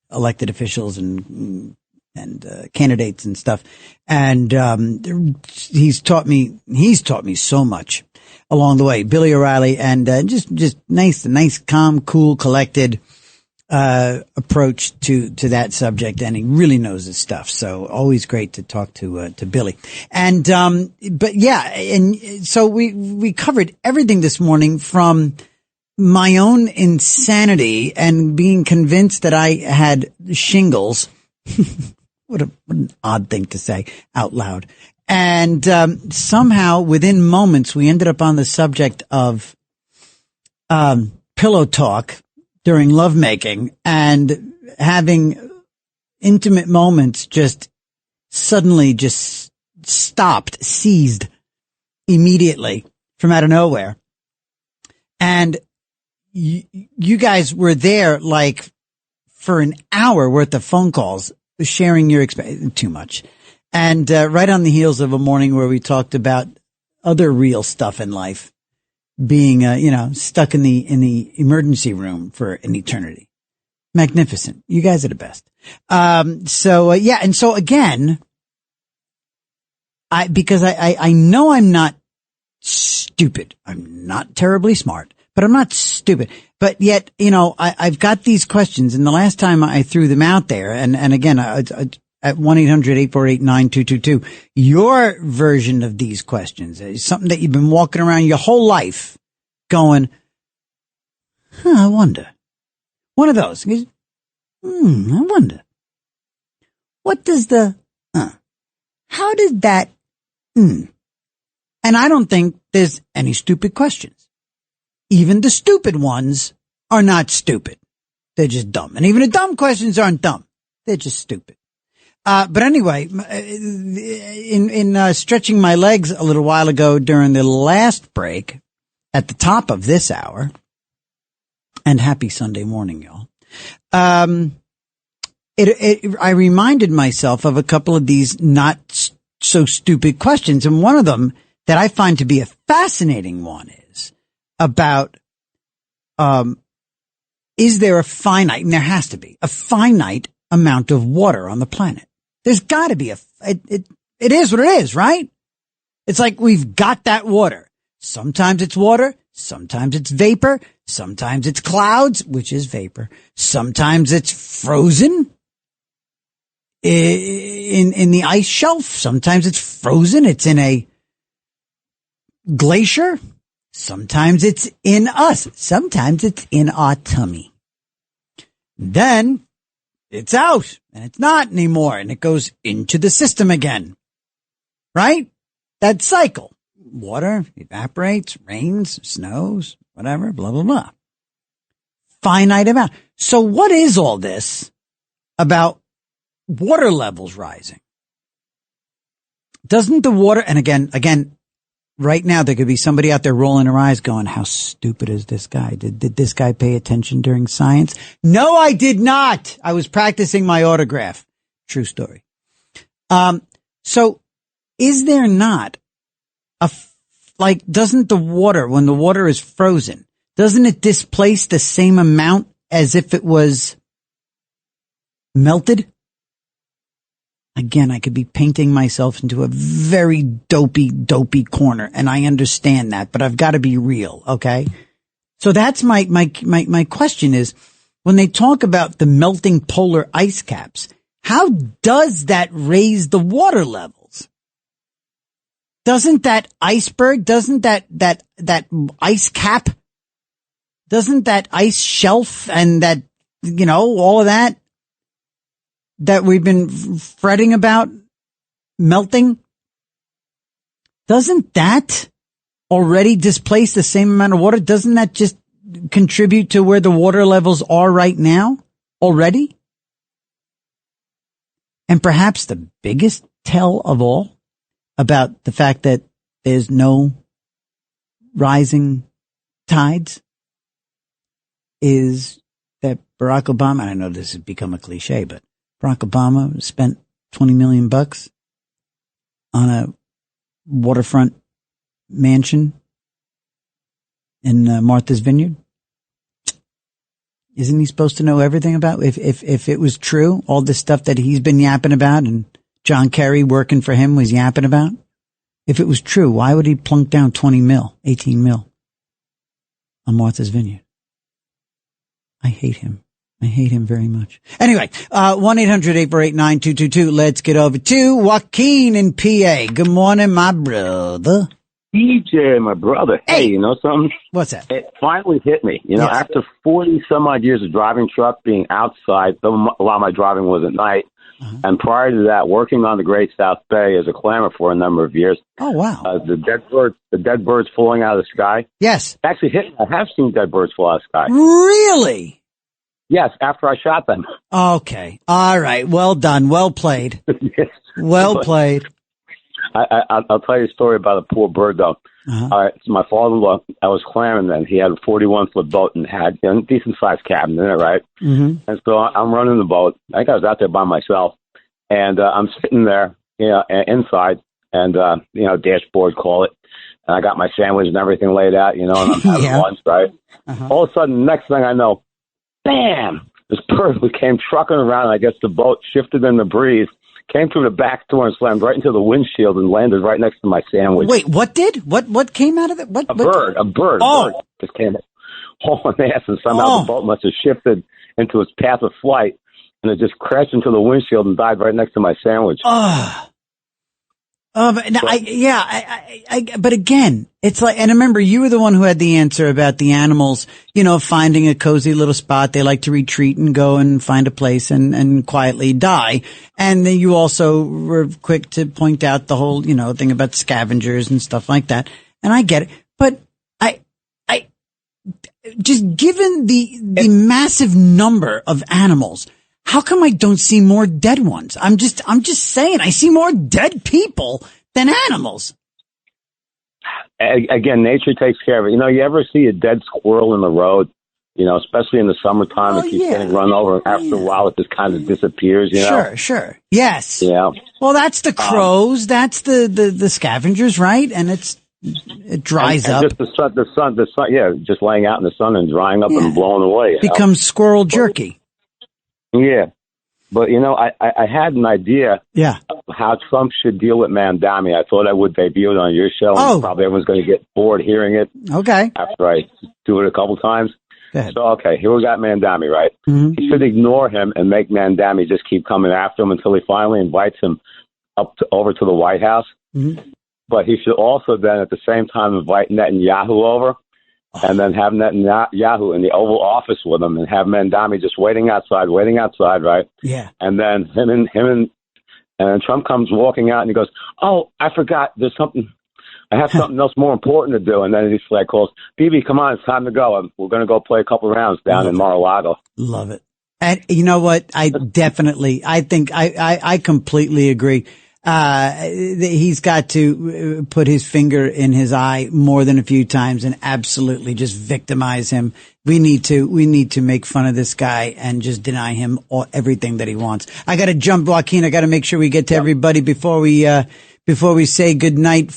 elected officials and candidates and stuff. And he's taught me so much along the way. Billy O'Reilly, and just nice, calm, cool, collected approach to that subject, and he really knows his stuff. So always great to talk to Billy. And but yeah, and so we covered everything this morning, from my own insanity and being convinced that I had shingles. What an odd thing to say out loud. And somehow within moments we ended up on the subject of pillow talk during lovemaking, and having intimate moments just suddenly just ceased immediately from out of nowhere. And you guys were there like for an hour worth of phone calls, sharing your experience. Too much. And right on the heels of a morning where we talked about other real stuff in life, being, stuck in the emergency room for an eternity. Magnificent. You guys are the best. And so again, because I know I'm not stupid. I'm not terribly smart, but I'm not stupid. But yet, I've got these questions, and the last time I threw them out there, and again, at 1-800-848-9222, your version of these questions is something that you've been walking around your whole life going, I wonder. One of those. I wonder. What does how did that, And I don't think there's any stupid questions. Even the stupid ones are not stupid. They're just dumb. And even the dumb questions aren't dumb. They're just stupid. But anyway, in stretching my legs a little while ago during the last break at the top of this hour, and happy Sunday morning, y'all. I reminded myself of a couple of these not so stupid questions. And one of them that I find to be a fascinating one is about, is there a finite, and there has to be a finite amount of water on the planet? There's got to be it is what it is, right? It's like we've got that water. Sometimes it's water, sometimes it's vapor, sometimes it's clouds, which is vapor. Sometimes it's frozen in the ice shelf. Sometimes it's frozen. It's in a glacier. Sometimes it's in us. Sometimes it's in our tummy. Then it's out and it's not anymore and it goes into the system again. Right? That cycle. Water evaporates, rains, snows, whatever, blah, blah, blah. Finite amount. So what is all this about water levels rising? Doesn't the water, and again, right now there could be somebody out there rolling their eyes going, how stupid is this guy? Did this guy pay attention during science? No, I did not. I was practicing my autograph. True story. So is there not doesn't the water, when the water is frozen, doesn't it displace the same amount as if it was melted? Again, I could be painting myself into a very dopey corner, and I understand that, but I've got to be real, okay? So that's my question is, when they talk about the melting polar ice caps, how does that raise the water levels? Doesn't that iceberg, doesn't that ice cap, doesn't that ice shelf and that, all of that we've been fretting about melting, doesn't that already displace the same amount of water? Doesn't that just contribute to where the water levels are right now already? And perhaps the biggest tell of all about the fact that there's no rising tides is that Barack Obama, and I know this has become a cliche, but Barack Obama spent $20 million on a waterfront mansion in Martha's Vineyard. Isn't he supposed to know everything about if it was true, all this stuff that he's been yapping about and John Kerry working for him was yapping about? If it was true, why would he plunk down 18 mil on Martha's Vineyard? I hate him. I hate him very much. Anyway, 1-800-848-9222. Let's get over to Joaquin in PA. Good morning, my brother. TJ, my brother. Hey, you know something? What's that? It finally hit me. Yes. After 40 some odd years of driving truck, being outside, a lot of my driving was at night. And prior to that, working on the Great South Bay as a clamor for a number of years. Oh, wow. The dead birds falling out of the sky. Yes. Actually, I have seen dead birds fall out of the sky. Really? Yes, after I shot them. Okay. All right. Well done. Well played. Yes. Well played. I'll tell you a story about a poor bird, though. All right. So my father-in-law, I was clamming then. He had a 41-foot boat and had a decent-sized cabin in it, right? Mm-hmm. And so I'm running the boat. I think I was out there by myself. And I'm sitting there, inside, and, dashboard, call it. And I got my sandwich and everything laid out, and I'm having lunch, right? All of a sudden, next thing I know, bam! This bird came trucking around. I guess the boat shifted in the breeze, came through the back door and slammed right into the windshield and landed right next to my sandwich. Wait, what did? What came out of it? A bird. A bird just came hauling ass, and somehow the boat must have shifted into its path of flight, and it just crashed into the windshield and died right next to my sandwich. But again, it's like, and remember, you were the one who had the answer about the animals, finding a cozy little spot. They like to retreat and go and find a place and quietly die. And then you also were quick to point out the whole, thing about scavengers and stuff like that. And I get it. But I just given the massive number of animals, how come I don't see more dead ones? I'm just saying, I see more dead people than animals. Again, nature takes care of it. You ever see a dead squirrel in the road? Especially in the summertime, it keeps getting run over, and after a while, it just kind of disappears. Sure. Yes. Yeah. Well, that's the crows. That's the scavengers, right? And it dries up. Just the sun. Yeah, just laying out in the sun and drying up and blowing away. Becomes squirrel jerky. Yeah. But, I had an idea of how Trump should deal with Mandami. I thought I would debut it on your show. And probably everyone's going to get bored hearing it. Okay. After I do it a couple times. Go ahead. So, here we got Mandami, right? Mm-hmm. He should ignore him and make Mandami just keep coming after him until he finally invites him over to the White House. Mm-hmm. but he should also then at the same time invite Netanyahu over, and then have Netanyahu in the Oval Office with him, and have Mandami just waiting outside, right? Yeah. And then him and Trump comes walking out, and he goes, "Oh, I forgot. I have something else more important to do." And then his flag calls, "Bibi, come on, it's time to go. We're going to go play a couple of rounds down in Mar-a-Lago." Love it. And you know what? I completely agree. He's got to put his finger in his eye more than a few times and absolutely just victimize him. We need to make fun of this guy and just deny him everything that he wants. I got to jump, Joaquin. I got to make sure we get to everybody before we say good night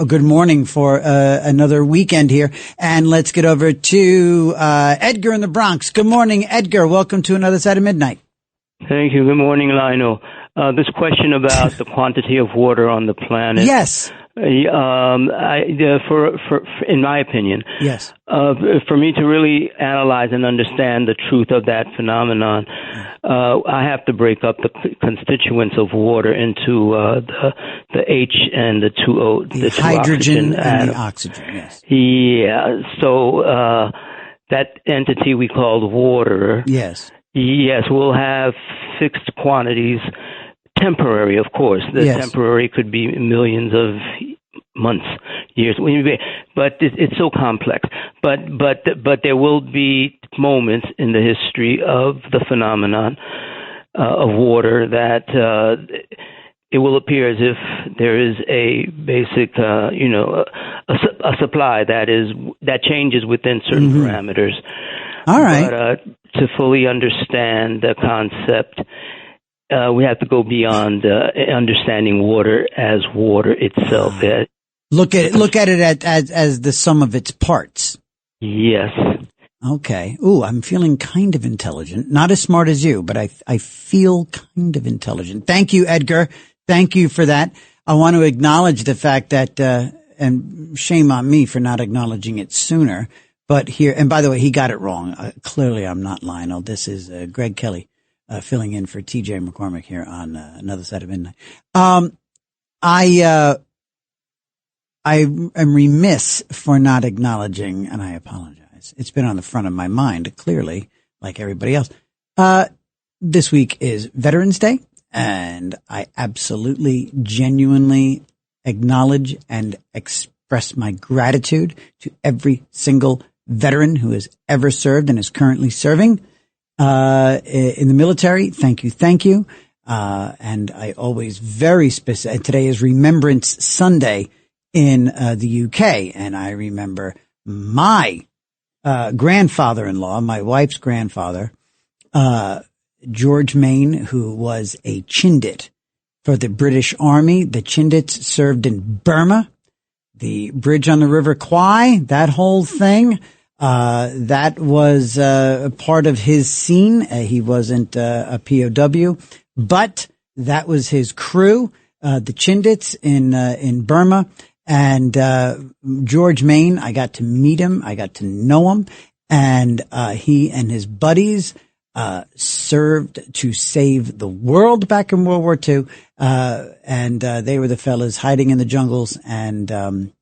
good morning for another weekend here. And let's get over to Edgar in the Bronx. Good morning, Edgar. Welcome to Another Side of Midnight. Thank you. Good morning, Lionel. This question about the quantity of water on the planet. Yes. In my opinion, yes. For me to really analyze and understand the truth of that phenomenon, I have to break up the constituents of water into the H and the two O, the hydrogen and atom. the oxygen. Yes. Yeah. So that entity we call water. Yes. Yes, we'll have fixed quantities. Temporary, of course. The temporary could be millions of months, years, but it's so complex. But there will be moments in the history of the phenomenon of water that it will appear as if there is a basic, a supply that changes within certain parameters. All right. But to fully understand the concept, we have to go beyond understanding water as water itself. Look at it as the sum of its parts. Yes. Okay. Ooh, I'm feeling kind of intelligent. Not as smart as you, but I feel kind of intelligent. Thank you, Edgar. Thank you for that. I want to acknowledge the fact that, and shame on me for not acknowledging it sooner, but here, and by the way, he got it wrong. Clearly I'm not Lionel. This is Greg Kelly. Filling in for TJ McCormack here on Another Side of Midnight. I am remiss for not acknowledging, and I apologize. It's been on the front of my mind, clearly, like everybody else. This week is Veterans Day, and I absolutely, genuinely acknowledge and express my gratitude to every single veteran who has ever served and is currently serving. In the military. Thank you. And I always very specific. Today is Remembrance Sunday in the UK. And I remember my grandfather-in-law, my wife's grandfather, George Main, who was a Chindit for the British Army. The Chindits served in Burma, the bridge on the River Kwai, that whole thing. That was part of his scene. He wasn't a POW, but that was his crew, the Chindits in Burma. And George Main, I got to meet him. I got to know him. And he and his buddies served to save the world back in World War II. And they were the fellas hiding in the jungles and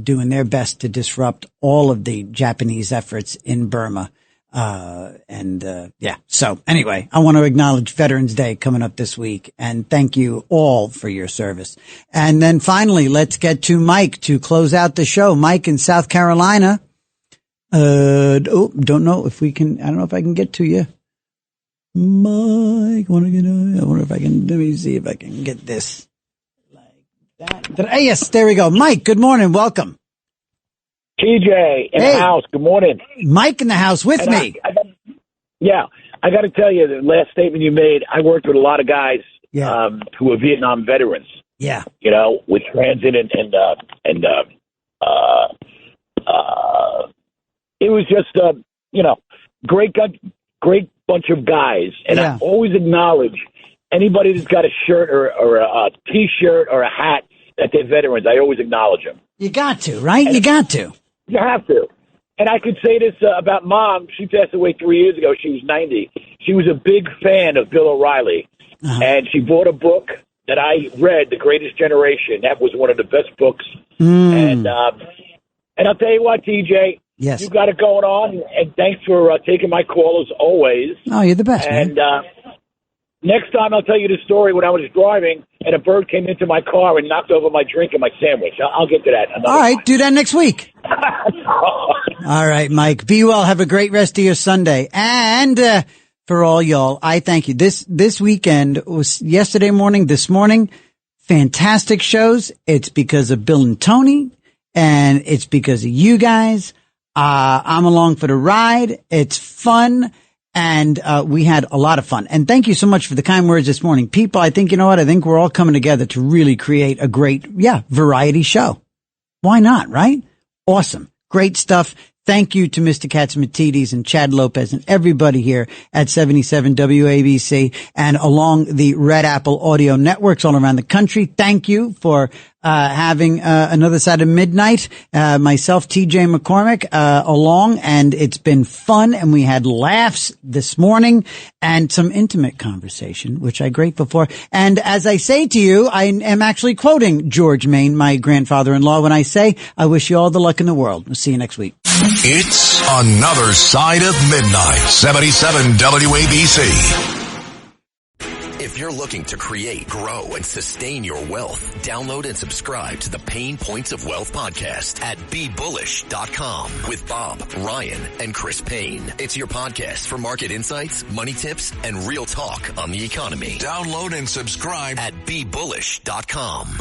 doing their best to disrupt all of the Japanese efforts in Burma. So anyway, I want to acknowledge Veterans Day coming up this week and thank you all for your service. And then finally, let's get to Mike to close out the show. Mike in South Carolina. Don't know if we can, I don't know if I can get to you. Mike, I wonder if I can, let me see if I can get this. Yes, there we go. Mike, good morning. Welcome. TJ in the house. Good morning. Mike in the house with me. I got to tell you, the last statement you made, I worked with a lot of guys who were Vietnam veterans. Yeah. You know, with transit and it was just, great bunch of guys. And I always acknowledge anybody that's got a shirt or a T-shirt or a hat that they're veterans. I always acknowledge them. You got to, right? You got to. You have to. And I could say this about Mom. She passed away 3 years ago. She was 90. She was a big fan of Bill O'Reilly. And she bought a book that I read, The Greatest Generation. That was one of the best books. And I'll tell you what, TJ. Yes. You got it going on, and thanks for taking my call as always. Oh, you're the best, and, man. Next time I'll tell you the story when I was driving and a bird came into my car and knocked over my drink and my sandwich. I'll get to that. All right, do that next week. All right, Mike. Be well. Have a great rest of your Sunday. And for all y'all, I thank you. This weekend was yesterday morning, this morning, fantastic shows. It's because of Bill and Tony, and it's because of you guys. I'm along for the ride. It's fun. And we had a lot of fun. And thank you so much for the kind words this morning. People, I think, you know what? I think we're all coming together to really create a great, variety show. Why not, right? Awesome. Great stuff. Thank you to Mr. Katsimatidis and Chad Lopez and everybody here at 77 WABC and along the Red Apple audio networks all around the country. Thank you for having another side of midnight. Myself, TJ McCormack, along, and it's been fun, and we had laughs this morning and some intimate conversation, which I'm grateful for. And as I say to you, I am actually quoting George Maine, my grandfather-in-law, when I say, I wish you all the luck in the world. We'll see you next week. It's Another Side of Midnight, 77 WABC. If you're looking to create, grow, and sustain your wealth, download and subscribe to the Pain Points of Wealth podcast at BeBullish.com with Bob, Ryan, and Chris Payne. It's your podcast for market insights, money tips, and real talk on the economy. Download and subscribe at BeBullish.com.